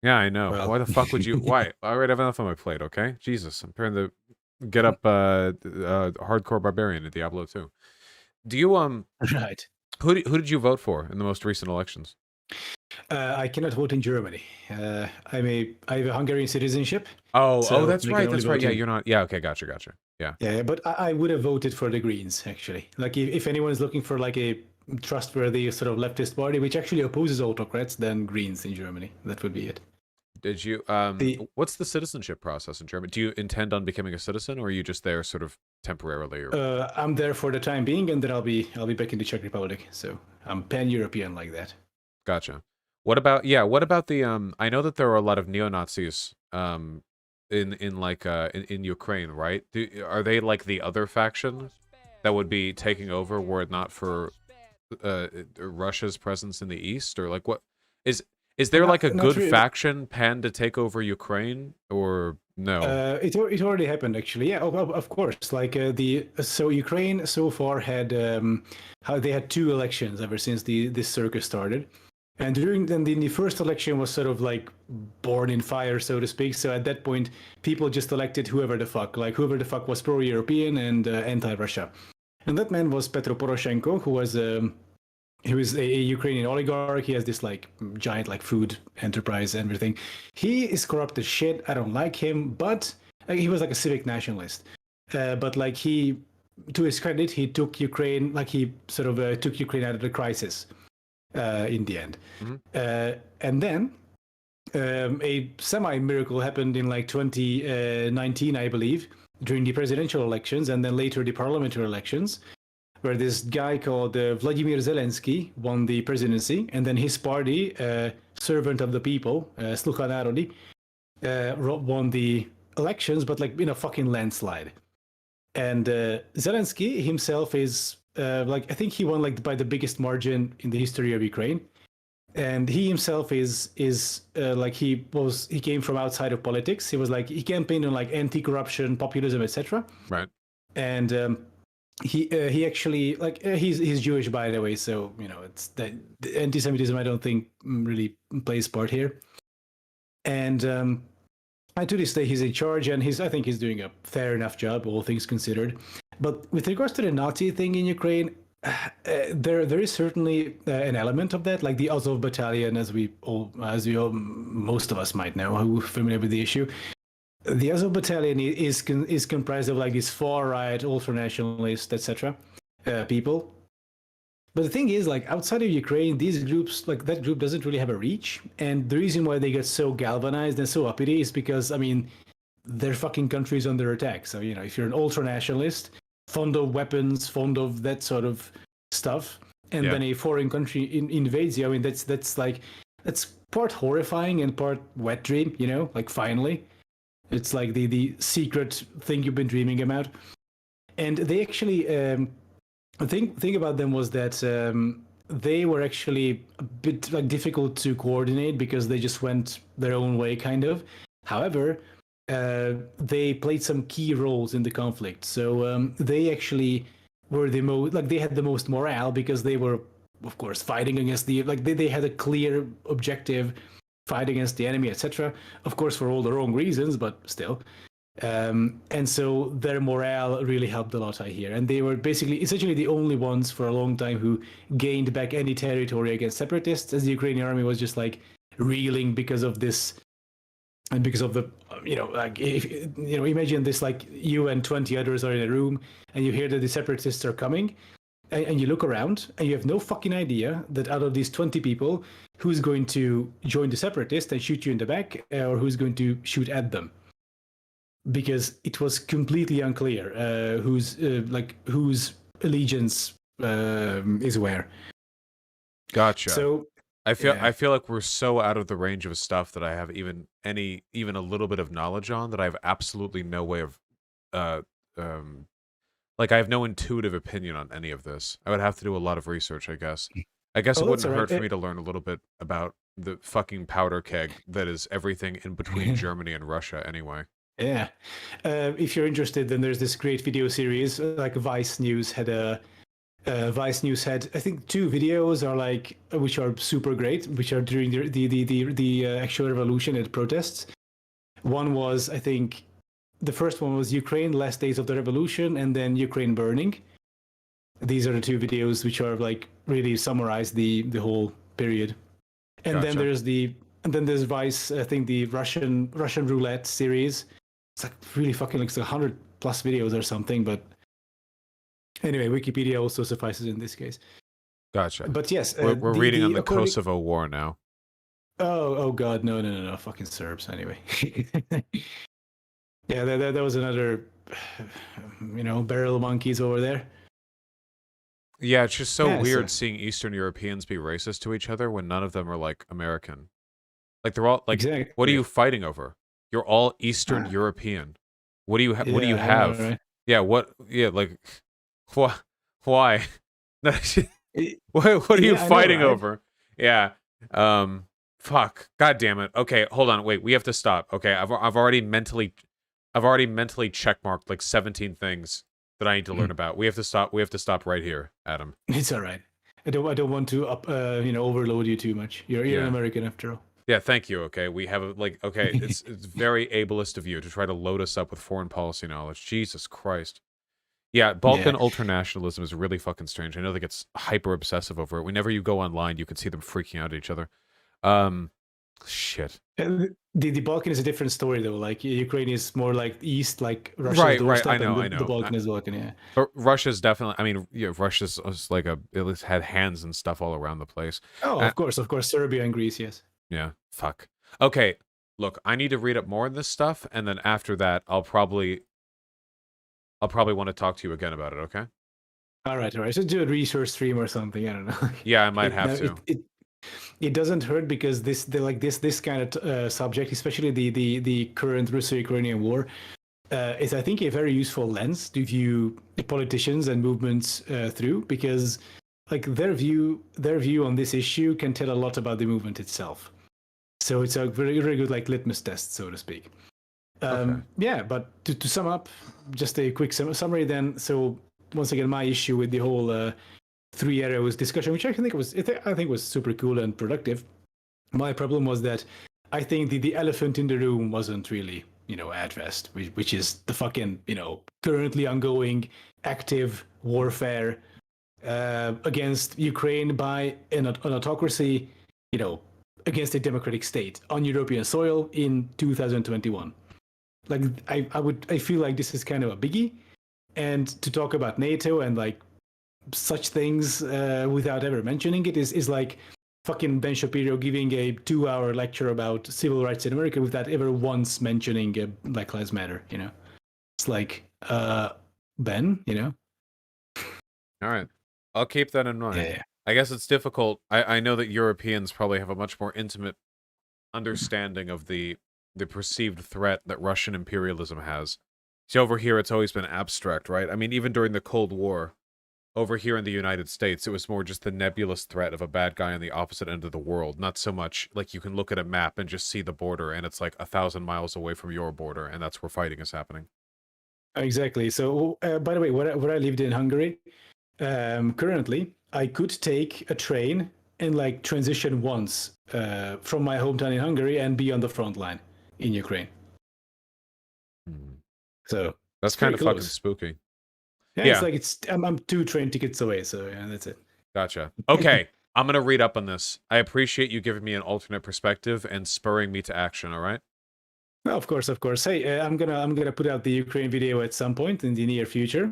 K: Yeah, I know. Well. Why the fuck would you? Why? All right, I have enough on my plate, okay? Jesus, I'm trying to get up hardcore barbarian at Diablo 2. Do you
L: right?
K: Who did you vote for in the most recent elections?
L: I cannot vote in Germany. I have a Hungarian citizenship.
K: Oh, that's right. That's right. Yeah, you're not. Yeah, okay, gotcha. Yeah.
L: Yeah, but I would have voted for the Greens, actually. Like, if anyone is looking for like a trustworthy sort of leftist party, which actually opposes autocrats, then Greens in Germany. That would be it.
A: Did you what's the citizenship process in Germany? Do you intend on becoming a citizen, or are you just there sort of temporarily? Or...
L: I'm there for the time being, and then I'll be back in the Czech Republic. So I'm pan-European like that.
A: Gotcha. What about the I know that there are a lot of neo-Nazis in Ukraine, right? Are they like the other faction that would be taking over were it not for Russia's presence in the east, or like what is there like a good really. Faction pan to take over Ukraine, or no?
L: It already happened actually. Yeah, of course. Like so Ukraine so far had they had 2 elections ever since this circus started. And during the first election was sort of like born in fire, so to speak. So at that point, people just elected whoever the fuck was pro-European and anti-Russia. And that man was Petro Poroshenko, who was a Ukrainian oligarch. He has this like giant like food enterprise and everything. He is corrupt as shit. I don't like him, but he was like a civic nationalist. But like to his credit, he took Ukraine, like he sort of took Ukraine out of the crisis. In the end. Mm-hmm. And then a semi-miracle happened in like 2019, I believe, during the presidential elections and then later the parliamentary elections, where this guy called Vladimir Zelensky won the presidency, and then his party, Servant of the People, Sluha Narodi, won the elections, but like in a fucking landslide. And Zelensky himself is like I think he won like by the biggest margin in the history of Ukraine, and he himself is like he came from outside of politics. He campaigned on like anti-corruption, populism, etc.
A: Right.
L: And he actually like he's Jewish, by the way, so you know it's that anti-Semitism I don't think really plays part here. And to this day he's in charge, and I think he's doing a fair enough job, all things considered. But with regards to the Nazi thing in Ukraine, there is certainly an element of that, like the Azov battalion, as most of us might know, who are familiar with the issue. The Azov battalion is comprised of like these far right, ultra-nationalist, etc. People. But the thing is, like outside of Ukraine, these groups, like that group, doesn't really have a reach. And the reason why they get so galvanized and so uppity is because, I mean, their fucking country is under attack. So you know, if you're an ultra-nationalist, fond of weapons, fond of that sort of stuff, and then a foreign country invades you. I mean, that's part horrifying and part wet dream. You know, like finally, it's like the secret thing you've been dreaming about. And they actually, the thing about them was that they were actually a bit like difficult to coordinate because they just went their own way, kind of. However, they played some key roles in the conflict. So they actually were the most, like they had the most morale because they were, of course, fighting against they had a clear objective, fight against the enemy, etc. Of course, for all the wrong reasons, but still. And so their morale really helped a lot, I hear. And they were essentially the only ones for a long time who gained back any territory against separatists, as the Ukrainian army was just like reeling because of this. And because of the, you know, like, if, you know, imagine this, like you and 20 others are in a room and you hear that the separatists are coming and you look around and you have no fucking idea that out of these 20 people, who's going to join the separatists and shoot you in the back or who's going to shoot at them. Because it was completely unclear whose allegiance is where.
A: Gotcha.
L: So
A: I feel like we're so out of the range of stuff that I have even a little bit of knowledge on that I have absolutely no way of like I have no intuitive opinion on any of this. I would have to do a lot of research, I guess. It wouldn't hurt for me to learn a little bit about the fucking powder keg that is everything in between Germany and Russia anyway.
L: Yeah. If you're interested, then there's this great video series, like Vice News had I think 2 videos are like, which are super great, which are during the actual revolution and protests. One was, I think, the first one was Ukraine, Last Days of the Revolution, and then Ukraine Burning. These are the 2 videos which are like really summarize the whole period. And
A: Gotcha.
L: then there's Vice, I think the Russian roulette series. It's like really fucking like 100 plus videos or something, but anyway, Wikipedia also suffices in this case.
A: Gotcha.
L: But yes,
A: we're reading on the Kosovo War now.
L: Oh God, no, fucking Serbs. Anyway, yeah, that was another, barrel of monkeys over there.
A: Yeah, it's just so weird seeing Eastern Europeans be racist to each other when none of them are like American. Like they're all like,
L: exactly.
A: What are you fighting over? You're all Eastern European. What do you what do you have?
L: Know, right?
A: Yeah, what? Yeah, like, why? what are you fighting over? Yeah. Fuck. God damn it. Okay, hold on. Wait, we have to stop. Okay, I've already mentally checkmarked like 17 things that I need to learn about. We have to stop. We have to stop right here, Adam.
L: It's all right. I don't want to overload you too much. You're an American after all.
A: Yeah, thank you. Okay, we have it's very ableist of you to try to load us up with foreign policy knowledge. Jesus Christ. Yeah, Balkan ultranationalism is really fucking strange. I know they get hyper obsessive over it. Whenever you go online, you can see them freaking out at each other. Shit.
L: The Balkan is a different story though. Like Ukraine is more like east, like Russia's
A: right. I know.
L: The Balkan is Balkan, yeah.
A: But Russia's definitely. I mean, Russia's like it had hands and stuff all around the place.
L: Oh, of course, Serbia and Greece, yes.
A: Yeah. Fuck. Okay. Look, I need to read up more on this stuff, and then after that, I'll probably want to talk to you again about it. Okay.
L: All right. So do a research stream or something. I don't know.
A: Yeah, I might have to.
L: It doesn't hurt because this kind of subject, especially the current Russo-Ukrainian war, is I think a very useful lens to view politicians and movements through, because like their view on this issue can tell a lot about the movement itself. So it's a very, very good like litmus test, so to speak.
A: Okay.
L: Yeah, but to sum up, just a quick summary then. So once again, my issue with the whole Three Arrows discussion, which I think was super cool and productive. My problem was that I think the elephant in the room wasn't really addressed, which is the fucking currently ongoing active warfare against Ukraine by an autocracy, against a democratic state on European soil in 2021. Like I feel like this is kind of a biggie, and to talk about NATO and like such things without ever mentioning it is like fucking Ben Shapiro giving a 2-hour lecture about civil rights in America without ever once mentioning Black Lives Matter. It's like Ben.
A: All right, I'll keep that in mind.
L: Yeah.
A: I guess it's difficult. I know that Europeans probably have a much more intimate understanding of the perceived threat that Russian imperialism has. See, over here, it's always been abstract, right? I mean, even during the Cold War, over here in the United States, it was more just the nebulous threat of a bad guy on the opposite end of the world. Not so much like you can look at a map and just see the border, and it's like 1,000 miles away from your border, and that's where fighting is happening.
L: Exactly. So, by the way, where I lived in Hungary, currently, I could take a train and like transition once from my hometown in Hungary and be on the front line in Ukraine. So
A: that's kind of fucking spooky.
L: Yeah, it's like I'm 2 train tickets away, so yeah, that's it.
A: Gotcha. Okay, I'm gonna read up on this. I appreciate you giving me an alternate perspective and spurring me to action. All right.
L: No, of course. Hey, I'm gonna put out the Ukraine video at some point in the near future,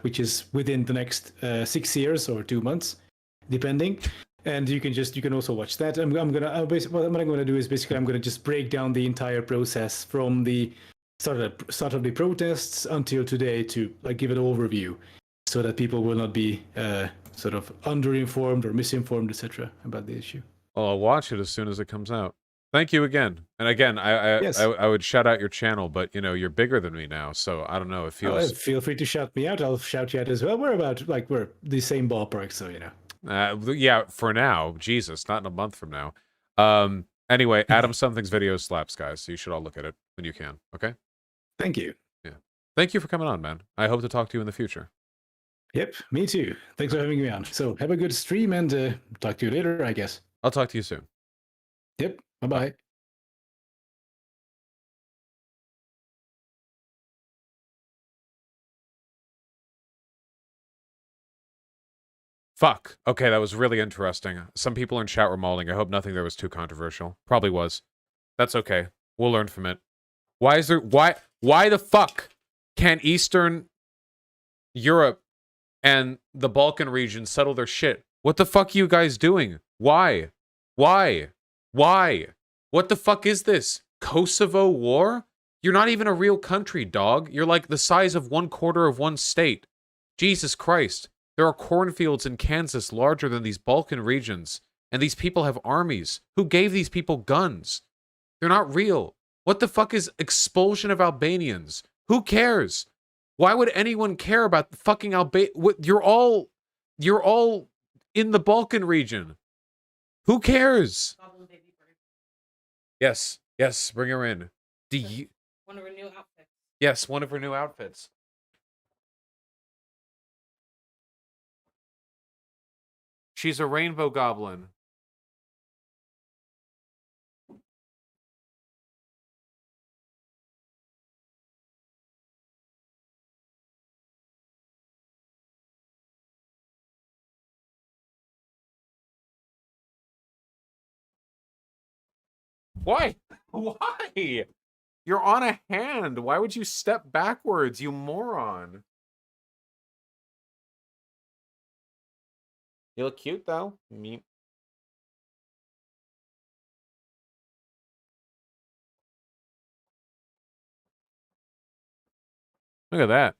L: which is within the next 6 years or 2 months, depending. And you can also watch that. What I'm gonna do is basically I'm gonna just break down the entire process from the start of the protests until today to like give an overview, so that people will not be sort of underinformed or misinformed, etc. about the issue.
A: Well, I'll watch it as soon as it comes out. Thank you again. And again, I would shout out your channel, but you're bigger than me now, so I don't know. It feels.
L: Feel free to shout me out. I'll shout you out as well. We're the same ballpark, so
A: yeah, for now. Jesus, not in a month from now. Anyway, Adam Something's video slaps, guys, so you should all look at it when you can. Okay.
L: Thank you.
A: Yeah. Thank you for coming on, man. I hope to talk to you in the future.
L: Yep, me too. Thanks for having me on. So have a good stream and talk to you later, I guess.
A: I'll talk to you soon.
L: Yep. Bye-bye.
A: Fuck. Okay, that was really interesting. Some people in chat were mauling. I hope nothing there was too controversial. Probably was. That's okay. We'll learn from it. Why the fuck can Eastern Europe and the Balkan region settle their shit
K: What the fuck are you guys doing? Why? Why? Why? What the fuck is this? Kosovo war? You're not even a real country, dog. You're like the size of 1/4 of one state. Jesus Christ. There are cornfields in Kansas larger than these Balkan regions. And these people have armies. Who gave these people guns? They're not real. What the fuck is expulsion of Albanians? Who cares? Why would anyone care about the fucking You're all in the Balkan region. Who cares? Yes, yes, bring her in. Do you?
M: One of her new outfits.
K: Yes, one of her new outfits. She's a rainbow goblin. Why? Why? You're on a hand. Why would you step backwards, you moron? You look cute, though. Me. Look at that.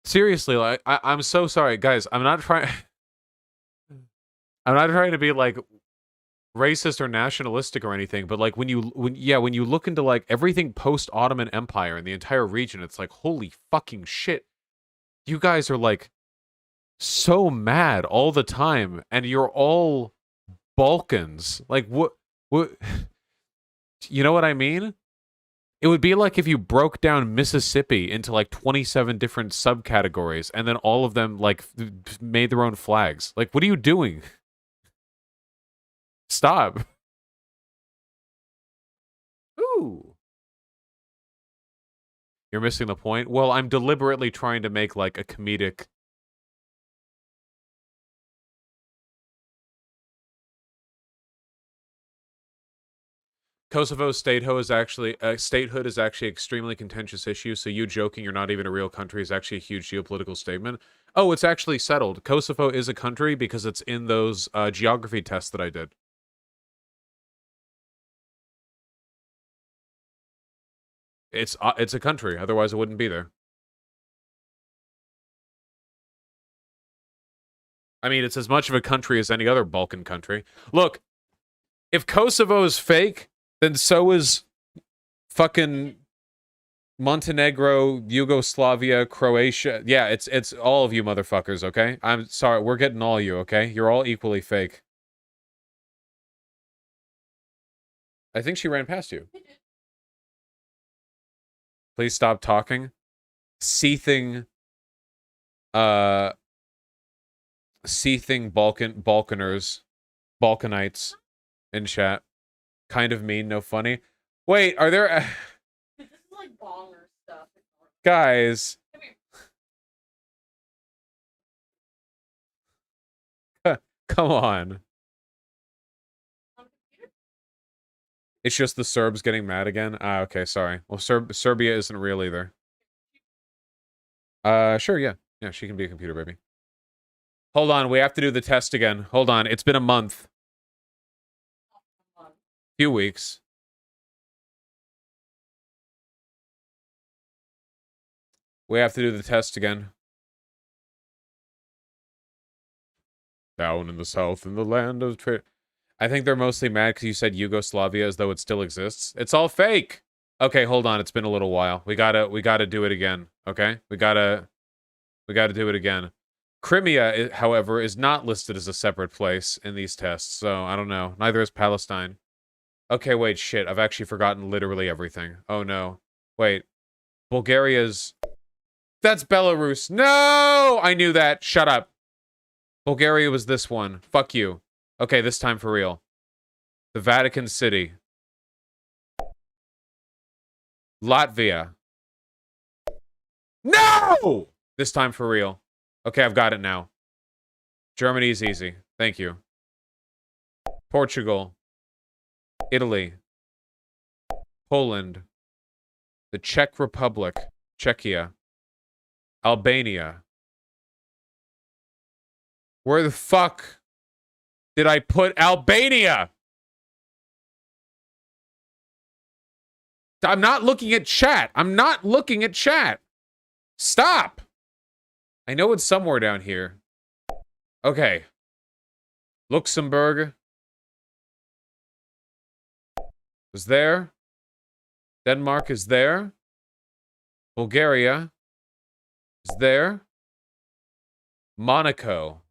K: Seriously, like, I'm so sorry, guys. I'm not trying to be like racist or nationalistic or anything, but like when you look into like everything post Ottoman Empire and the entire region, it's like, holy fucking shit. You guys are like so mad all the time, and you're all Balkans. Like what you know what I mean? It would be like if you broke down Mississippi into like 27 different subcategories and then all of them like made their own flags. Like, what are you doing? Stop. Ooh. You're missing the point. Well, I'm deliberately trying to make like a comedic. Kosovo's statehood is actually extremely contentious issue, so you joking you're not even a real country is actually a huge geopolitical statement. Oh, it's actually settled. Kosovo is a country because it's in those geography tests that I did. It's a country, otherwise it wouldn't be there. I mean, it's as much of a country as any other Balkan country. Look, if Kosovo is fake, then so is fucking Montenegro, Yugoslavia, Croatia. Yeah, it's all of you motherfuckers, okay? I'm sorry, we're getting all you, okay? You're all equally fake. I think she ran past you. Please stop talking. Seething Balkaners, Balkanites in chat. Kind of mean, no funny. Wait, are there
M: This is like baller stuff.
K: guys? Come on. It's just the Serbs getting mad again? Ah, okay, sorry. Well, Serbia isn't real either. Sure, yeah. Yeah, she can be a computer baby. Hold on, we have to do the test again. Hold on, it's been a month. Few weeks. We have to do the test again. Down in the south, in the land of trade. I think they're mostly mad because you said Yugoslavia as though it still exists. It's all fake. Okay, hold on. It's been a little while. We gotta do it again. Okay, we gotta do it again. Crimea, however, is not listed as a separate place in these tests, so I don't know. Neither is Palestine. Okay, wait, shit. I've actually forgotten literally everything. Oh no. Wait. Bulgaria's. That's Belarus. No! I knew that. Shut up. Bulgaria was this one. Fuck you. Okay, this time for real. The Vatican City. Latvia. No! This time for real. Okay, I've got it now. Germany is easy. Thank you. Portugal. Italy. Poland. The Czech Republic. Czechia. Albania. Where the fuck did I put Albania? I'm not looking at chat. I'm not looking at chat. Stop. I know it's somewhere down here. Okay. Luxembourg is there. Denmark is there. Bulgaria is there. Monaco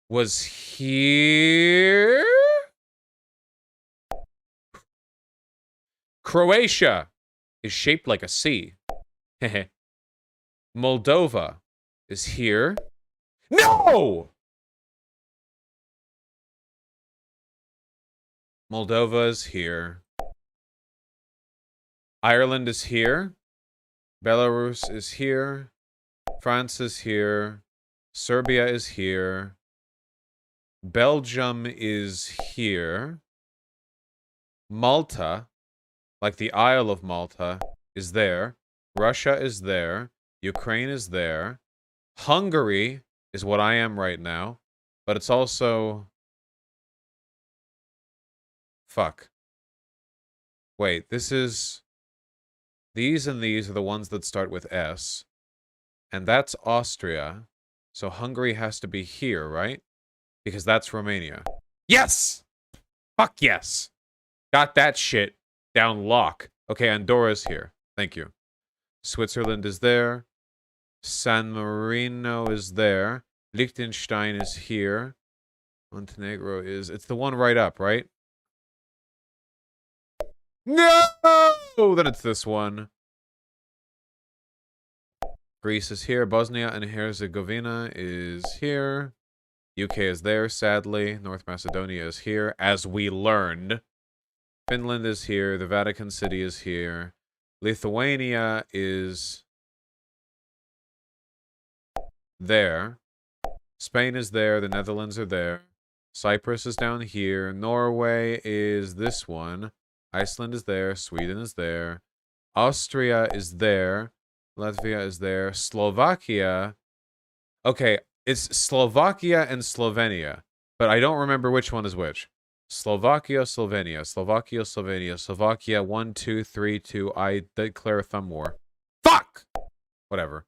K: was here. Croatia is shaped like a C. Moldova is here. No! Moldova is here. Ireland is here. Belarus is here. France is here. Serbia is here. Belgium is here. Malta, like the Isle of Malta, is there. Russia is there. Ukraine is there. Hungary is what I am right now. But it's also... Fuck. Wait, this is... These and these are the ones that start with S. And that's Austria. So Hungary has to be here, right? Because that's Romania. Yes! Fuck yes! Got that shit down lock. Okay, Andorra's here. Thank you. Switzerland is there. San Marino is there. Liechtenstein is here. Montenegro is... It's the one right up, right? No! Then it's this one. Greece is here. Bosnia and Herzegovina is here. UK is there, sadly. North Macedonia is here, as we learned. Finland is here. The Vatican City is here. Lithuania is there. Spain is there. The Netherlands are there. Cyprus is down here. Norway is this one. Iceland is there. Sweden is there. Austria is there. Latvia is there. Slovakia. Okay, it's Slovakia and Slovenia. But I don't remember which one is which. Slovakia, Slovenia. Slovakia, Slovenia. Slovakia, 1, 2, 3, 2. I declare thumb war. Fuck! Whatever.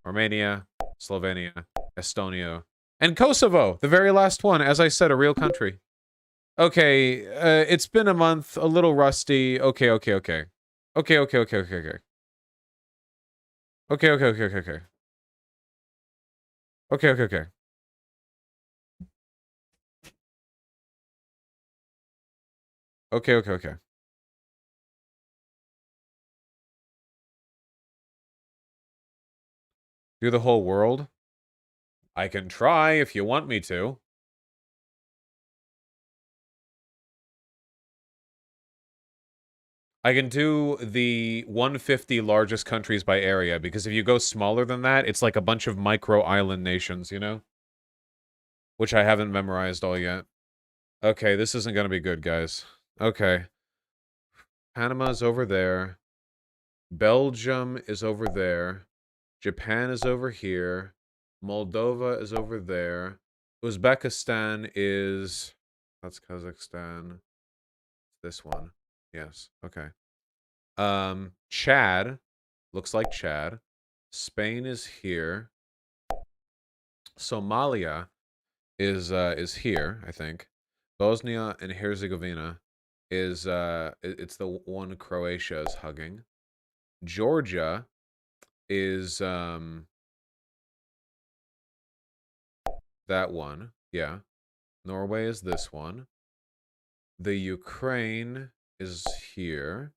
K: Romania, Slovenia, Estonia, and Kosovo. The very last one. As I said, a real country. Okay, it's been a month, a little rusty. Okay. Okay. Okay. Okay. Okay. Okay. Okay. Okay. Okay. Okay. Okay. Okay. Okay. Okay. Okay. Okay. Do the whole world? I can try if you want me to. I can do the 150 largest countries by area, because if you go smaller than that, it's like a bunch of micro-island nations, you know? Which I haven't memorized all yet. Okay, this isn't gonna be good, guys. Okay. Panama's over there. Belgium is over there. Japan is over here. Moldova is over there. Uzbekistan is... That's Kazakhstan. This one. Yes. Okay. Chad. Looks like Chad. Spain is here. Somalia is here, I think. Bosnia and Herzegovina is it's the one Croatia is hugging. Georgia is that one. Yeah. Norway is this one. The Ukraine is here.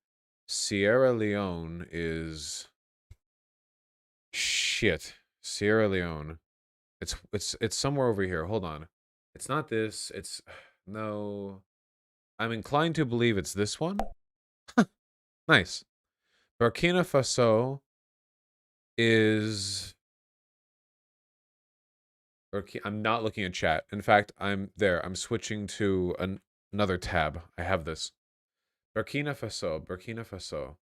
K: Sierra Leone is... Shit. Sierra Leone. It's somewhere over here. Hold on. It's not this. It's... No. I'm inclined to believe it's this one. Nice. Burkina Faso is... I'm not looking at chat. In fact, I'm there. I'm switching to another tab. I have this. Burkina Faso. Burkina Faso.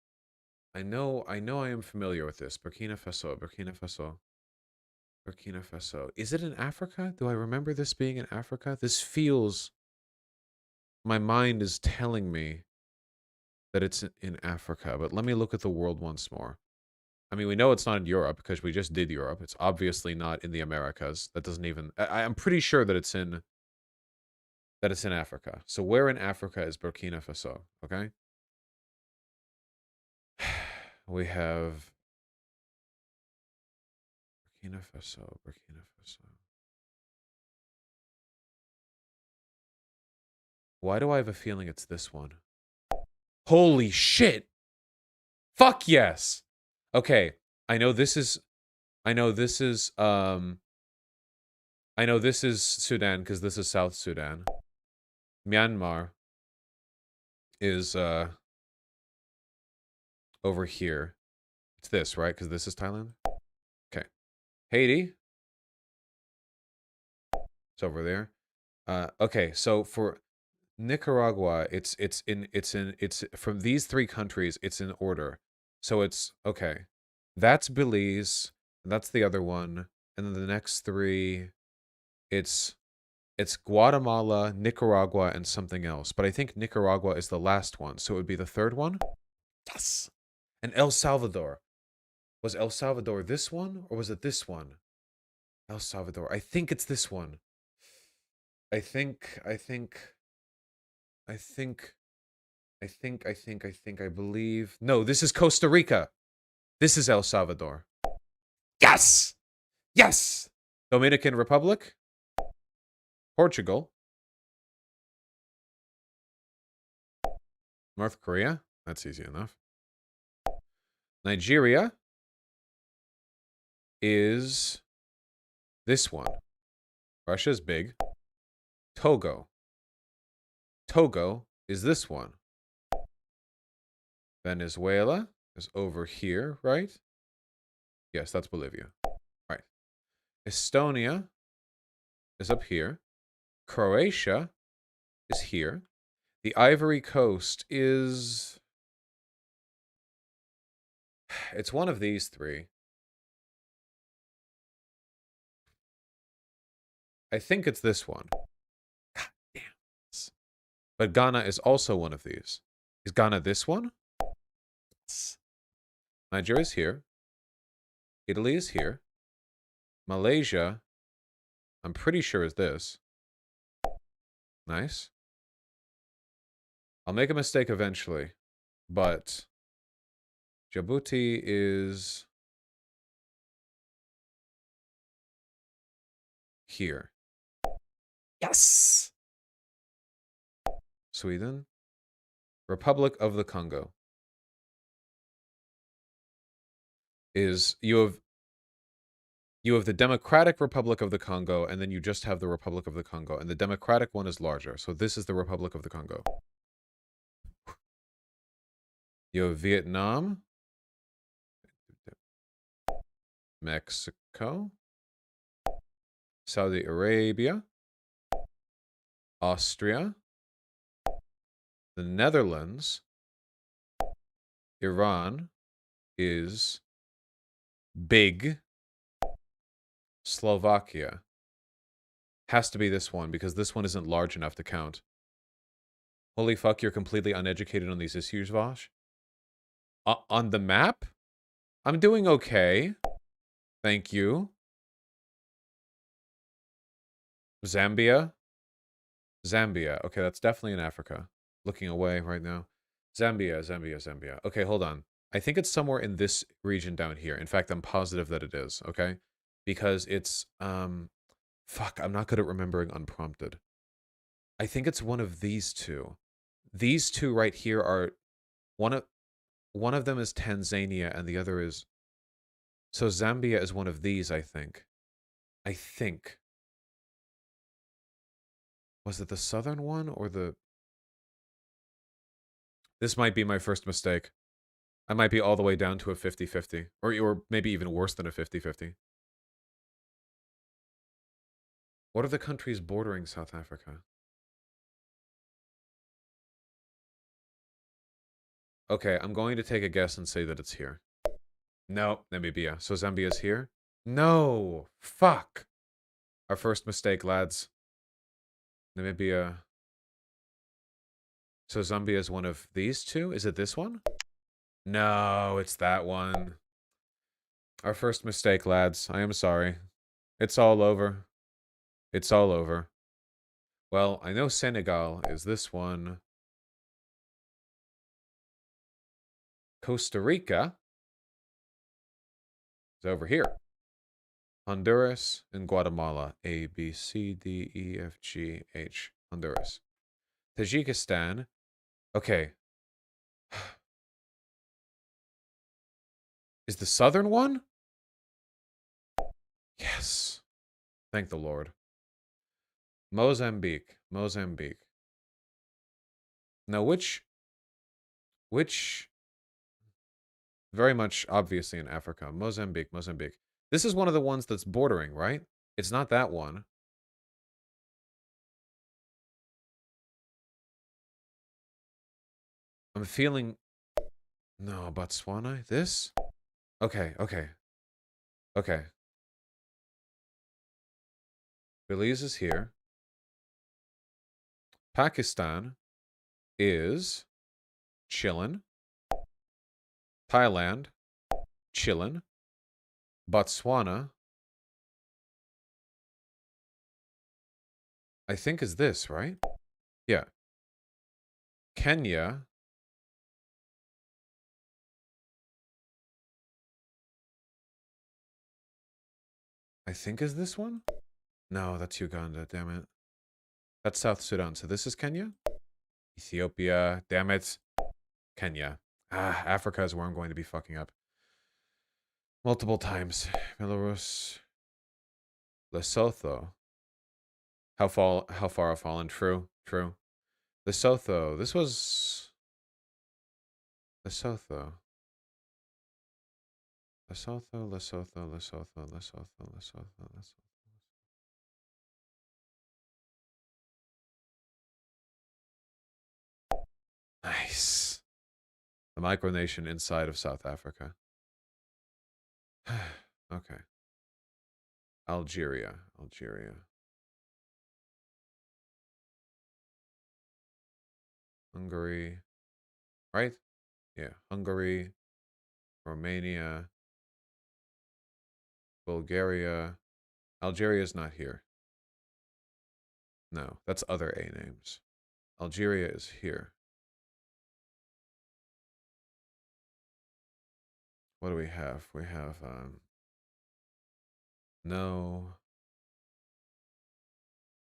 K: I know I am familiar with this. Burkina Faso. Burkina Faso.
A: Burkina Faso. Is it in Africa? Do I remember this being in Africa? This feels... My mind is telling me that it's in Africa, but let me look at the world once more. I mean, we know it's not in Europe because we just did Europe. It's obviously not in the Americas. That doesn't even... I'm pretty sure that it's in Africa. So where in Africa is Burkina Faso? Okay. We have Burkina Faso, Burkina Faso. Why do I have a feeling it's this one? Holy shit! Fuck yes! Okay, I know this is Sudan because this is South Sudan. Myanmar is over here. It's this, right? Because this is Thailand. Okay. Haiti. It's over there. Okay, so for Nicaragua, it's from these three countries, it's in order. So it's okay. That's Belize, and that's the other one. And then the next three, it's Guatemala, Nicaragua, and something else. But I think Nicaragua is the last one, so it would be the third one. Yes. And El Salvador. Was El Salvador this one, or was it this one? El Salvador. I think it's this one. I believe. No, this is Costa Rica. This is El Salvador. Yes! Yes! Dominican Republic. Portugal. North Korea. That's easy enough. Nigeria is this one. Russia's big. Togo. Togo is this one. Venezuela is over here, right? Yes, that's Bolivia. Right. Estonia is up here. Croatia is here. The Ivory Coast is... It's one of these three. I think it's this one. God damn. But Ghana is also one of these. Is Ghana this one? Nigeria is here. Italy is here. Malaysia, I'm pretty sure is this. Nice. I'll make a mistake eventually, but Djibouti is here. Yes! Sweden. Republic of the Congo. Is you have the Democratic Republic of the Congo, and then you just have the Republic of the Congo, and the Democratic one is larger. So this is the Republic of the Congo. You have Vietnam, Mexico, Saudi Arabia, Austria, the Netherlands, Iran is big. Slovakia has to be this one because this one isn't large enough to count. Holy fuck, you're completely uneducated on these issues, Vosh. On the map? I'm doing okay. Thank you. Zambia. Zambia. Okay, that's definitely in Africa. Looking away right now. Zambia. Okay, hold on. I think it's somewhere in this region down here. In fact, I'm positive that it is, okay? Because it's, fuck, I'm not good at remembering unprompted. I think it's one of these two. These two right here are, one of them is Tanzania and the other is, so Zambia is one of these, I think. Was it the southern one or the... This might be my first mistake. I might be all the way down to a 50-50. Or maybe even worse than a 50-50. What are the countries bordering South Africa? Okay, I'm going to take a guess and say that it's here. No, Namibia. So Zambia is here. No. Fuck. Our first mistake, lads. Namibia. So Zambia is one of these two? Is it this one? No, it's that one. Our first mistake, lads. I am sorry. It's all over. It's all over. Well, I know Senegal is this one. Costa Rica is over here. Honduras and Guatemala. A, B, C, D, E, F, G, H. Honduras. Tajikistan. Okay. Is the southern one? Yes. Thank the Lord. Mozambique. Mozambique. Now, which... Very much, obviously, in Africa. Mozambique, Mozambique. This is one of the ones that's bordering, right? It's not that one. I'm feeling... No, Botswana? This? Okay, okay. Okay. Belize is here. Pakistan is chillin'. Thailand, chillin'. Botswana, I think is this, right? Yeah. Kenya. I think is this one? No, that's Uganda, damn it. That's South Sudan, so this is Kenya? Ethiopia, damn it. Kenya. Ah, Africa is where I'm going to be fucking up. Multiple times. Belarus. Lesotho. How far I've fallen. True, true. Lesotho. This was... Lesotho. Lesotho, Lesotho, Lesotho, Lesotho, Lesotho, Lesotho. Nice. The micronation inside of South Africa. Okay. Algeria. Algeria. Hungary. Right? Yeah. Hungary. Romania. Bulgaria. Algeria is not here. No, that's other A names. Algeria is here. What do we have? We have, no.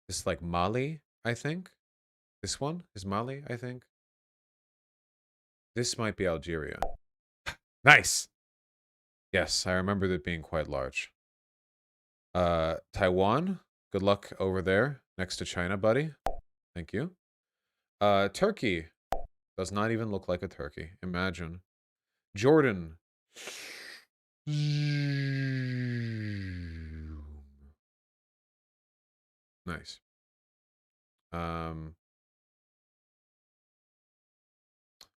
A: This is like Mali, I think. This one is Mali, I think. This might be Algeria. Nice! Yes, I remember it being quite large. Taiwan, good luck over there, next to China, buddy. Thank you. Turkey. Does not even look like a turkey. Imagine. Jordan. Nice.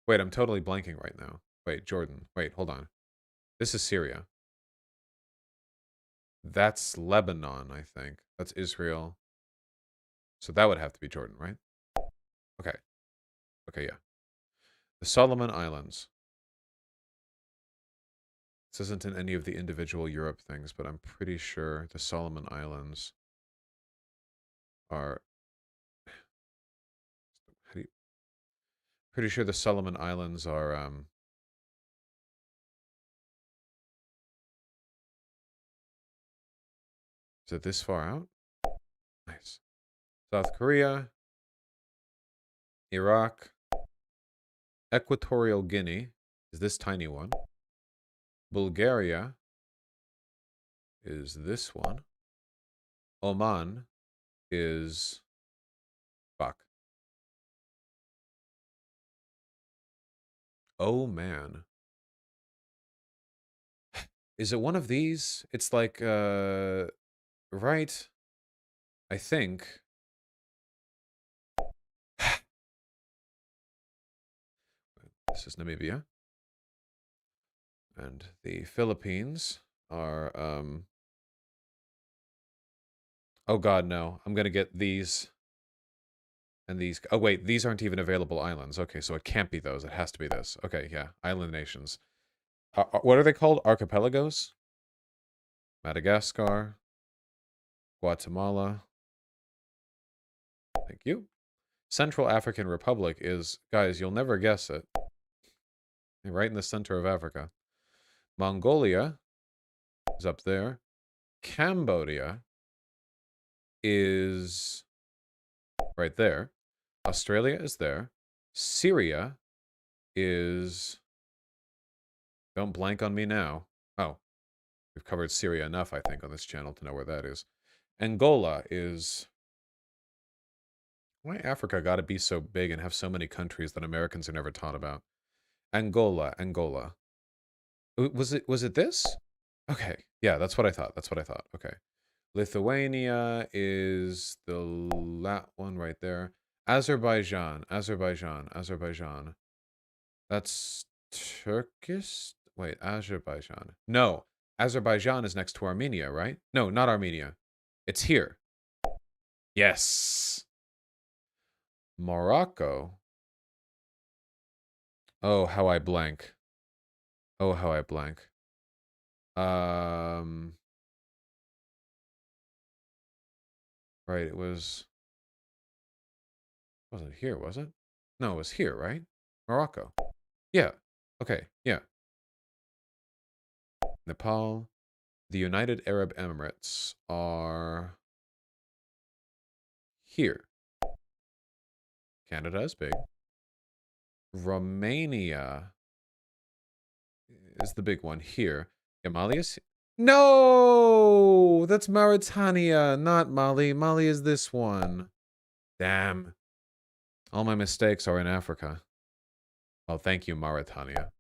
A: Wait, I'm totally blanking right now. Wait, Jordan. Wait, hold on. This is Syria. That's Lebanon, I think. That's Israel. So that would have to be Jordan, right? Okay. Okay, yeah. The Solomon Islands. This isn't in any of the individual Europe things, but I'm pretty sure the Solomon Islands are... Pretty sure the Solomon Islands are, is it this far out? Nice. South Korea. Iraq. Equatorial Guinea is this tiny one. Bulgaria is this one. Oman is... Fuck. Oh, man. Is it one of these? It's like, right? I think. This is Namibia. And the Philippines are, Oh god, no. I'm gonna get these and these. Oh wait, these aren't even available islands. Okay, so it can't be those. It has to be this. Okay, yeah. Island nations. What are they called? Archipelagos? Madagascar. Guatemala. Thank you. Central African Republic is, guys, you'll never guess it. Right in the center of Africa. Mongolia is up there. Cambodia is right there. Australia is there. Syria is... Don't blank on me now. Oh, we've covered Syria enough, I think, on this channel to know where that is. Angola is... Why Africa got to be so big and have so many countries that Americans are never taught about? Angola. Was it this? Okay. Yeah, that's what I thought. Okay. Lithuania is that one right there. Azerbaijan. That's Turkish? Wait, Azerbaijan. No, Azerbaijan is next to Armenia, right? No, not Armenia. It's here. Yes. Morocco. Oh, how I blank. Right, it wasn't here, was it? No, it was here, right? Morocco. Yeah. Okay, yeah. Nepal. The United Arab Emirates are here. Canada is big. Romania is the big one here. Mali is... No! That's Mauritania, not Mali. Mali is this one. Damn. All my mistakes are in Africa. Oh, thank you, Mauritania.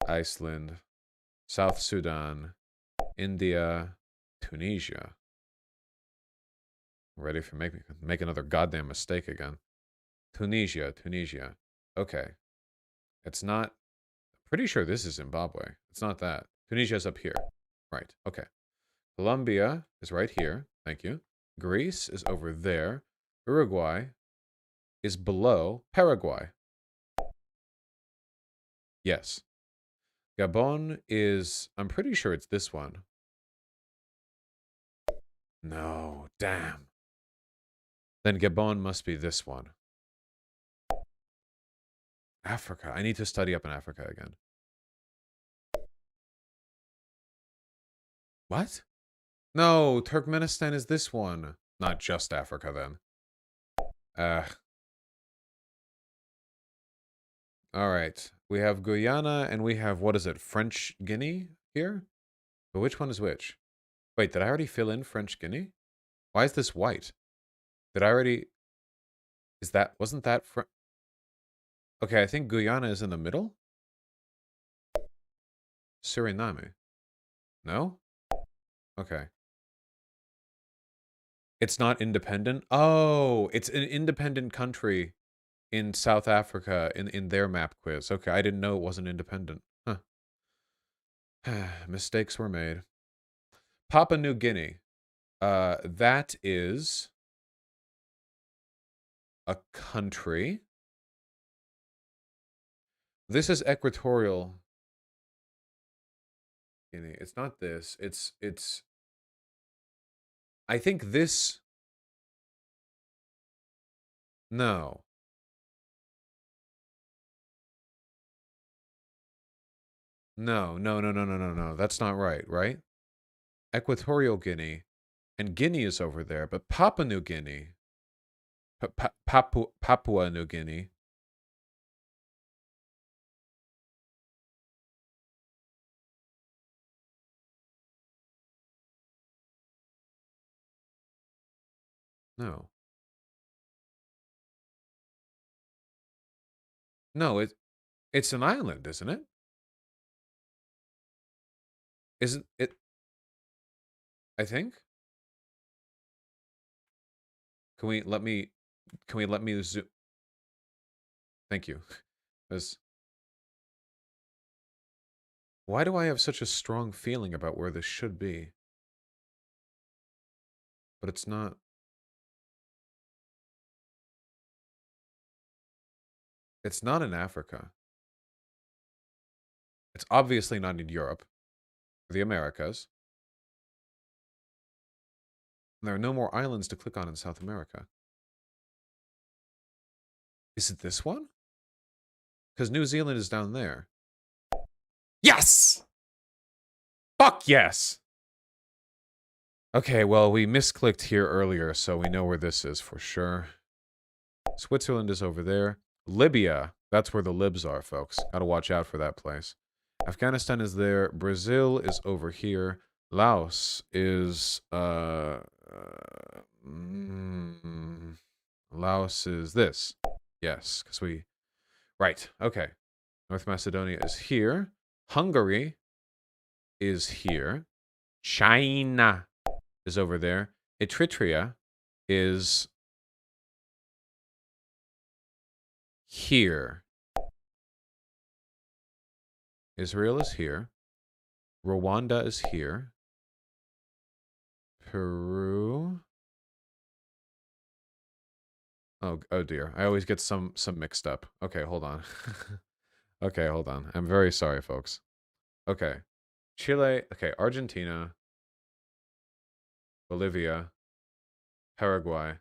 A: Iceland. South Sudan. India. Tunisia. Ready for make another goddamn mistake again. Tunisia. Okay. It's not... Pretty sure this is Zimbabwe. It's not that. Tunisia's up here. Right. Okay. Colombia is right here. Thank you. Greece is over there. Uruguay is below Paraguay. Yes. Gabon is... I'm pretty sure it's this one. No. Damn. Then Gabon must be this one. Africa. I need to study up in Africa again. What? No, Turkmenistan is this one. Not just Africa, then. Alright. We have Guyana, and we have, what is it, French Guinea here? But which one is which? Wait, did I already fill in French Guinea? Why is this white? Did I already... Is that... Wasn't that... Okay, I think Guyana is in the middle? Suriname. No? Okay. It's not independent? Oh, it's an independent country in South Africa in their map quiz. Okay, I didn't know it wasn't independent. Huh. Mistakes were made. Papua New Guinea. That is a country. This is Equatorial Guinea. It's not this. It's I think this... No. No. That's not right, right? Equatorial Guinea. And Guinea is over there, but Papua New Guinea. Papua New Guinea. No. No, it's an island, isn't it? Isn't it? I think. Can we let me zoom? Thank you. Why do I have such a strong feeling about where this should be? But it's not. It's not in Africa. It's obviously not in Europe or the Americas. And there are no more islands to click on in South America. Is it this one? Because New Zealand is down there. Yes! Fuck yes! Okay, well, we misclicked here earlier, so we know where this is for sure. Switzerland is over there. Libya, that's where the Libs are, folks. Gotta watch out for that place. Afghanistan is there. Brazil is over here. Laos is, Laos is this. Yes, because we... Right, okay. North Macedonia is here. Hungary is here. China is over there. Eritrea is here. Israel is here. Rwanda is here. Peru. Oh dear. I always get some mixed up. Okay, hold on. Okay, hold on. I'm very sorry, folks. Okay. Chile. Okay, Argentina. Bolivia. Paraguay.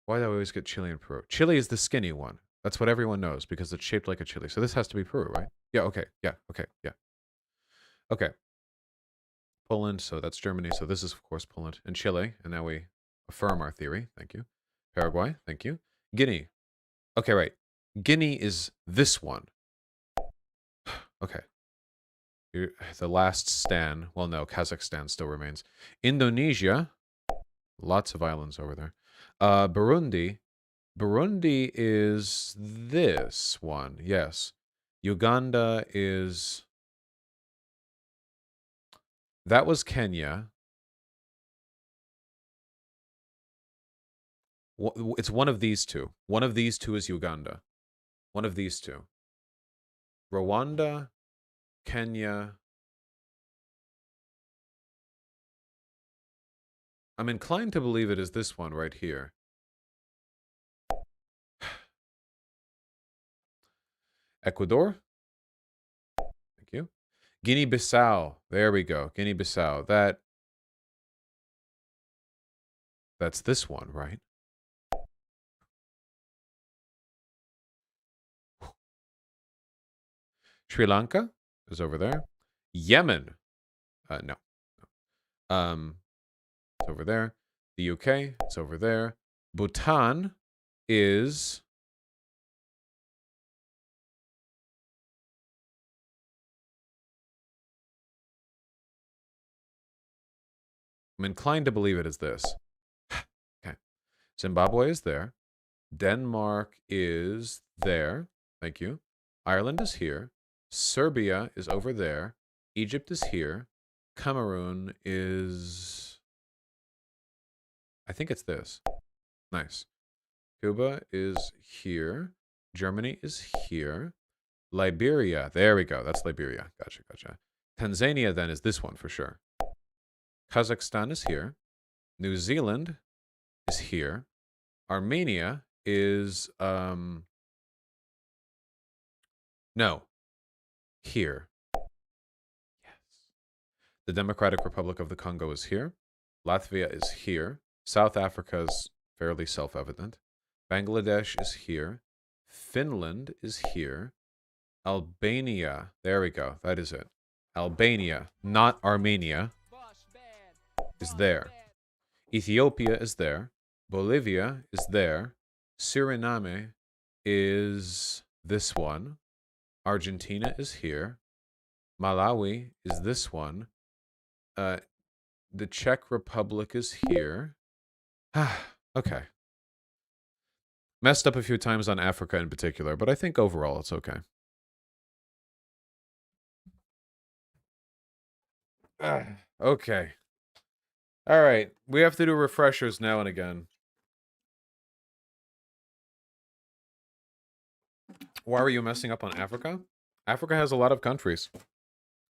A: Why do I always get Chile and Peru? Chile is the skinny one. That's what everyone knows because it's shaped like a chili. So this has to be Peru, right? Yeah, okay. Yeah, okay. Yeah. Okay. Poland, so that's Germany. So this is, of course, Poland and Chile. And now we affirm our theory. Thank you. Paraguay, thank you. Guinea. Okay, right. Guinea is this one. Okay. The last stand. Well, no, Kazakhstan still remains. Indonesia. Lots of islands over there. Burundi. Burundi is this one. Yes. Uganda is... That was Kenya. It's one of these two. One of these two is Uganda. One of these two. Rwanda, Kenya. I'm inclined to believe it is this one right here. Ecuador. Thank you. Guinea-Bissau. There we go. Guinea-Bissau. That's this one, right? Sri Lanka is over there. Yemen. No. It's over there. The UK, it's over there. Bhutan is... I'm inclined to believe it is this. Okay. Zimbabwe is there. Denmark is there. Thank you. Ireland is here. Serbia is over there. Egypt is here. Cameroon is... I think it's this. Nice. Cuba is here. Germany is here. Liberia. There we go. That's Liberia. Gotcha, gotcha. Tanzania then is this one for sure. Kazakhstan is here. New Zealand is here. Armenia is no. Here. Yes. The Democratic Republic of the Congo is here. Latvia is here. South Africa is fairly self-evident. Bangladesh is here. Finland is here. Albania. There we go. That is it. Albania, not Armenia, is there. Ethiopia is there. Bolivia is there. Suriname is this one. Argentina is here. Malawi is this one. The Czech Republic is here. Okay. Messed up a few times on Africa in particular, but I think overall it's okay. Okay. All right. We have to do refreshers now and again. Why were you messing up on Africa? Africa has a lot of countries.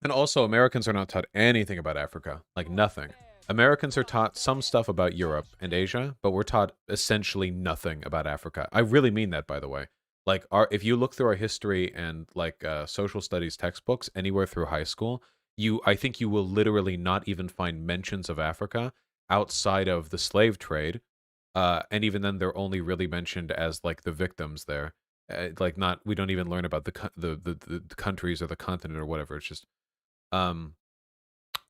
A: And also, Americans are not taught anything about Africa. Like, nothing. Americans are taught some stuff about Europe and Asia, but we're taught essentially nothing about Africa. I really mean that, by the way. Like, if you look through our history and, like, social studies textbooks anywhere through high school, I think you will literally not even find mentions of Africa outside of the slave trade. And even then, they're only really mentioned as, like, the victims there. Like, not, we don't even learn about the countries or the continent or whatever. It's just, and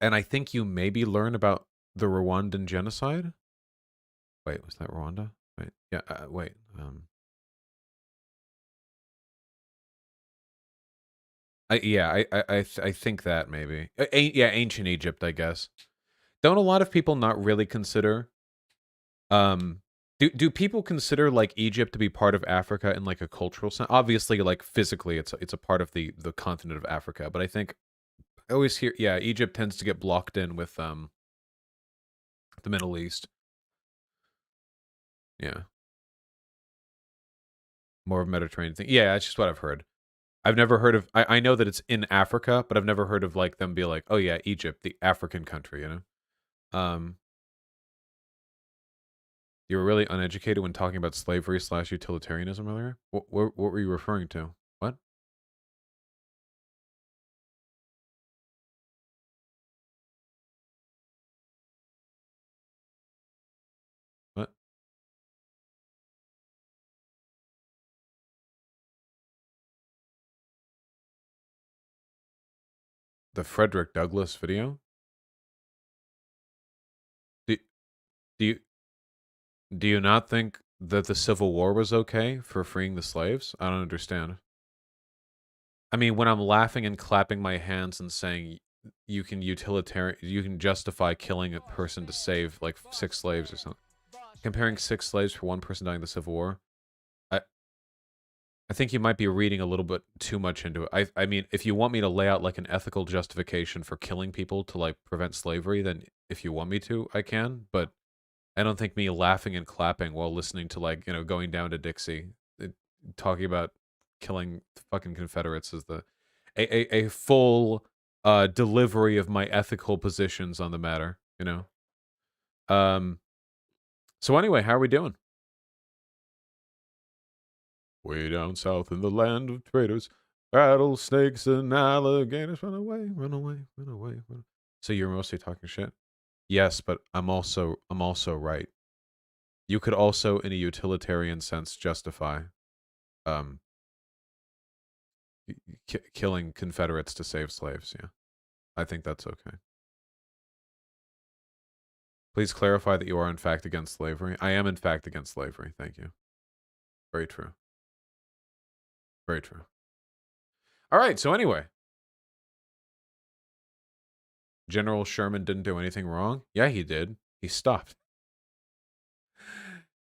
A: I think you maybe learn about the Rwandan genocide. Wait, was that Rwanda? Wait, yeah, wait. I think that maybe. Yeah, ancient Egypt, I guess. Don't a lot of people not really consider? Do people consider like Egypt to be part of Africa in like a cultural sense? Obviously, like physically, it's a part of the continent of Africa. But I think I always hear, yeah, Egypt tends to get blocked in with the Middle East. Yeah, more of a Mediterranean thing. Yeah, that's just what I've heard. I've never heard of. I know that it's in Africa, but I've never heard of like them be like, oh yeah, Egypt, the African country. You know. You were really uneducated when talking about slavery/utilitarianism earlier. What were you referring to? What? What? The Frederick Douglass video? Do, do you do you not think that the Civil War was okay for freeing the slaves? I don't understand. I mean, when I'm laughing and clapping my hands and saying you can justify killing a person to save like 6 slaves or something. Comparing 6 slaves for one person dying in the Civil War. I think you might be reading a little bit too much into it. I mean, if you want me to lay out like an ethical justification for killing people to like prevent slavery, then if you want me to, I can. But I don't think me laughing and clapping while listening to like, you know, Going Down to Dixie, talking about killing fucking Confederates is a full delivery of my ethical positions on the matter, you know. So anyway, how are we doing? Way down south in the land of traitors, rattlesnakes and alligators. Run away, run away, run away. Run. So you're mostly talking shit? Yes, but I'm also right. You could also, in a utilitarian sense, justify killing Confederates to save slaves. Yeah, I think that's okay. Please clarify that you are in fact against slavery. I am in fact against slavery. Thank you. Very true. Very true. All right, so anyway. General Sherman didn't do anything wrong? Yeah, he did. He stopped.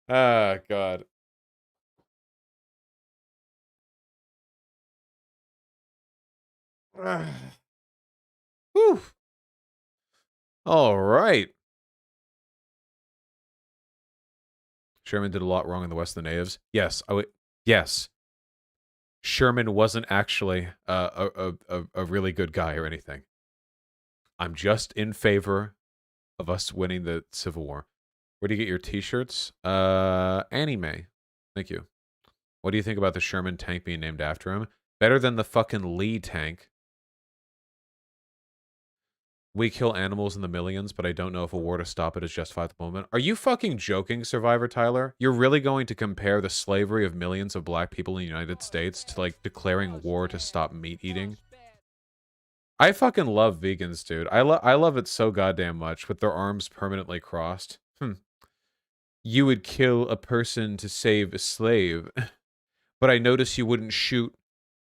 A: Ah, God. Whew. All right. Sherman did a lot wrong in the West of the natives. Yes, yes. Sherman wasn't actually a really good guy or anything. I'm just in favor of us winning the Civil War. Where do you get your t-shirts? Anime. Thank you. What do you think about the Sherman tank being named after him? Better than the fucking Lee tank. We kill animals in the millions, but I don't know if a war to stop it is justified at the moment. Are you fucking joking, Survivor Tyler? You're really going to compare the slavery of millions of black people in the United States to, like, declaring war to stop meat eating? I fucking love vegans, dude. I love it so goddamn much, with their arms permanently crossed. You would kill a person to save a slave, but I notice you wouldn't shoot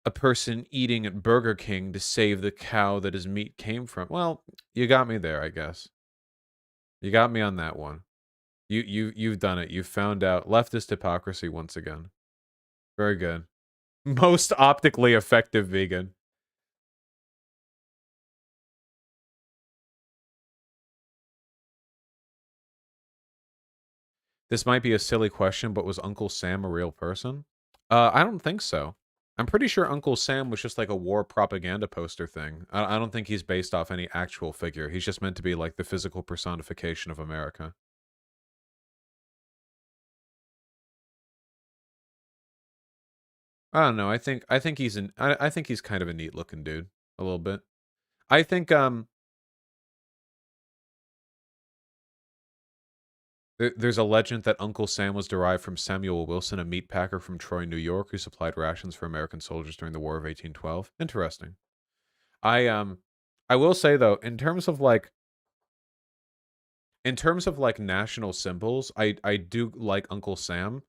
A: a person eating at Burger King to save the cow that his meat came from. Well, you got me there, I guess. You got me on that one. You've done it. You found out leftist hypocrisy once again. Very good. Most optically effective vegan. This might be a silly question, but was Uncle Sam a real person? I don't think so. I'm pretty sure Uncle Sam was just like a war propaganda poster thing. I don't think he's based off any actual figure. He's just meant to be like the physical personification of America. I don't know. I think I think he's kind of a neat looking dude, a little bit. I think there's a legend that Uncle Sam was derived from Samuel Wilson, a meat packer from Troy, New York, who supplied rations for American soldiers during the War of 1812. Interesting. I will say though, in terms of like national symbols, I do like Uncle Sam.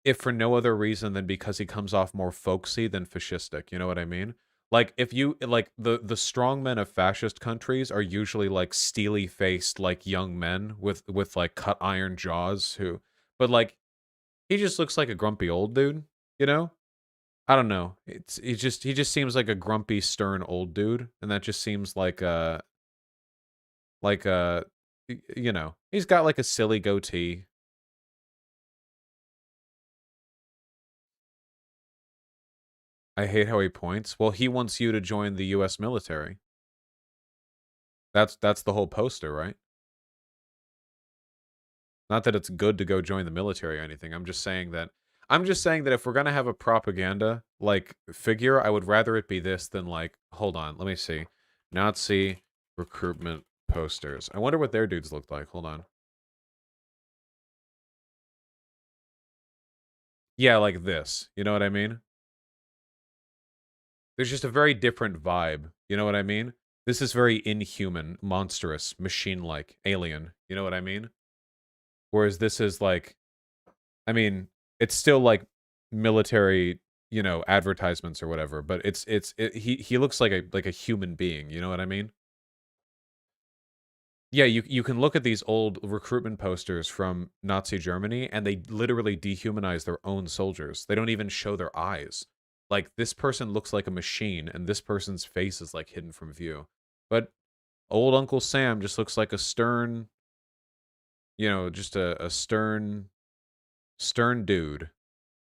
A: If for no other reason than because he comes off more folksy than fascistic, you know what I mean? Like if you like the strongmen of fascist countries are usually like steely faced like young men with like cut iron jaws who, but like he just looks like a grumpy old dude, you know? I don't know. He just seems like a grumpy stern old dude, and that just seems like like you know, he's got like a silly goatee. I hate how he points. Well, he wants you to join the US military. That's the whole poster, right? Not that it's good to go join the military or anything. I'm just saying that if we're going to have a propaganda like figure, I would rather it be this than like, hold on, let me see. Nazi recruitment posters. I wonder what their dudes looked like. Hold on. Yeah, like this. You know what I mean? There's just a very different vibe. You know what I mean? This is very inhuman, monstrous, machine-like, alien. You know what I mean? Whereas this is like, I mean, it's still like military, you know, advertisements or whatever, but he looks like a human being. You know what I mean? Yeah, you can look at these old recruitment posters from Nazi Germany, and they literally dehumanize their own soldiers. They don't even show their eyes. Like, this person looks like a machine, and this person's face is, like, hidden from view. But old Uncle Sam just looks like a stern, you know, just a stern dude.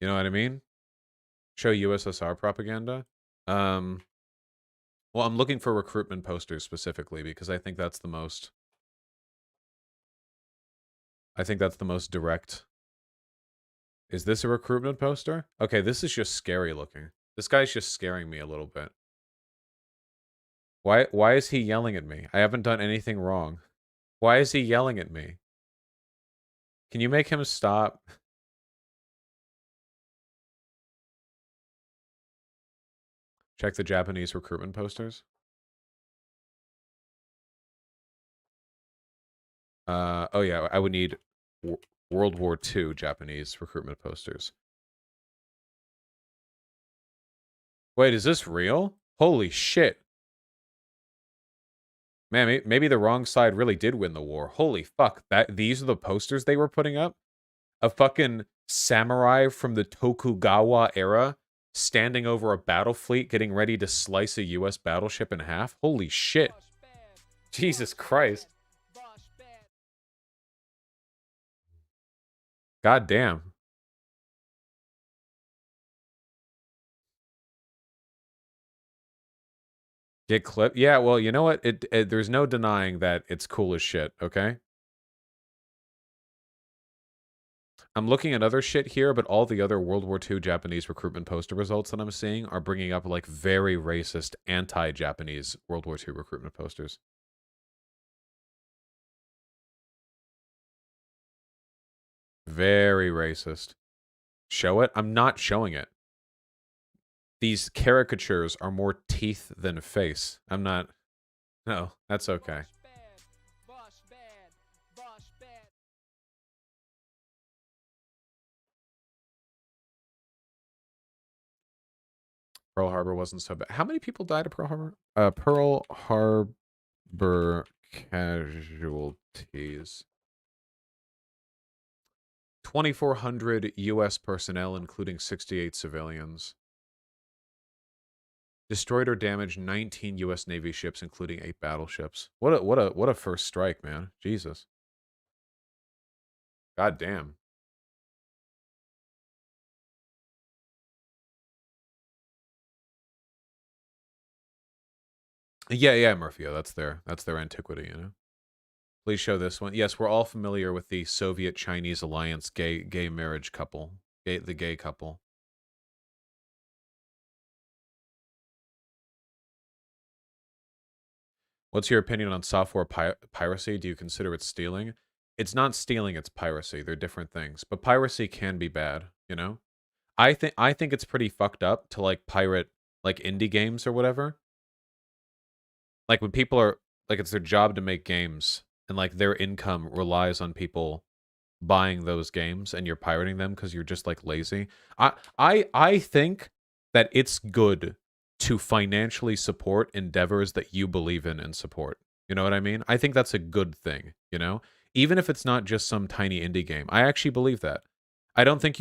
A: You know what I mean? Show USSR propaganda. Well, I'm looking for recruitment posters specifically because I think that's the most direct. Is this a recruitment poster? Okay, this is just scary looking. This guy's just scaring me a little bit. Why is he yelling at me? I haven't done anything wrong. Why is he yelling at me? Can you make him stop? Check the Japanese recruitment posters. Oh yeah, I would need World War II Japanese recruitment posters. Wait, is this real? Holy shit. Man, maybe the wrong side really did win the war. Holy fuck. These are the posters they were putting up? A fucking samurai from the Tokugawa era standing over a battle fleet getting ready to slice a US battleship in half? Holy shit. Jesus Christ. God damn. Get clipped? Yeah, well, you know what? There's no denying that it's cool as shit, okay? I'm looking at other shit here, but all the other World War II Japanese recruitment poster results that I'm seeing are bringing up, like, very racist, anti-Japanese World War II recruitment posters. Very racist. Show it? I'm not showing it. These caricatures are more teeth than face. I'm not... No, that's okay. Pearl Harbor wasn't so bad. How many people died at Pearl Harbor? Pearl Harbor casualties. 2,400 U.S. personnel, including 68 civilians. Destroyed or damaged 19 U.S. Navy ships, including 8 battleships. What a first strike, man. Jesus. God damn. Yeah, Murphyo. That's their antiquity, you know. Please show this one. Yes, we're all familiar with the Soviet-Chinese alliance gay marriage couple. The gay couple. What's your opinion on software piracy? Do you consider it stealing? It's not stealing, it's piracy. They're different things. But piracy can be bad, you know? I think it's pretty fucked up to like pirate like indie games or whatever. Like when people are like it's their job to make games and like their income relies on people buying those games and you're pirating them because you're just like lazy. I think that it's good to financially support endeavors that you believe in and support. You know what I mean? I think that's a good thing, you know? Even if it's not just some tiny indie game. I actually believe that. I don't think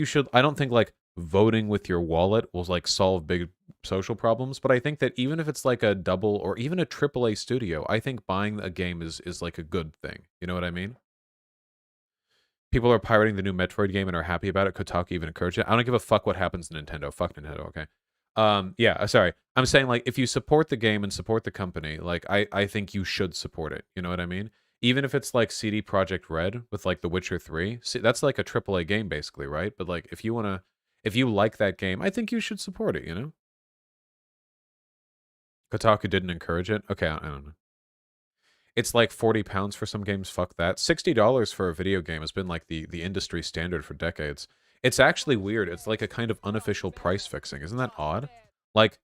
A: like voting with your wallet will like solve big social problems, but I think that even if it's like a double or even a AAA studio, I think buying a game is like a good thing. You know what I mean? People are pirating the new Metroid game and are happy about it. Kotaku even encouraged it. I don't give a fuck what happens to Nintendo. Fuck Nintendo, okay? Yeah, sorry. I'm saying, like, if you support the game and support the company, like, I think you should support it. You know what I mean? Even if it's, like, CD Projekt Red with, like, The Witcher 3. See, that's, like, a AAA game, basically, right? But, like, if you like that game, I think you should support it, you know? Kotaku didn't encourage it? Okay, I don't know. It's like 40 pounds for some games. Fuck that. $60 for a video game has been like the industry standard for decades. It's actually weird. It's like a kind of unofficial price fixing. Isn't that odd? Like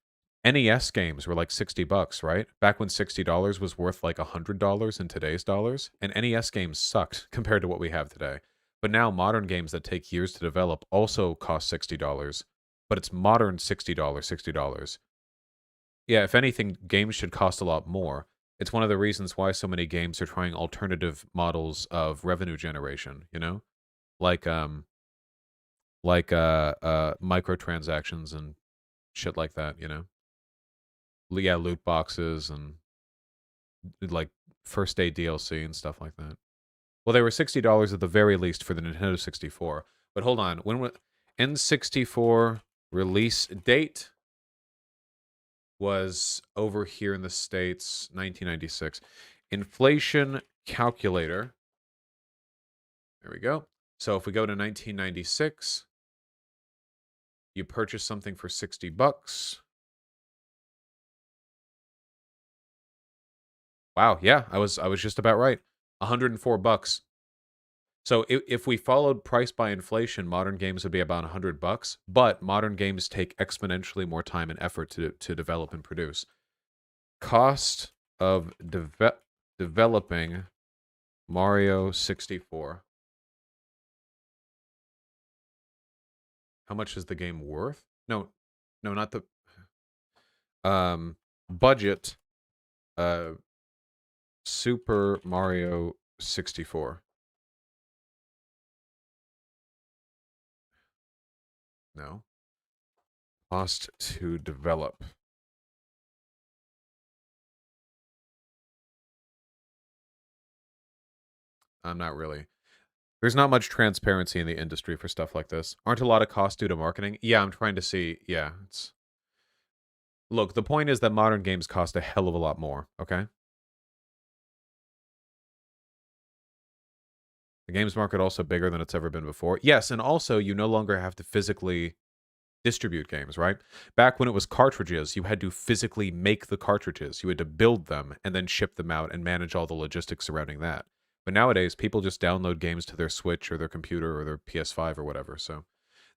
A: NES games were like $60, right? Back when $60 was worth like $100 in today's dollars. And NES games sucked compared to what we have today. But now modern games that take years to develop also cost $60. But it's modern $60. Yeah, if anything, games should cost a lot more. It's one of the reasons why so many games are trying alternative models of revenue generation, you know? Like microtransactions and shit like that, you know? Yeah, loot boxes and like first day DLC and stuff like that. Well, they were $60 at the very least for the Nintendo 64. But hold on, when N64 release date was over here in the States, 1996. Inflation calculator. There we go. So if we go to 1996, you purchase something for $60. Wow, yeah, I was just about right. $104. So if we followed price by inflation, modern games would be about $100, but modern games take exponentially more time and effort to develop and produce. Cost of developing Mario 64. How much is the game worth? No, not the budget. Super Mario 64. No. Cost to develop. Not really. There's not much transparency in the industry for stuff like this. Aren't a lot of costs due to marketing? Yeah, I'm trying to see. Yeah, it's... Look, the point is that modern games cost a hell of a lot more, okay? The games market also bigger than it's ever been before. Yes, and also you no longer have to physically distribute games, right? Back when it was cartridges, you had to physically make the cartridges. You had to build them and then ship them out and manage all the logistics surrounding that. But nowadays, people just download games to their Switch or their computer or their PS5 or whatever. So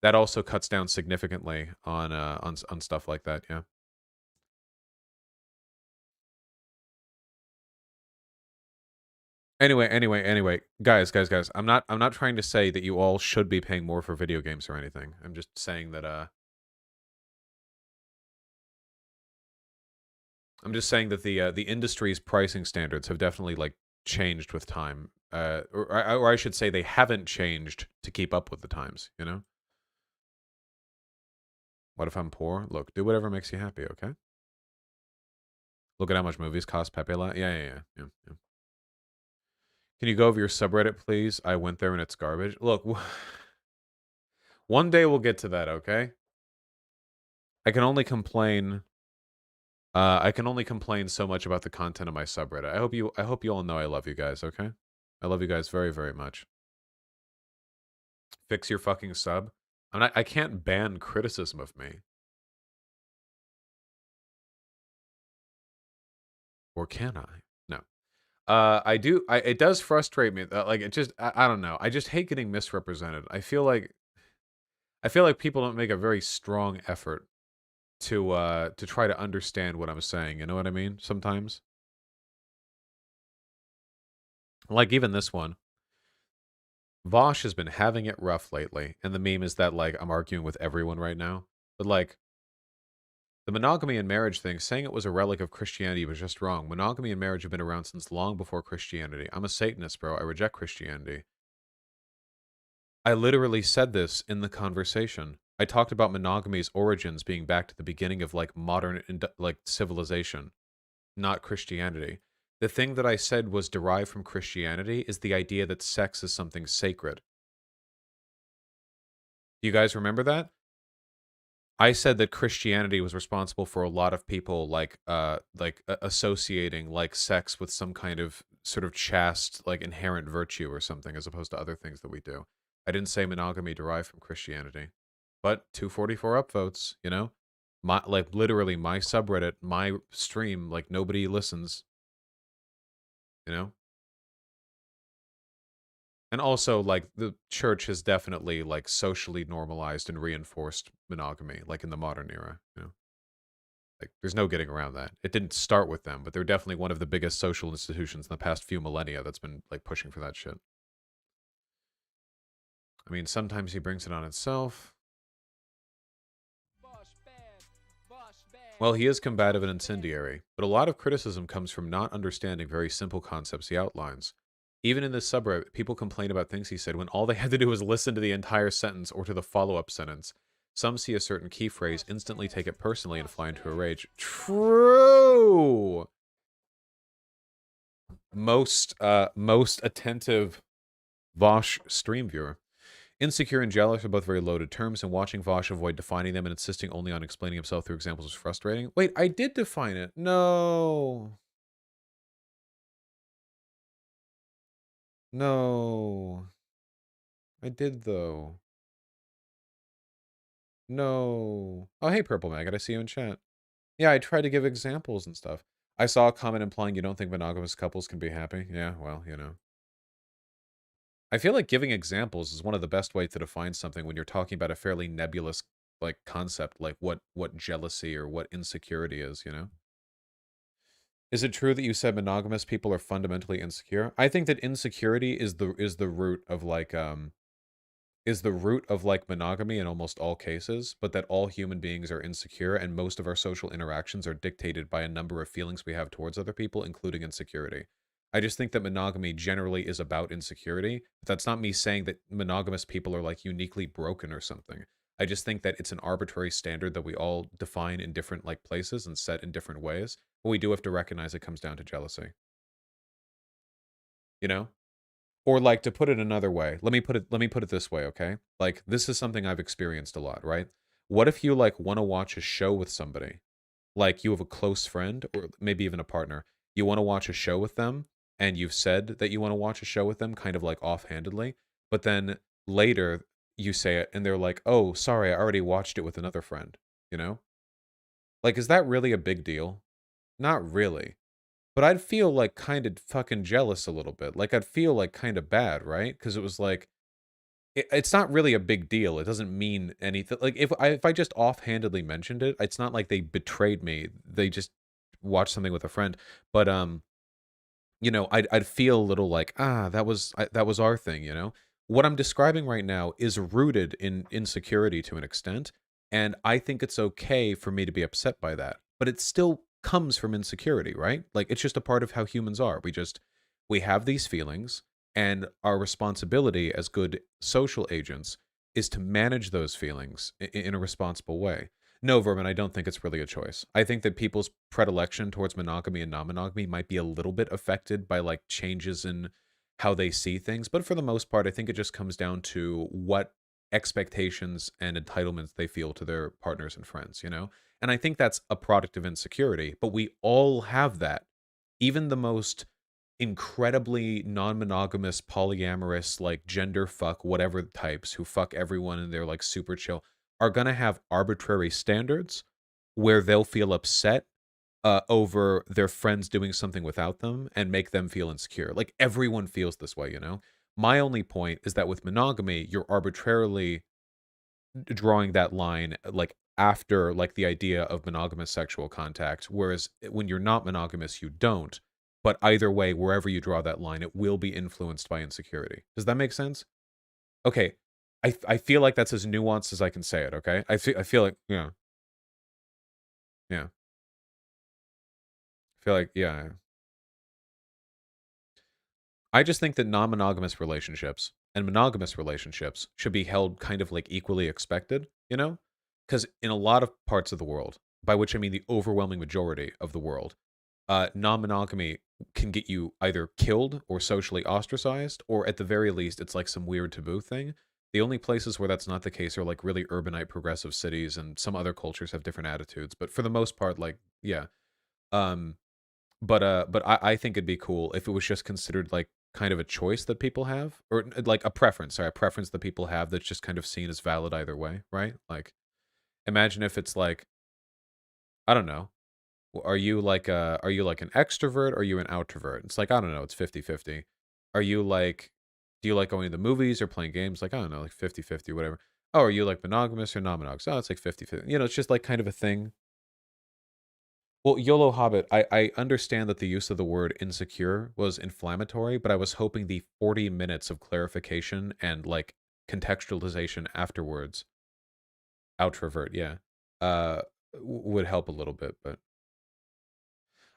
A: that also cuts down significantly on stuff like that. Yeah. Anyway, guys. I'm not trying to say that you all should be paying more for video games or anything. I'm just saying that the industry's pricing standards have definitely like changed with time. Or I should say they haven't changed to keep up with the times, you know? What if I'm poor? Look, do whatever makes you happy, okay? Look at how much movies cost Pepe La. Yeah. Can you go over your subreddit, please? I went there and it's garbage. Look, one day we'll get to that, okay? I can only complain I can only complain so much about the content of my subreddit. I hope you all know I love you guys, okay? I love you guys very, very much. Fix your fucking sub. I can't ban criticism of me. Or can I? No. I do. It does frustrate me. Like it just. I don't know. I just hate getting misrepresented. I feel like people don't make a very strong effort to try to understand what I'm saying. You know what I mean? Sometimes. Like even this one. Vosh has been having it rough lately, and the meme is that like I'm arguing with everyone right now. But like the monogamy and marriage thing, saying it was a relic of Christianity was just wrong. Monogamy and marriage have been around since long before Christianity. I'm a Satanist, bro. I reject Christianity. I literally said this in the conversation. I talked about monogamy's origins being back to the beginning of like modern like civilization, not Christianity. The thing that I said was derived from Christianity is the idea that sex is something sacred. Do you guys remember that? I said that Christianity was responsible for a lot of people like associating like sex with some kind of sort of chaste like inherent virtue or something as opposed to other things that we do. I didn't say monogamy derived from Christianity. But 244 upvotes, you know? My like literally my subreddit, my stream, like nobody listens. You know? And also, like, the church has definitely, like, socially normalized and reinforced monogamy, like, in the modern era, you know? Like, there's no getting around that. It didn't start with them, but they're definitely one of the biggest social institutions in the past few millennia that's been, like, pushing for that shit. I mean, sometimes he brings it on itself. Well, he is combative and incendiary, but a lot of criticism comes from not understanding very simple concepts he outlines. Even in this subreddit, people complain about things he said when all they had to do was listen to the entire sentence or to the follow-up sentence. Some see a certain key phrase, instantly take it personally, and fly into a rage. True! Most attentive Vosh stream viewer. Insecure and jealous are both very loaded terms, and watching Vosh avoid defining them and insisting only on explaining himself through examples is frustrating. Wait, I did define it. No. No. I did, though. No. Oh, hey, Purple Maggot. I see you in chat. Yeah, I tried to give examples and stuff. I saw a comment implying you don't think monogamous couples can be happy. Yeah, well, you know. I feel like giving examples is one of the best ways to define something when you're talking about a fairly nebulous like concept, like what jealousy or what insecurity is, you know? Is it true that you said monogamous people are fundamentally insecure? I think that insecurity is the root of like monogamy in almost all cases, but that all human beings are insecure and most of our social interactions are dictated by a number of feelings we have towards other people, including insecurity. I just think that monogamy generally is about insecurity. But that's not me saying that monogamous people are like uniquely broken or something. I just think that it's an arbitrary standard that we all define in different like places and set in different ways. But we do have to recognize it comes down to jealousy. You know? Or like to put it another way, let me put it this way, okay? Like this is something I've experienced a lot, right? What if you like want to watch a show with somebody? Like you have a close friend or maybe even a partner. You want to watch a show with them and you've said that you want to watch a show with them kind of like offhandedly, but then later you say it and they're like, "Oh, sorry, I already watched it with another friend." You know? Like is that really a big deal? Not really. But I'd feel like kind of fucking jealous a little bit. Like I'd feel like kind of bad, right? Because it was like it's not really a big deal. It doesn't mean anything. Like if I just offhandedly mentioned it, it's not like they betrayed me. They just watched something with a friend. But you know, I'd feel a little like that was our thing. You know, what I'm describing right now is rooted in insecurity to an extent, and I think it's okay for me to be upset by that. But it still comes from insecurity, right? Like it's just a part of how humans are. We have these feelings, and our responsibility as good social agents is to manage those feelings in a responsible way. No, Vermin, I don't think it's really a choice. I think that people's predilection towards monogamy and non-monogamy might be a little bit affected by like changes in how they see things, but for the most part, I think it just comes down to what expectations and entitlements they feel to their partners and friends, you know? And I think that's a product of insecurity, but we all have that. Even the most incredibly non-monogamous, polyamorous, like gender fuck, whatever types who fuck everyone and they're like super chill are gonna have arbitrary standards where they'll feel upset over their friends doing something without them and make them feel insecure. Like everyone feels this way, you know? My only point is that with monogamy, you're arbitrarily drawing that line like after like the idea of monogamous sexual contact, whereas when you're not monogamous, you don't. But either way, wherever you draw that line, it will be influenced by insecurity. Does that make sense? Okay. I feel like that's as nuanced as I can say it, okay? I feel like, yeah. Yeah. I feel like, yeah. I just think that non-monogamous relationships and monogamous relationships should be held kind of like equally expected, you know? Because in a lot of parts of the world, by which I mean the overwhelming majority of the world, non-monogamy can get you either killed or socially ostracized, or at the very least, it's like some weird taboo thing. The only places where that's not the case are like really urbanite progressive cities, and some other cultures have different attitudes. But for the most part, like, yeah. Um, but I think it'd be cool if it was just considered like kind of a choice that people have, or like a preference, sorry, a preference that people have that's just kind of seen as valid either way, right? Like, imagine if it's like, I don't know, are you like an extrovert or are you an outrovert? It's like, I don't know, it's 50-50. Are you like, do you like going to the movies or playing games? Like, I don't know, like 50-50, whatever. Oh, are you like monogamous or non-monogamous? Oh, it's like 50-50. You know, it's just like kind of a thing. Well, YOLO Hobbit, I understand that the use of the word insecure was inflammatory, but I was hoping the 40 minutes of clarification and like contextualization afterwards, outrovert, yeah, would help a little bit, but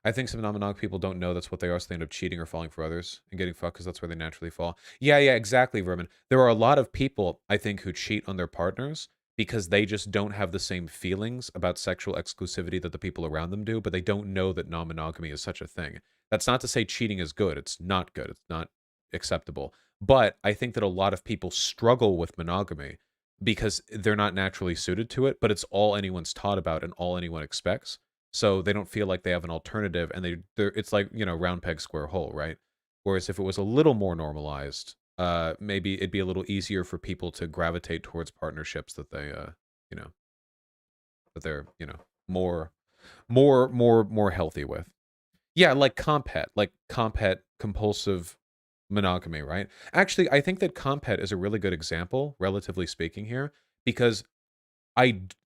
A: I think some non-monog people don't know that's what they are, so they end up cheating or falling for others and getting fucked because that's where they naturally fall. Yeah, yeah, exactly, Vermin. There are a lot of people, I think, who cheat on their partners because they just don't have the same feelings about sexual exclusivity that the people around them do, but they don't know that non-monogamy is such a thing. That's not to say cheating is good. It's not good. It's not acceptable. But I think that a lot of people struggle with monogamy because they're not naturally suited to it, but it's all anyone's taught about and all anyone expects. So they don't feel like they have an alternative, and they're it's like, you know, round peg square hole, right? Whereas if it was a little more normalized, maybe it'd be a little easier for people to gravitate towards partnerships that they you know, that they're, you know, more healthy with. Yeah, like compet compulsive monogamy, right? Actually, I think that compet is a really good example, relatively speaking here, because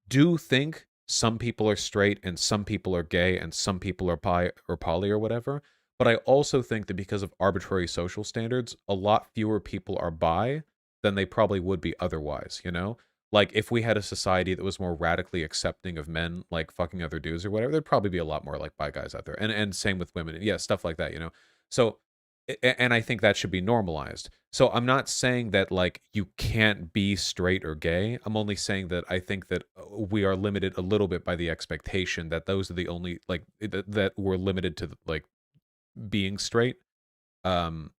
A: do think some people are straight and some people are gay and some people are bi or poly or whatever. But I also think that because of arbitrary social standards, a lot fewer people are bi than they probably would be otherwise, you know? Like if we had a society that was more radically accepting of men like fucking other dudes or whatever, there'd probably be a lot more like bi guys out there. And same with women. Yeah, stuff like that, you know? So and I think that should be normalized. So I'm not saying that like you can't be straight or gay. I'm only saying that I think that we are limited a little bit by the expectation that those are the only like that we're limited to like being straight. Um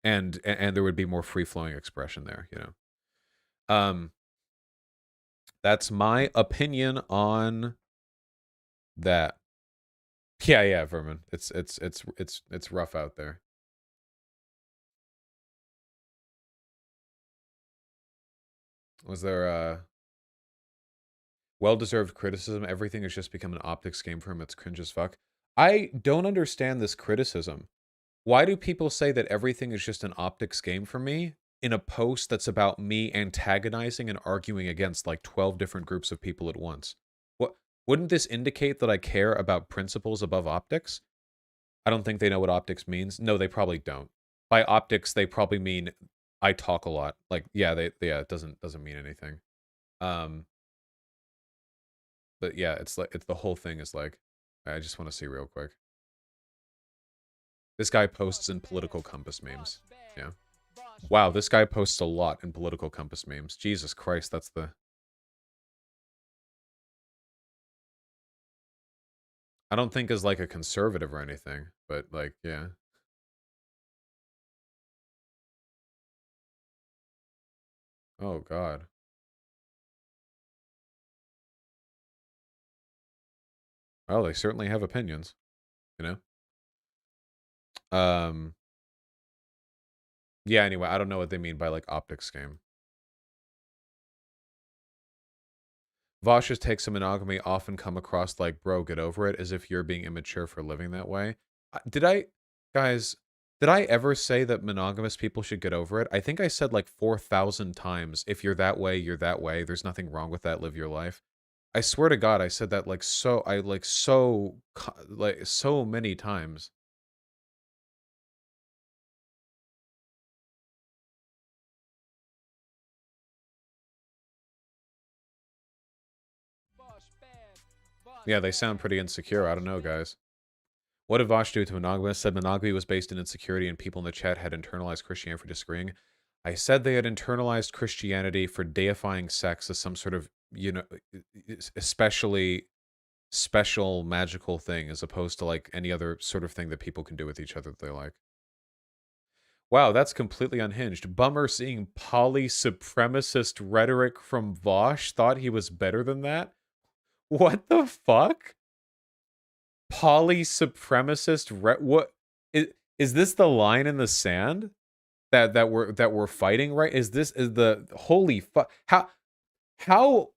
A: and there would be more free flowing expression there, you know. That's my opinion on that. Yeah, yeah, Vermin. It's rough out there. Was there well-deserved criticism? Everything has just become an optics game for him. It's cringe as fuck. I don't understand this criticism. Why do people say that everything is just an optics game for me in a post that's about me antagonizing and arguing against like 12 different groups of people at once? What wouldn't this indicate that I care about principles above optics? I don't think they know what optics means. No, they probably don't. By optics, they probably mean I talk a lot. Like, yeah, yeah, it doesn't mean anything. But yeah, it's like it's the whole thing is like I just want to see real quick. This guy posts in political compass memes. Yeah. Wow, this guy posts a lot in political compass memes. Jesus Christ, that's the I don't think is like a conservative or anything, but like, yeah. Oh God. Oh, they certainly have opinions, you know? Yeah, anyway, I don't know what they mean by, like, optics game. Vosh's takes on monogamy often come across like, bro, get over it, as if you're being immature for living that way. Guys, did I ever say that monogamous people should get over it? I think I said like 4,000 times, if you're that way, you're that way. There's nothing wrong with that. Live your life. I swear to God, I said that like so many times. Yeah, they sound pretty insecure. I don't know, guys. What did Vosh do to monogamists? Said monogamy was based in insecurity and people in the chat had internalized Christianity for disagreeing. I said they had internalized Christianity for deifying sex as some sort of, you know, especially special magical thing as opposed to like any other sort of thing that people can do with each other that they like. Wow, that's completely unhinged. Bummer seeing poly-supremacist rhetoric from Vosh. Thought he was better than that? What the fuck? Poly-supremacist what is this the line in the sand that we're fighting, right? Is the holy fuck how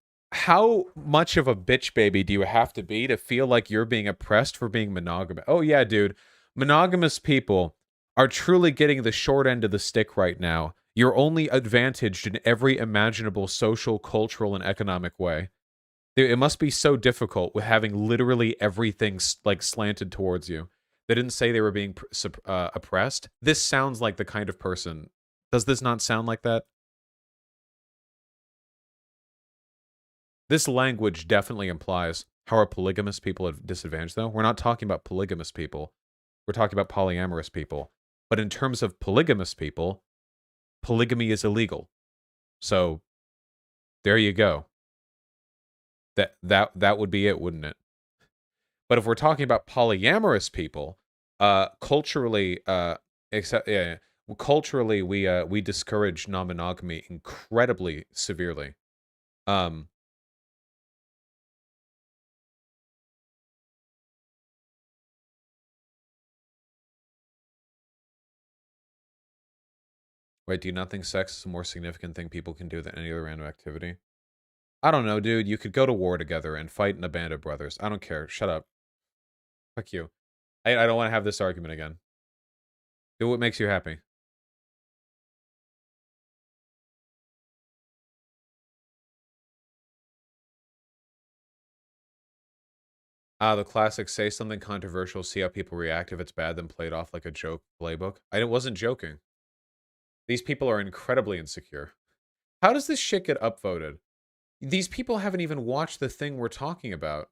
A: much of a bitch baby do you have to be to feel like you're being oppressed for being monogamous? Oh yeah, dude. Monogamous people are truly getting the short end of the stick right now. You're only advantaged in every imaginable social, cultural, and economic way. It must be so difficult with having literally everything like slanted towards you. They didn't say they were being oppressed. This sounds like the kind of person. Does this not sound like that? This language definitely implies how are polygamous people at disadvantage, though? We're not talking about polygamous people. We're talking about polyamorous people. But in terms of polygamous people, polygamy is illegal. So, there you go. That would be it, wouldn't it? But if we're talking about polyamorous people, culturally, culturally, we discourage non-monogamy incredibly severely. Wait, do you not think sex is a more significant thing people can do than any other random activity? I don't know, dude. You could go to war together and fight in a band of brothers. I don't care. Shut up. Fuck you. I don't want to have this argument again. Do what makes you happy. The classic, say something controversial, see how people react. If it's bad, then play it off like a joke playbook. I wasn't joking. These people are incredibly insecure. How does this shit get upvoted? These people haven't even watched the thing we're talking about.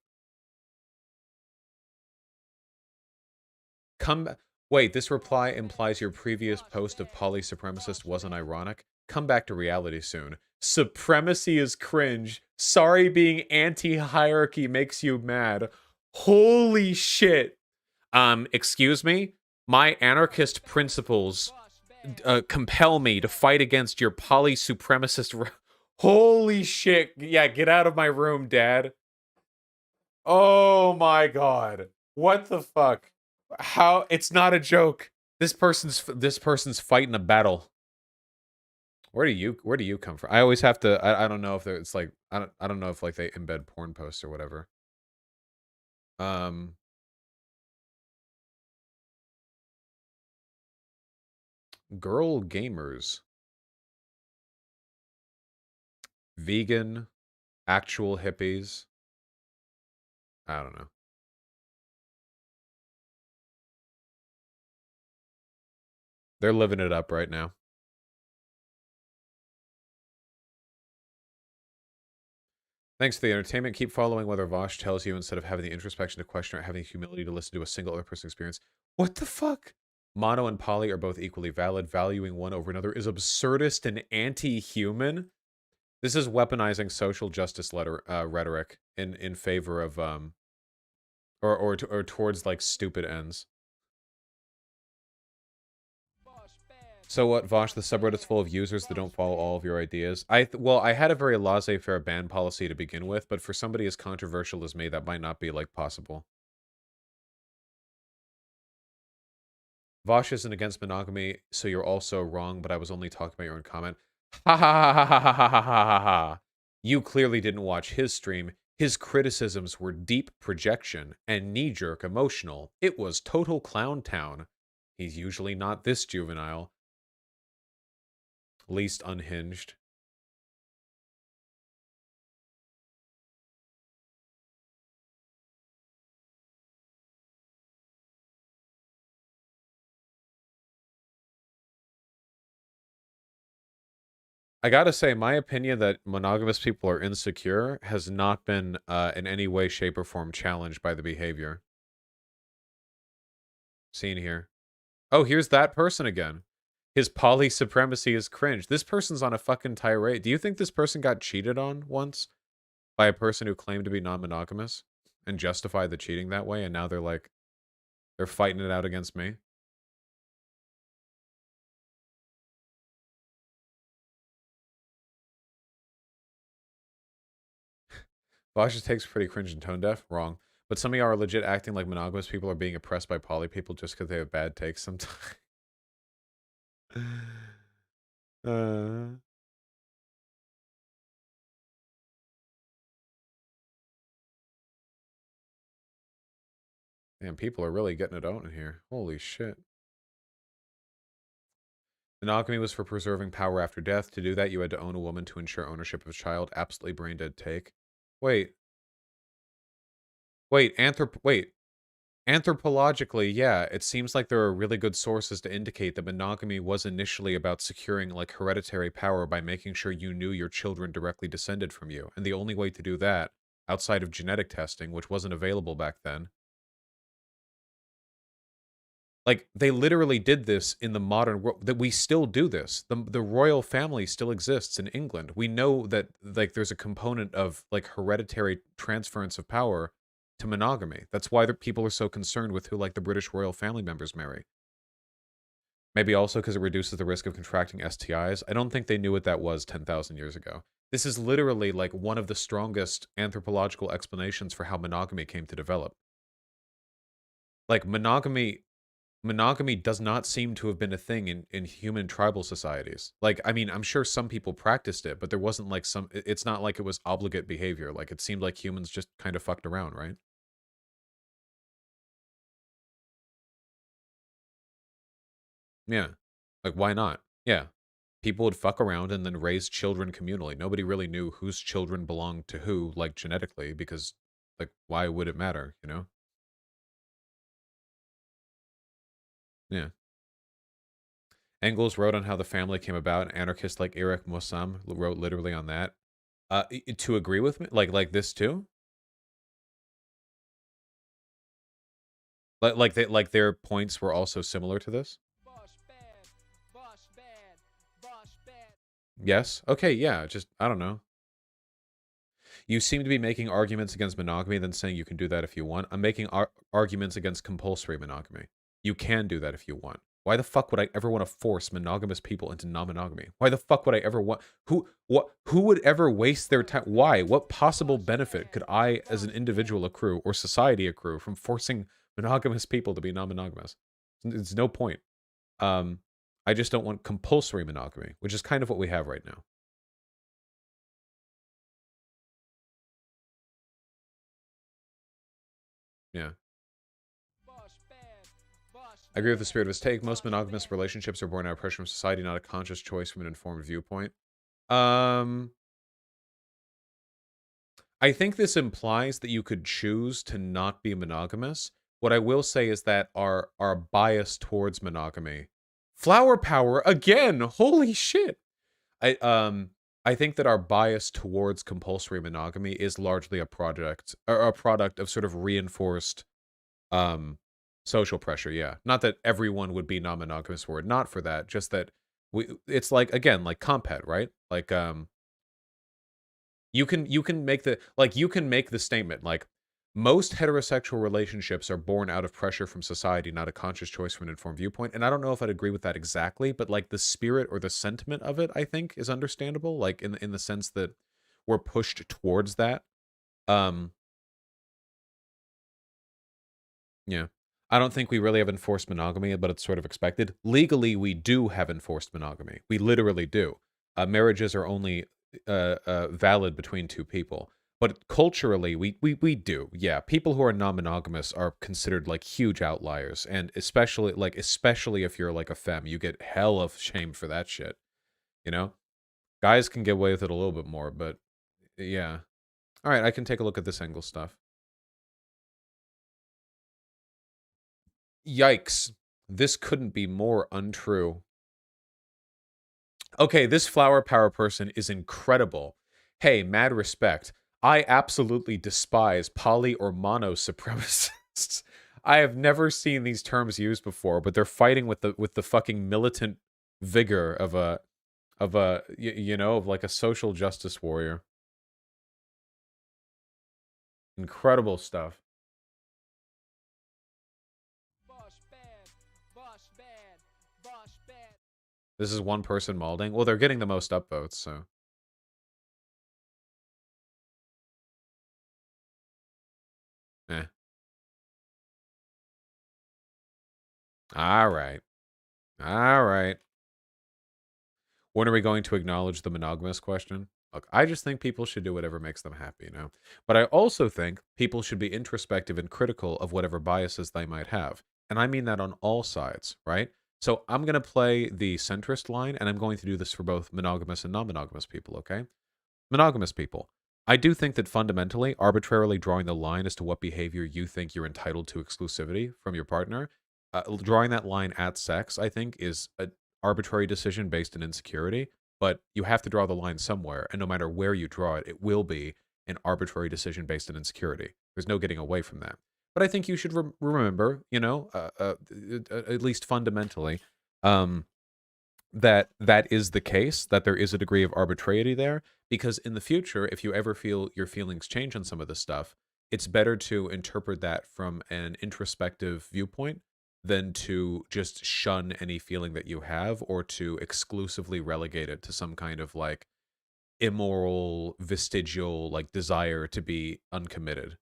A: Wait, this reply implies your previous post of poly-supremacist wasn't ironic? Come back to reality soon. Supremacy is cringe. Sorry being anti-hierarchy makes you mad. Holy shit. Excuse me? My anarchist principles compel me to fight against your poly-supremacist... Holy shit. Yeah, get out of my room, Dad. Oh my god. What the fuck? How? It's not a joke. This person's fighting a battle. Where do you come from? I always have to I don't know if it's like I don't know if like they embed porn posts or whatever. Girl gamers. Vegan, actual hippies. I don't know. They're living it up right now. Thanks for the entertainment. Keep following whether Vosh tells you instead of having the introspection to question or having the humility to listen to a single other person's experience. What the fuck? Mono and poly are both equally valid. Valuing one over another is absurdist and anti-human. This is weaponizing social justice rhetoric in favor of or towards like stupid ends. So what, Vosh, the subreddit's full of users that don't follow all of your ideas? Well, I had a very laissez-faire ban policy to begin with, but for somebody as controversial as me, that might not be, like, possible. Vosh isn't against monogamy, so you're also wrong, but I was only talking about your own comment. Ha ha ha ha ha ha ha ha ha ha. You clearly didn't watch his stream. His criticisms were deep projection and knee-jerk emotional. It was total clown town. He's usually not this juvenile. Least unhinged. I gotta say, my opinion that monogamous people are insecure has not been in any way, shape, or form challenged by the behavior. Seen here. Oh, here's that person again. His poly supremacy is cringe. This person's on a fucking tirade. Do you think this person got cheated on once by a person who claimed to be non-monogamous and justified the cheating that way, and now they're like, they're fighting it out against me? Bosch's takes pretty cringe and tone deaf. Wrong. But some of y'all are legit acting like monogamous people are being oppressed by poly people just because they have bad takes sometimes. Man, people are really getting it out in here. Holy shit. Monogamy was for preserving power after death. To do that, you had to own a woman to ensure ownership of a child. Absolutely brain dead take. Wait. Wait, anthropologically, yeah, it seems like there are really good sources to indicate that monogamy was initially about securing like hereditary power by making sure you knew your children directly descended from you. And the only way to do that, outside of genetic testing, which wasn't available back then, like, they literally did this in the modern world, that we still do this. The royal family still exists in England. We know that, like, there's a component of, like, hereditary transference of power to monogamy. That's why the people are so concerned with who, like, the British royal family members marry. Maybe also because it reduces the risk of contracting STIs. I don't think they knew what that was 10,000 years ago. This is literally, like, one of the strongest anthropological explanations for how monogamy came to develop. Like, monogamy does not seem to have been a thing in human tribal societies. Like, I mean, I'm sure some people practiced it, but there wasn't like it's not like it was obligate behavior. Like, it seemed like humans just kind of fucked around, right? Yeah. Like, why not? Yeah. People would fuck around and then raise children communally. Nobody really knew whose children belonged to who, like, genetically, because, like, why would it matter, you know? Yeah. Engels wrote on how the family came about. Anarchists like Eric Mossam wrote literally on that. To agree with me, like this too. Like their points were also similar to this. Yes. Okay. Yeah. Just I don't know. You seem to be making arguments against monogamy, then saying you can do that if you want. I'm making arguments against compulsory monogamy. You can do that if you want. Why the fuck would I ever want to force monogamous people into non-monogamy? Why the fuck would I ever want... Who would ever waste their time? Why? What possible benefit could I, as an individual, accrue, or society accrue, from forcing monogamous people to be non-monogamous? There's no point. I just don't want compulsory monogamy, which is kind of what we have right now. Yeah. I agree with the spirit of his take. Most monogamous relationships are born out of pressure from society, not a conscious choice from an informed viewpoint. I think this implies that you could choose to not be monogamous. What I will say is that our bias towards monogamy... Flower power again! Holy shit! I think that our bias towards compulsory monogamy is largely a product of sort of reinforced social pressure. Yeah, not that everyone would be non-monogamous were it not for that, just that it's like, again, like compet, right? Like you can make the statement like most heterosexual relationships are born out of pressure from society, not a conscious choice from an informed viewpoint. And I don't know if I'd agree with that exactly, but like the spirit or the sentiment of it, I think, is understandable. Like in the sense that we're pushed towards that. Yeah. I don't think we really have enforced monogamy, but it's sort of expected. Legally, we do have enforced monogamy. We literally do. Marriages are only valid between two people. But culturally, we do. Yeah, people who are non-monogamous are considered like huge outliers, and especially if you're like a femme, you get hella shamed for that shit. You know, guys can get away with it a little bit more, but yeah. All right, I can take a look at this angle stuff. Yikes. This couldn't be more untrue. Okay, this flower power person is incredible. Hey, mad respect. I absolutely despise poly or mono supremacists. I have never seen these terms used before, but they're fighting with the fucking militant vigor of like a social justice warrior. Incredible stuff. This is one person malding. Well, they're getting the most upvotes, so. Eh. All right. All right. When are we going to acknowledge the monogamous question? Look, I just think people should do whatever makes them happy, you know? But I also think people should be introspective and critical of whatever biases they might have. And I mean that on all sides, right? So I'm going to play the centrist line, and I'm going to do this for both monogamous and non-monogamous people, okay? Monogamous people. I do think that fundamentally, arbitrarily drawing the line as to what behavior you think you're entitled to exclusivity from your partner, drawing that line at sex, I think, is an arbitrary decision based on insecurity, but you have to draw the line somewhere, and no matter where you draw it, it will be an arbitrary decision based on insecurity. There's no getting away from that. But I think you should remember, you know, at least fundamentally, that is the case, that there is a degree of arbitrarity there, because in the future, if you ever feel your feelings change on some of this stuff, it's better to interpret that from an introspective viewpoint than to just shun any feeling that you have or to exclusively relegate it to some kind of like immoral, vestigial like desire to be uncommitted.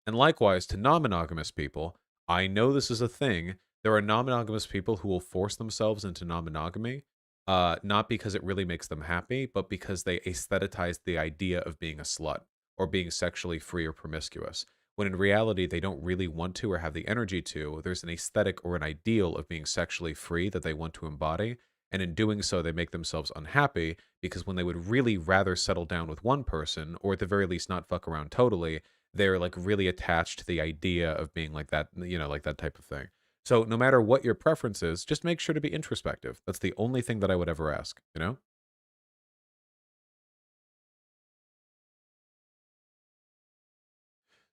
A: And likewise, to non-monogamous people, I know this is a thing. There are non-monogamous people who will force themselves into non-monogamy, not because it really makes them happy, but because they aesthetize the idea of being a slut or being sexually free or promiscuous, when in reality they don't really want to or have the energy to. There's an aesthetic or an ideal of being sexually free that they want to embody, and in doing so they make themselves unhappy, because when they would really rather settle down with one person, or at the very least not fuck around totally, they're like really attached to the idea of being like that, you know, like that type of thing. So no matter what your preference is, just make sure to be introspective. That's the only thing that I would ever ask, you know?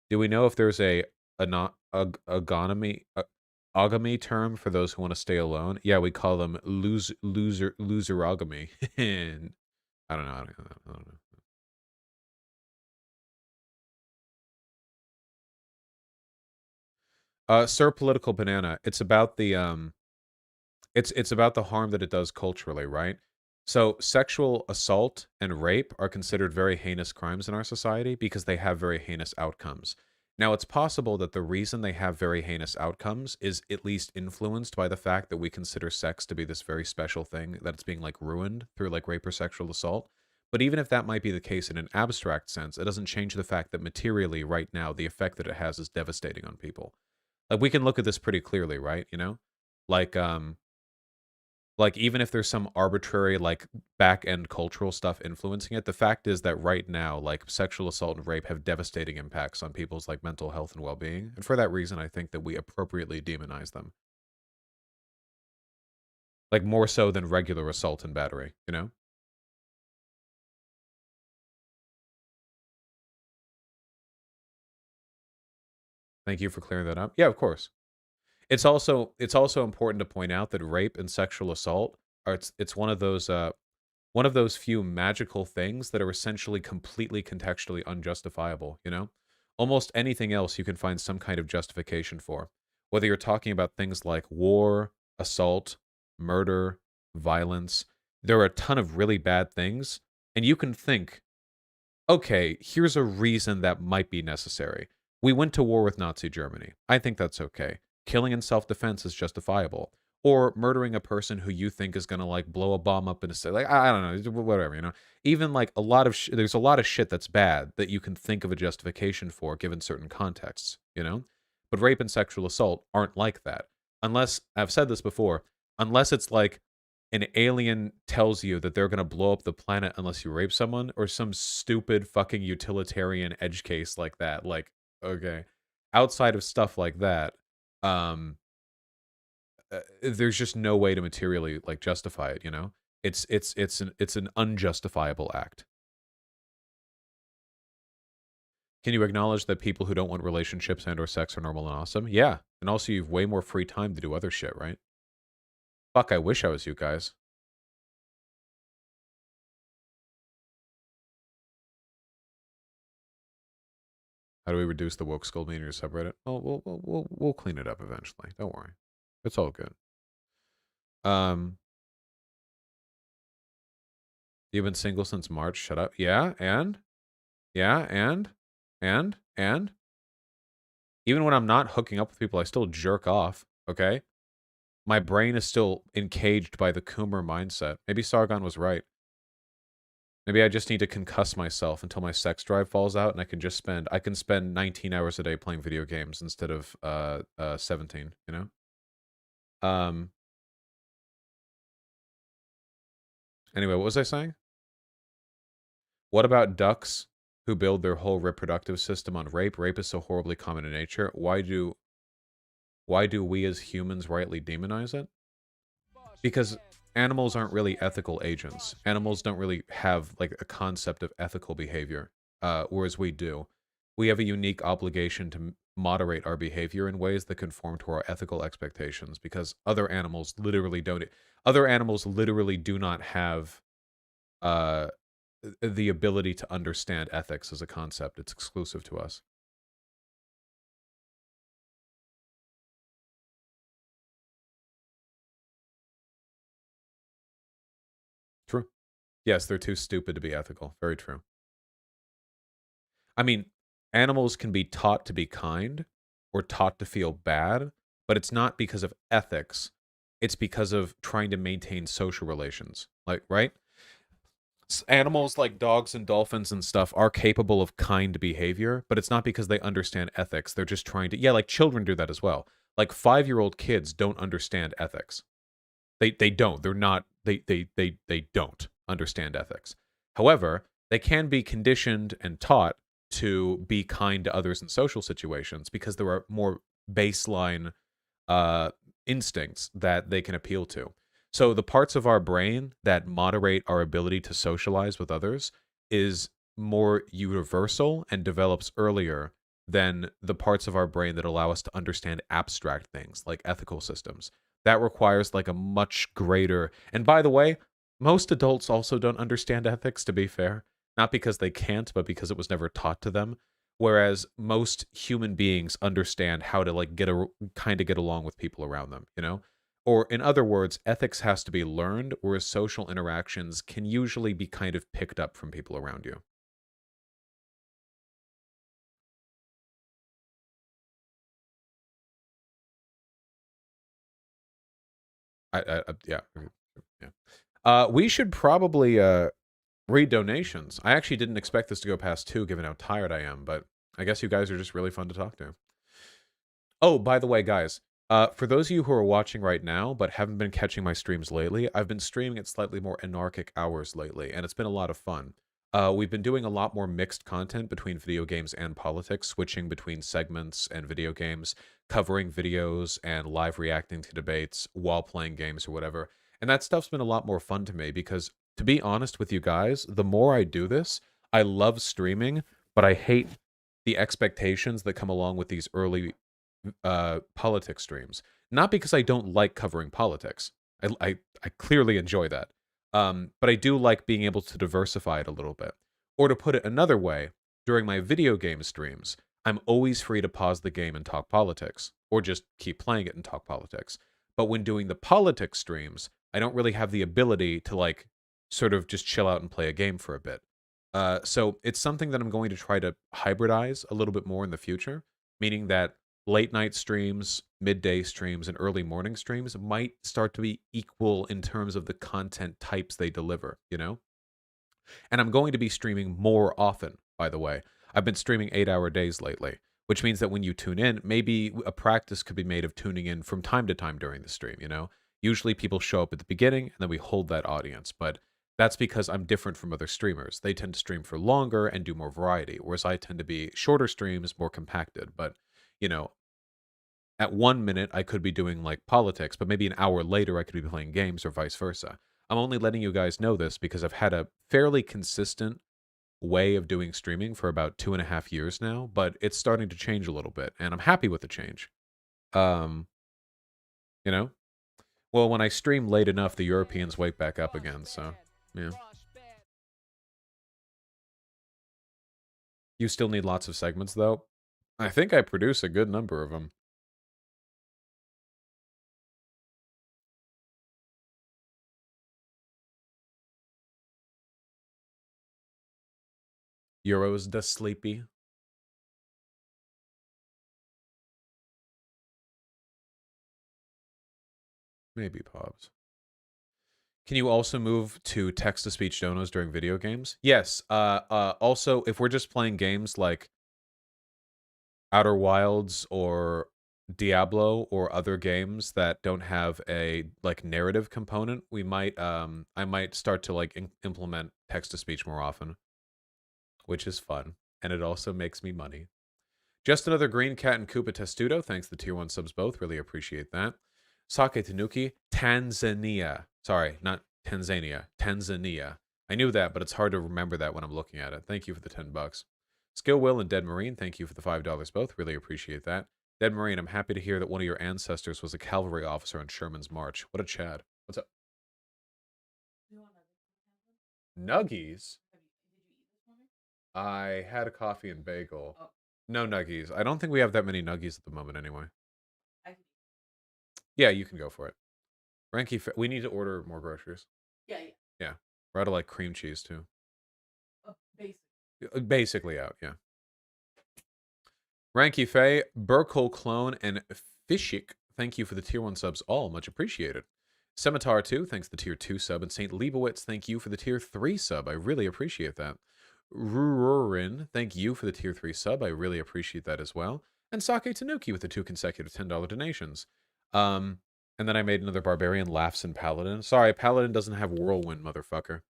A: Do we know if there's a agamy term for those who want to stay alone? Yeah, we call them loserogamy. I don't know. I don't know. Sir Political Banana, it's about the it's about the harm that it does culturally, right? So sexual assault and rape are considered very heinous crimes in our society because they have very heinous outcomes. Now, it's possible that the reason they have very heinous outcomes is at least influenced by the fact that we consider sex to be this very special thing, that it's being like ruined through like rape or sexual assault. But even if that might be the case in an abstract sense, it doesn't change the fact that materially right now, the effect that it has is devastating on people. Like we can look at this pretty clearly, right? You know, like even if there's some arbitrary like back end cultural stuff influencing it, the fact is that right now, like sexual assault and rape have devastating impacts on people's like mental health and well-being. And for that reason, I think that we appropriately demonize them. Like more so than regular assault and battery, you know? Thank you for clearing that up. Yeah, of course. It's also important to point out that rape and sexual assault are it's one of those few magical things that are essentially completely contextually unjustifiable, you know? Almost anything else you can find some kind of justification for. Whether you're talking about things like war, assault, murder, violence, there are a ton of really bad things, and you can think, okay, here's a reason that might be necessary. We went to war with Nazi Germany. I think that's okay. Killing in self-defense is justifiable. Or murdering a person who you think is going to like blow a bomb up in a city. Like, I don't know, whatever, you know. Even like a lot of there's a lot of shit that's bad that you can think of a justification for given certain contexts, you know. But rape and sexual assault aren't like that. Unless, I've said this before, unless it's like an alien tells you that they're going to blow up the planet unless you rape someone, or some stupid fucking utilitarian edge case like that. Like, okay. Outside of stuff like that, there's just no way to materially like justify it, you know? It's an unjustifiable act. Can you acknowledge that people who don't want relationships and or sex are normal and awesome? Yeah. And also you have way more free time to do other shit, right? Fuck, I wish I was you guys. How do we reduce the woke skull meter subreddit? Well, we'll clean it up eventually. Don't worry. It's all good. You've been single since March. Shut up. Yeah, and? Yeah, and? Even when I'm not hooking up with people, I still jerk off, okay? My brain is still encaged by the Coomer mindset. Maybe Sargon was right. Maybe I just need to concuss myself until my sex drive falls out and I can spend 19 hours a day playing video games instead of 17, you know? Anyway, what was I saying? What about ducks who build their whole reproductive system on rape? Rape is so horribly common in nature. Why do we as humans rightly demonize it? Because animals aren't really ethical agents. Animals don't really have like a concept of ethical behavior, whereas we do. We have a unique obligation to moderate our behavior in ways that conform to our ethical expectations, because other animals literally don't. Other animals literally do not have the ability to understand ethics as a concept. It's exclusive to us. True. Yes, they're too stupid to be ethical. Very true. I mean, animals can be taught to be kind or taught to feel bad, but it's not because of ethics. It's because of trying to maintain social relations. Like, right? Animals like dogs and dolphins and stuff are capable of kind behavior, but it's not because they understand ethics. They're just trying to, yeah, like children do that as well. Like 5-year-old kids don't understand ethics. They don't. They're not, they don't understand ethics. However, they can be conditioned and taught to be kind to others in social situations because there are more baseline instincts that they can appeal to. So the parts of our brain that moderate our ability to socialize with others is more universal and develops earlier than the parts of our brain that allow us to understand abstract things like ethical systems. That requires like a much greater, and by the way, most adults also don't understand ethics, to be fair. Not because they can't, but because it was never taught to them. Whereas most human beings understand how to like get along with people around them, you know? Or in other words, ethics has to be learned, whereas social interactions can usually be kind of picked up from people around you. Yeah. We should probably read donations. I actually didn't expect this to go past 2, given how tired I am, but I guess you guys are just really fun to talk to. Oh, by the way, guys, for those of you who are watching right now but haven't been catching my streams lately, I've been streaming at slightly more anarchic hours lately, and it's been a lot of fun. We've been doing a lot more mixed content between video games and politics, switching between segments and video games, covering videos and live reacting to debates while playing games or whatever. And that stuff's been a lot more fun to me because, to be honest with you guys, the more I do this, I love streaming, but I hate the expectations that come along with these early politics streams. Not because I don't like covering politics. I clearly enjoy that. But I do like being able to diversify it a little bit. Or to put it another way, during my video game streams, I'm always free to pause the game and talk politics, or just keep playing it and talk politics. But when doing the politics streams, I don't really have the ability to like sort of just chill out and play a game for a bit. So it's something that I'm going to try to hybridize a little bit more in the future, meaning that late night streams, midday streams, and early morning streams might start to be equal in terms of the content types they deliver, you know? And I'm going to be streaming more often, by the way. I've been streaming 8-hour days lately, which means that when you tune in, maybe a practice could be made of tuning in from time to time during the stream, you know? Usually people show up at the beginning and then we hold that audience, but that's because I'm different from other streamers. They tend to stream for longer and do more variety, whereas I tend to be shorter streams, more compacted. But, you know, at 1 minute, I could be doing like politics, but maybe an hour later, I could be playing games or vice versa. I'm only letting you guys know this because I've had a fairly consistent way of doing streaming for about 2.5 years now, but it's starting to change a little bit, and I'm happy with the change. You know? Well, when I stream late enough, the Europeans wake back up again, so, yeah. You still need lots of segments, though? I think I produce a good number of them. Euros da sleepy. Maybe Pobs. Can you also move to text-to-speech donos during video games? Yes. Also, if we're just playing games like Outer Wilds or Diablo or other games that don't have a like narrative component, we might I might start to like implement text-to-speech more often, which is fun, and it also makes me money. Just another green cat and Koopa Testudo. Thanks to tier 1 subs both. Really appreciate that. Sake Tanuki, Tanzania. Sorry, not Tanzania. Tanzania. I knew that, but it's hard to remember that when I'm looking at it. Thank you for the $10. Skill Will and Dead Marine, thank you for the $5 both. Really appreciate that. Dead Marine, I'm happy to hear that one of your ancestors was a cavalry officer on Sherman's March. What a Chad. What's up? Nuggies? I had a coffee and bagel. Oh. No nuggies. I don't think we have that many nuggies at the moment anyway. Yeah, you can go for it. Ranky, we need to order more groceries.
M: Yeah.
A: Yeah. We're out of like cream cheese too.
M: Basic.
A: Basically out, yeah. Ranky Faye, Burkle Clone, and Fishik, thank you for the tier 1 subs all. Much appreciated. Scimitar 2, thanks for the tier 2 sub. And St. Leibowitz, thank you for the tier 3 sub. I really appreciate that. Rurorin, thank you for the tier 3 sub. I really appreciate that as well. And Sake Tanuki with the 2 consecutive $10 donations. And then I made another Barbarian, Laughs, and Paladin. Sorry, Paladin doesn't have Whirlwind, motherfucker.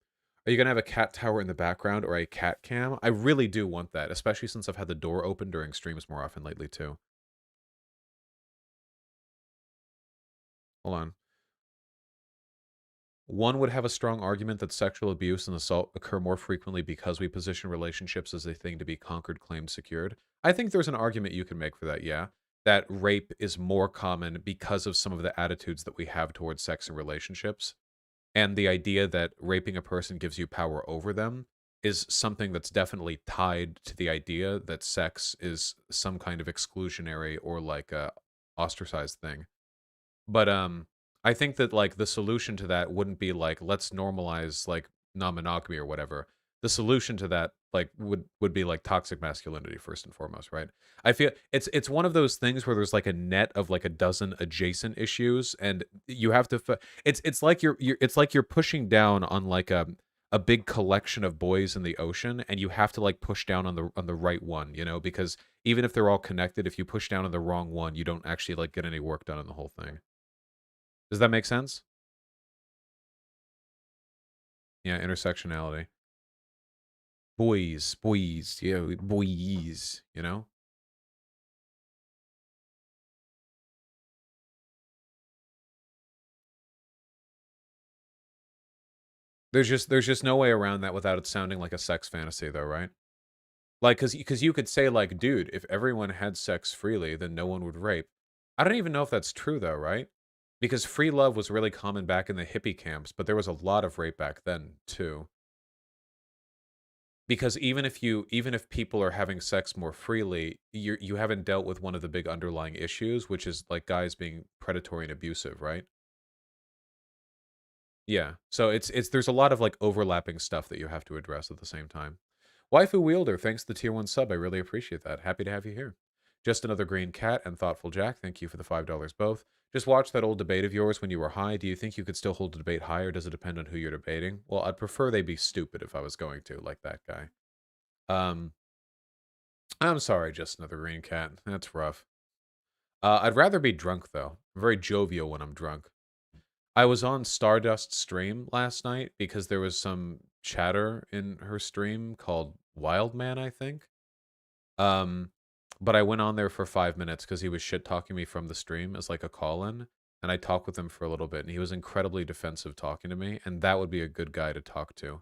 A: Are you going to have a cat tower in the background or a cat cam? I really do want that, especially since I've had the door open during streams more often lately, too. Hold on. One would have a strong argument that sexual abuse and assault occur more frequently because we position relationships as a thing to be conquered, claimed, secured. I think there's an argument you can make for that, yeah. That rape is more common because of some of the attitudes that we have towards sex and relationships. And the idea that raping a person gives you power over them is something that's definitely tied to the idea that sex is some kind of exclusionary or like a ostracized thing. But I think that like the solution to that wouldn't be like, let's normalize like non-monogamy or whatever. The solution to that like would be like toxic masculinity first and foremost, right? I feel it's one of those things where there's like a net of like a dozen adjacent issues, and you have to. It's like you're pushing down on like a big collection of buoys in the ocean, and you have to like push down on the right one, you know, because even if they're all connected, if you push down on the wrong one, you don't actually like get any work done on the whole thing. Does that make sense? Yeah, intersectionality. Boys, yeah, boys, you know? There's just no way around that without it sounding like a sex fantasy though, right? Like, cause you could say like, dude, if everyone had sex freely, then no one would rape. I don't even know if that's true though, right? Because free love was really common back in the hippie camps, but there was a lot of rape back then too. Because even if people are having sex more freely, you haven't dealt with one of the big underlying issues, which is like guys being predatory and abusive, right? Yeah. So there's a lot of like overlapping stuff that you have to address at the same time. Waifu Wielder, thanks to the tier 1 sub. I really appreciate that. Happy to have you here. Just Another Green Cat and Thoughtful Jack, thank you for the $5 both. Just watch that old debate of yours when you were high. Do you think you could still hold a debate high, or does it depend on who you're debating? Well, I'd prefer they be stupid if I was going to, like that guy. I'm sorry, Just Another Green Cat. That's rough. I'd rather be drunk, though. I'm very jovial when I'm drunk. I was on Stardust's stream last night because there was some chatter in her stream called Wildman, I think. But I went on there for 5 minutes because he was shit-talking me from the stream as like a call-in, and I talked with him for a little bit, and he was incredibly defensive talking to me, and that would be a good guy to talk to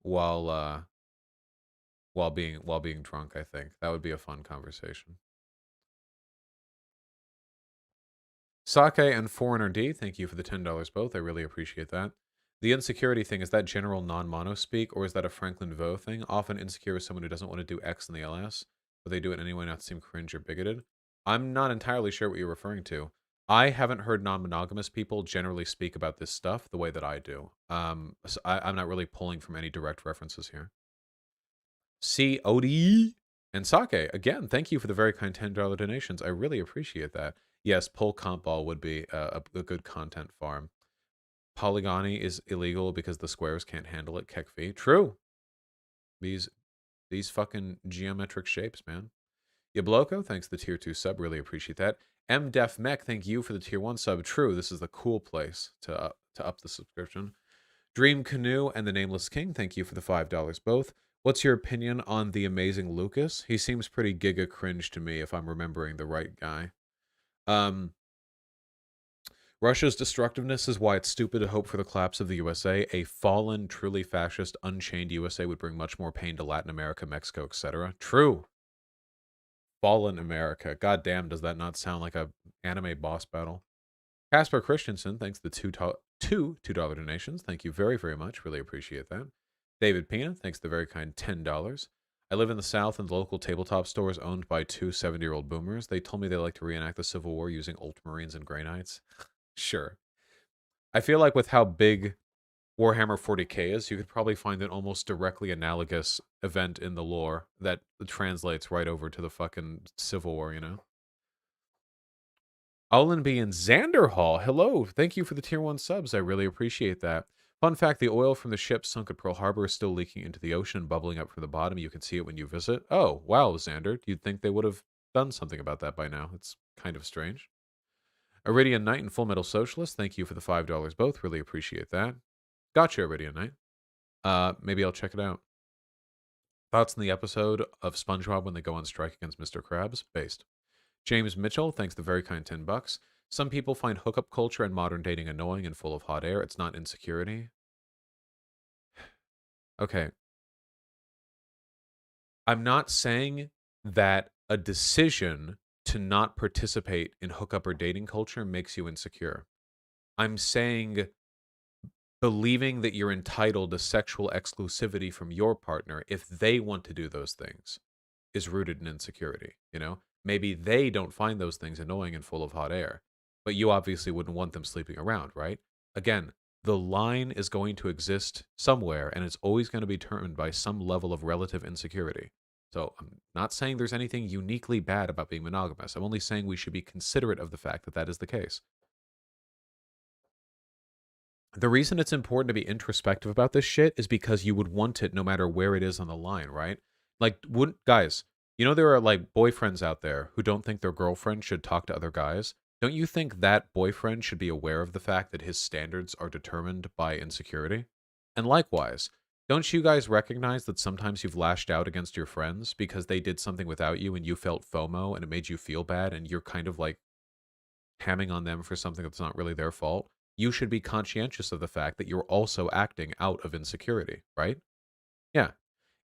A: while being drunk, I think. That would be a fun conversation. Sake and Foreigner D, thank you for the $10 both. I really appreciate that. The insecurity thing, is that general non-mono speak, or is that a Franklin Vo thing? Often insecure is someone who doesn't want to do X in the LS, but they do it anyway not to seem cringe or bigoted. I'm not entirely sure what you're referring to. I haven't heard non-monogamous people generally speak about this stuff the way that I do. So I'm not really pulling from any direct references here. COD and Sake, again, thank you for the very kind $10 donations. I really appreciate that. Yes, pull comp ball would be a good content farm. Polygamy is illegal because the squares can't handle it. Kekfi. True. These fucking geometric shapes, man. Yabloko, thanks for the tier 2 sub. Really appreciate that. MDefMech, thank you for the tier 1 sub. True, this is the cool place to up the subscription. Dream Canoe and the Nameless King, thank you for the $5 both. What's your opinion on the amazing Lucas? He seems pretty giga cringe to me if I'm remembering the right guy. Russia's destructiveness is why it's stupid to hope for the collapse of the USA. A fallen, truly fascist, unchained USA would bring much more pain to Latin America, Mexico, etc. True. Fallen America. God damn, does that not sound like a anime boss battle? Casper Christensen, thanks for the $2 donations. Thank you very, very much. Really appreciate that. David Pina, thanks for the very kind $10. I live in the South, and the local tabletop store is owned by two 70-year-old boomers. They told me they like to reenact the Civil War using Ultramarines and Grey Knights. Sure. I feel like with how big Warhammer 40k is, you could probably find an almost directly analogous event in the lore that translates right over to the fucking Civil War, you know? Olenby and Xanderhall, hello. Thank you for the tier 1 subs. I really appreciate that. Fun fact, the oil from the ship sunk at Pearl Harbor is still leaking into the ocean, bubbling up from the bottom. You can see it when you visit. Oh, wow, Xander. You'd think they would have done something about that by now. It's kind of strange. Iridian Knight and Full Metal Socialist, thank you for the $5 both. Really appreciate that. Gotcha, Iridian Knight. Maybe I'll check it out. Thoughts on the episode of SpongeBob when they go on strike against Mr. Krabs? Based. James Mitchell, thanks the very kind $10. Some people find hookup culture and modern dating annoying and full of hot air. It's not insecurity. Okay. I'm not saying that a decision to not participate in hookup or dating culture makes you insecure. I'm saying believing that you're entitled to sexual exclusivity from your partner if they want to do those things is rooted in insecurity, you know? Maybe they don't find those things annoying and full of hot air, but you obviously wouldn't want them sleeping around, right? Again, the line is going to exist somewhere, and it's always going to be determined by some level of relative insecurity. So I'm not saying there's anything uniquely bad about being monogamous. I'm only saying we should be considerate of the fact that that is the case. The reason it's important to be introspective about this shit is because you would want it no matter where it is on the line, right? Like, guys, you know there are like boyfriends out there who don't think their girlfriend should talk to other guys. Don't you think that boyfriend should be aware of the fact that his standards are determined by insecurity? And likewise, don't you guys recognize that sometimes you've lashed out against your friends because they did something without you and you felt FOMO and it made you feel bad and you're kind of like hamming on them for something that's not really their fault? You should be conscientious of the fact that you're also acting out of insecurity, right? Yeah.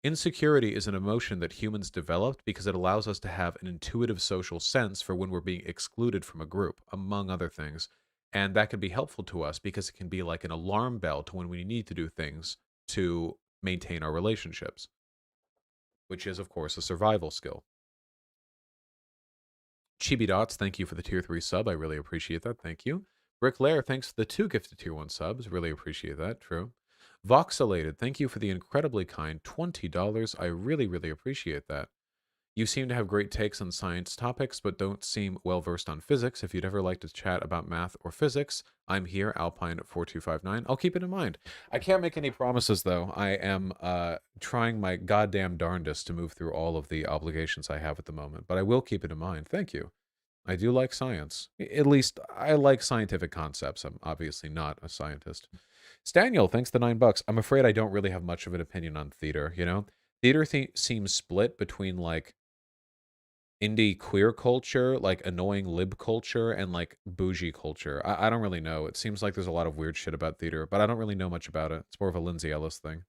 A: Insecurity is an emotion that humans developed because it allows us to have an intuitive social sense for when we're being excluded from a group, among other things. And that can be helpful to us because it can be like an alarm bell to when we need to do things to maintain our relationships, which is, of course, a survival skill. Chibi Dots, thank you for the tier 3 sub. I really appreciate that. Thank you. Brick Lair, thanks for the 2 gifted tier 1 subs. Really appreciate that. True. Voxelated, thank you for the incredibly kind $20. I really, really appreciate that. You seem to have great takes on science topics, but don't seem well versed on physics. If you'd ever like to chat about math or physics, I'm here, Alpine4259. I'll keep it in mind. I can't make any promises, though. I am trying my goddamn darndest to move through all of the obligations I have at the moment, but I will keep it in mind. Thank you. I do like science. At least I like scientific concepts. I'm obviously not a scientist. Staniel, thanks the $9. I'm afraid I don't really have much of an opinion on theater, you know? Theater seems split between, like, indie queer culture, like annoying lib culture, and like bougie culture. I don't really know. It seems like there's a lot of weird shit about theater, but I don't really know much about it. It's more of a Lindsay Ellis thing.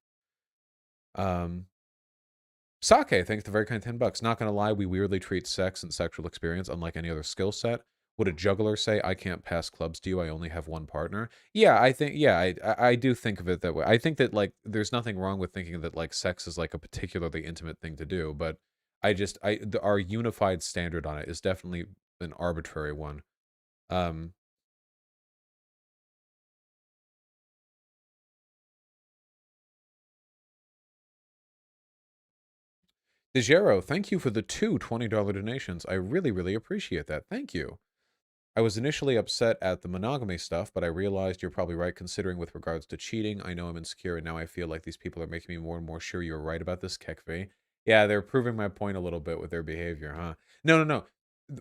A: Sake, thanks the very kind $10. Not gonna lie, we weirdly treat sex and sexual experience unlike any other skill set. Would a juggler say, I can't pass clubs to you, I only have one partner? Yeah, I think, yeah, I do think of it that way. I think that, like, there's nothing wrong with thinking that, like, sex is, like, a particularly intimate thing to do, but our unified standard on it is definitely an arbitrary one. DeGero, thank you for the two $20 donations. I really, really appreciate that. Thank you. I was initially upset at the monogamy stuff, but I realized you're probably right considering with regards to cheating. I know I'm insecure, and now I feel like these people are making me more and more sure you're right about this, Kekve. Yeah, they're proving my point a little bit with their behavior, huh? No.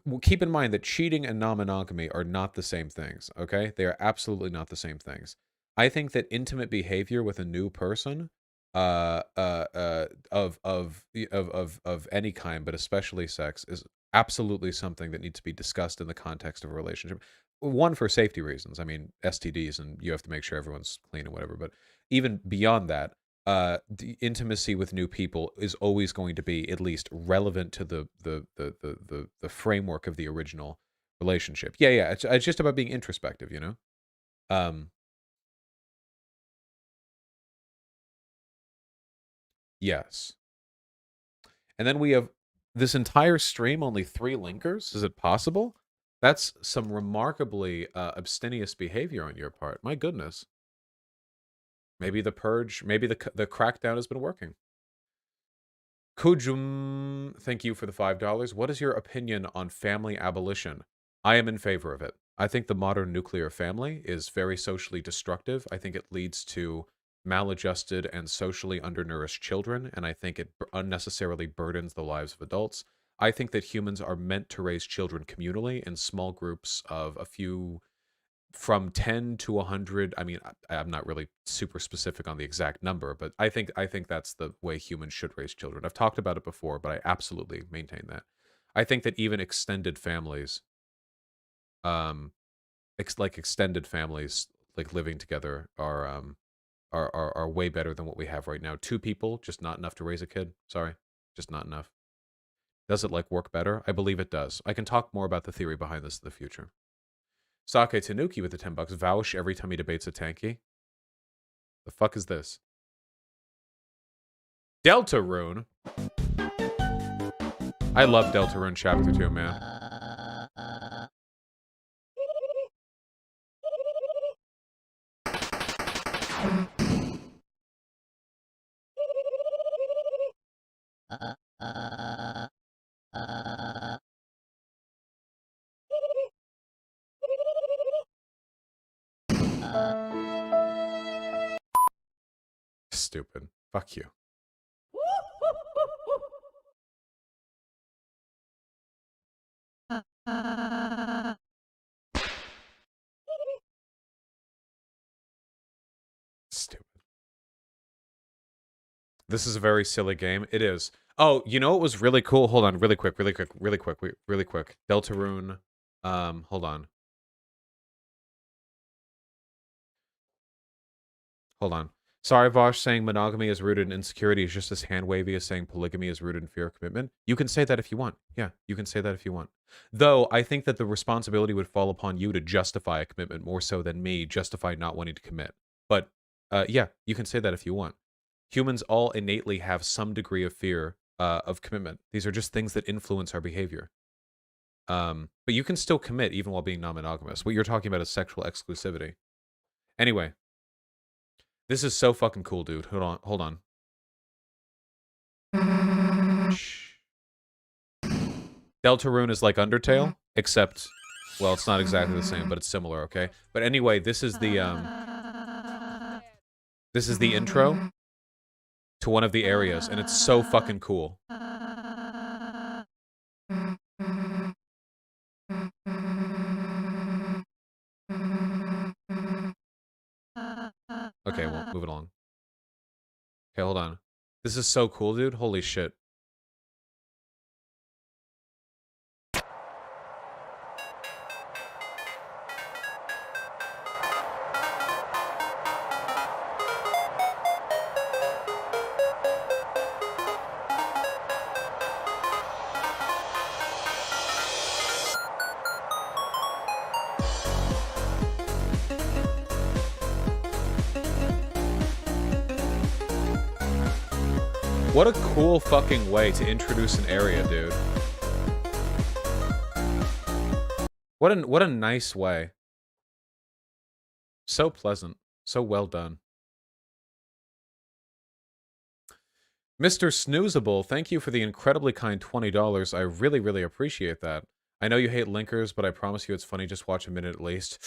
A: Well, keep in mind that cheating and non-monogamy are not the same things, okay? They are absolutely not the same things. I think that intimate behavior with a new person of any kind, but especially sex, is absolutely something that needs to be discussed in the context of a relationship. One, for safety reasons. I mean, STDs, and you have to make sure everyone's clean and whatever. But even beyond that, the intimacy with new people is always going to be at least relevant to the framework of the original relationship. Yeah. It's just about being introspective, you know. Yes. And then we have this entire stream, only 3 linkers. Is it possible? That's some remarkably abstemious behavior on your part. My goodness. Maybe the purge, maybe the crackdown has been working. Kujum, thank you for the $5. What is your opinion on family abolition? I am in favor of it. I think the modern nuclear family is very socially destructive. I think it leads to maladjusted and socially undernourished children, and I think it unnecessarily burdens the lives of adults. I think that humans are meant to raise children communally in small groups of a few, from 10 to 100. I mean, I'm not really super specific on the exact number, but I think that's the way humans should raise children. I've talked about it before, but I absolutely maintain that. I think that even extended families, extended families, like living together, are way better than what we have right now. 2 people, just not enough to raise a kid. Sorry, just not enough. Does it, like, work better? I believe it does. I can talk more about the theory behind this in the future. Sake Tanuki with the $10. Vouch every time he debates a tanky. The fuck is this? Deltarune? I love Deltarune Chapter 2, man. Stupid. Fuck you. Stupid. This is a very silly game. It is. Oh, you know what was really cool? Hold on, really quick. Deltarune. Hold on. Hold on. Sorry, Vosh, saying monogamy is rooted in insecurity is just as hand-wavy as saying polygamy is rooted in fear of commitment. You can say that if you want. Yeah, you can say that if you want. Though, I think that the responsibility would fall upon you to justify a commitment more so than me justify not wanting to commit. But, yeah, you can say that if you want. Humans all innately have some degree of fear of commitment. These are just things that influence our behavior. But you can still commit even while being non-monogamous. What you're talking about is sexual exclusivity. Anyway. This is so fucking cool, dude. Hold on. Shh. Deltarune is like Undertale, except, well, it's not exactly the same, but it's similar, okay? But anyway, this is the intro to one of the areas, and it's so fucking cool. Okay, well, move it along. Okay, hold on. This is so cool, dude. Holy shit. What a cool fucking way to introduce an area, dude. What a nice way. So pleasant. So well done. Mr. Snoozable, thank you for the incredibly kind $20. I really, really appreciate that. I know you hate linkers, but I promise you it's funny. Just watch a minute at least.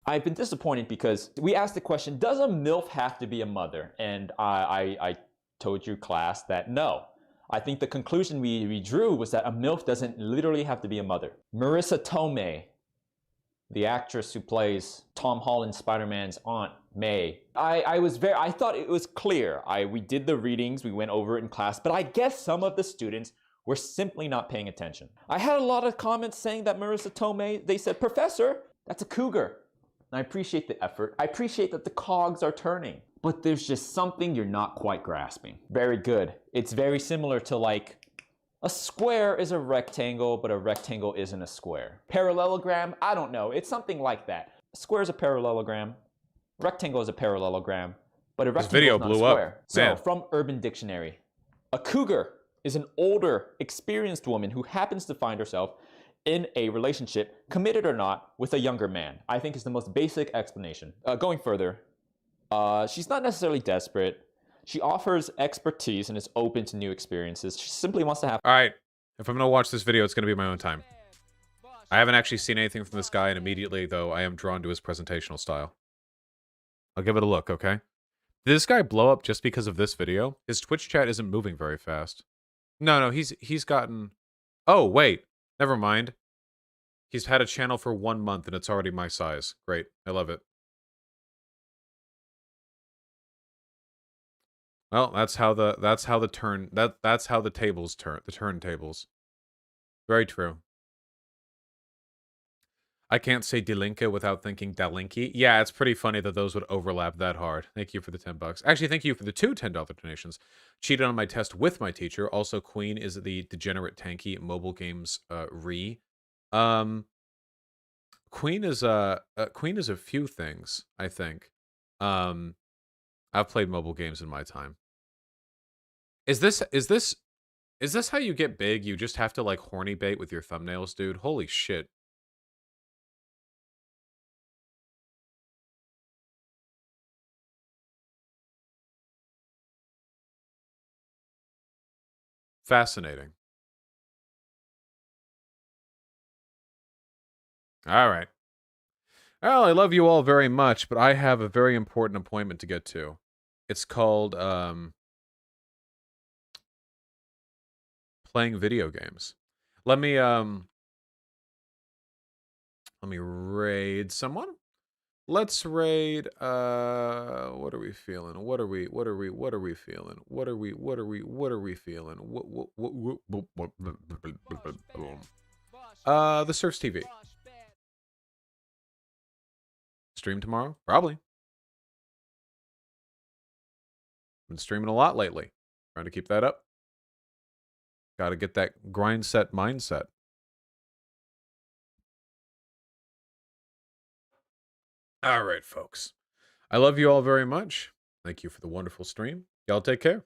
N: I've been disappointed because we asked the question, does a MILF have to be a mother? And I told you, class, that no. I think the conclusion we drew was that a MILF doesn't literally have to be a mother. Marissa Tomei, the actress who plays Tom Holland's Spider-Man's Aunt May. I thought it was clear. We did the readings, we went over it in class, but I guess some of the students were simply not paying attention. I had a lot of comments saying that Marissa Tomei, they said, Professor, that's a cougar. And I appreciate the effort. I appreciate that the cogs are turning. But there's just something you're not quite grasping. Very good. It's very similar to like, a square is a rectangle, but a rectangle isn't a square. Parallelogram? I don't know. It's something like that. A square is a parallelogram. Rectangle is a parallelogram. But a rectangle is not a square. So, from Urban Dictionary, a cougar is an older, experienced woman who happens to find herself in a relationship, committed or not, with a younger man. I think is the most basic explanation. Going further, she's not necessarily desperate. She offers expertise and is open to new experiences. She simply wants to have...
A: Alright, if I'm gonna watch this video, it's gonna be my own time. I haven't actually seen anything from this guy, and immediately, though, I am drawn to his presentational style. I'll give it a look, okay? Did this guy blow up just because of this video? His Twitch chat isn't moving very fast. No, he's gotten... Oh, wait. Never mind. He's had a channel for 1 month and it's already my size. Great. I love it. Well, that's how the tables turn. The turntables. Very true. I can't say Delinka without thinking Dalinky. Yeah, it's pretty funny that those would overlap that hard. Thank you for the $10. Actually, thank you for the 2 $10 donations. Cheated on my test with my teacher. Also, Queen is the degenerate tanky mobile games Queen is a few things, I think. I've played mobile games in my time. Is this how you get big? You just have to like horny bait with your thumbnails, dude? Holy shit. Fascinating. All right. Well, I love you all very much, but I have a very important appointment to get to. It's called playing video games. Let me raid someone. Let's raid what are we feeling? What are we feeling? What are we feeling? The Surfs TV. Stream tomorrow? Probably. Been streaming a lot lately. Trying to keep that up. Got to get that grind set mindset. All right, folks. I love you all very much. Thank you for the wonderful stream. Y'all take care.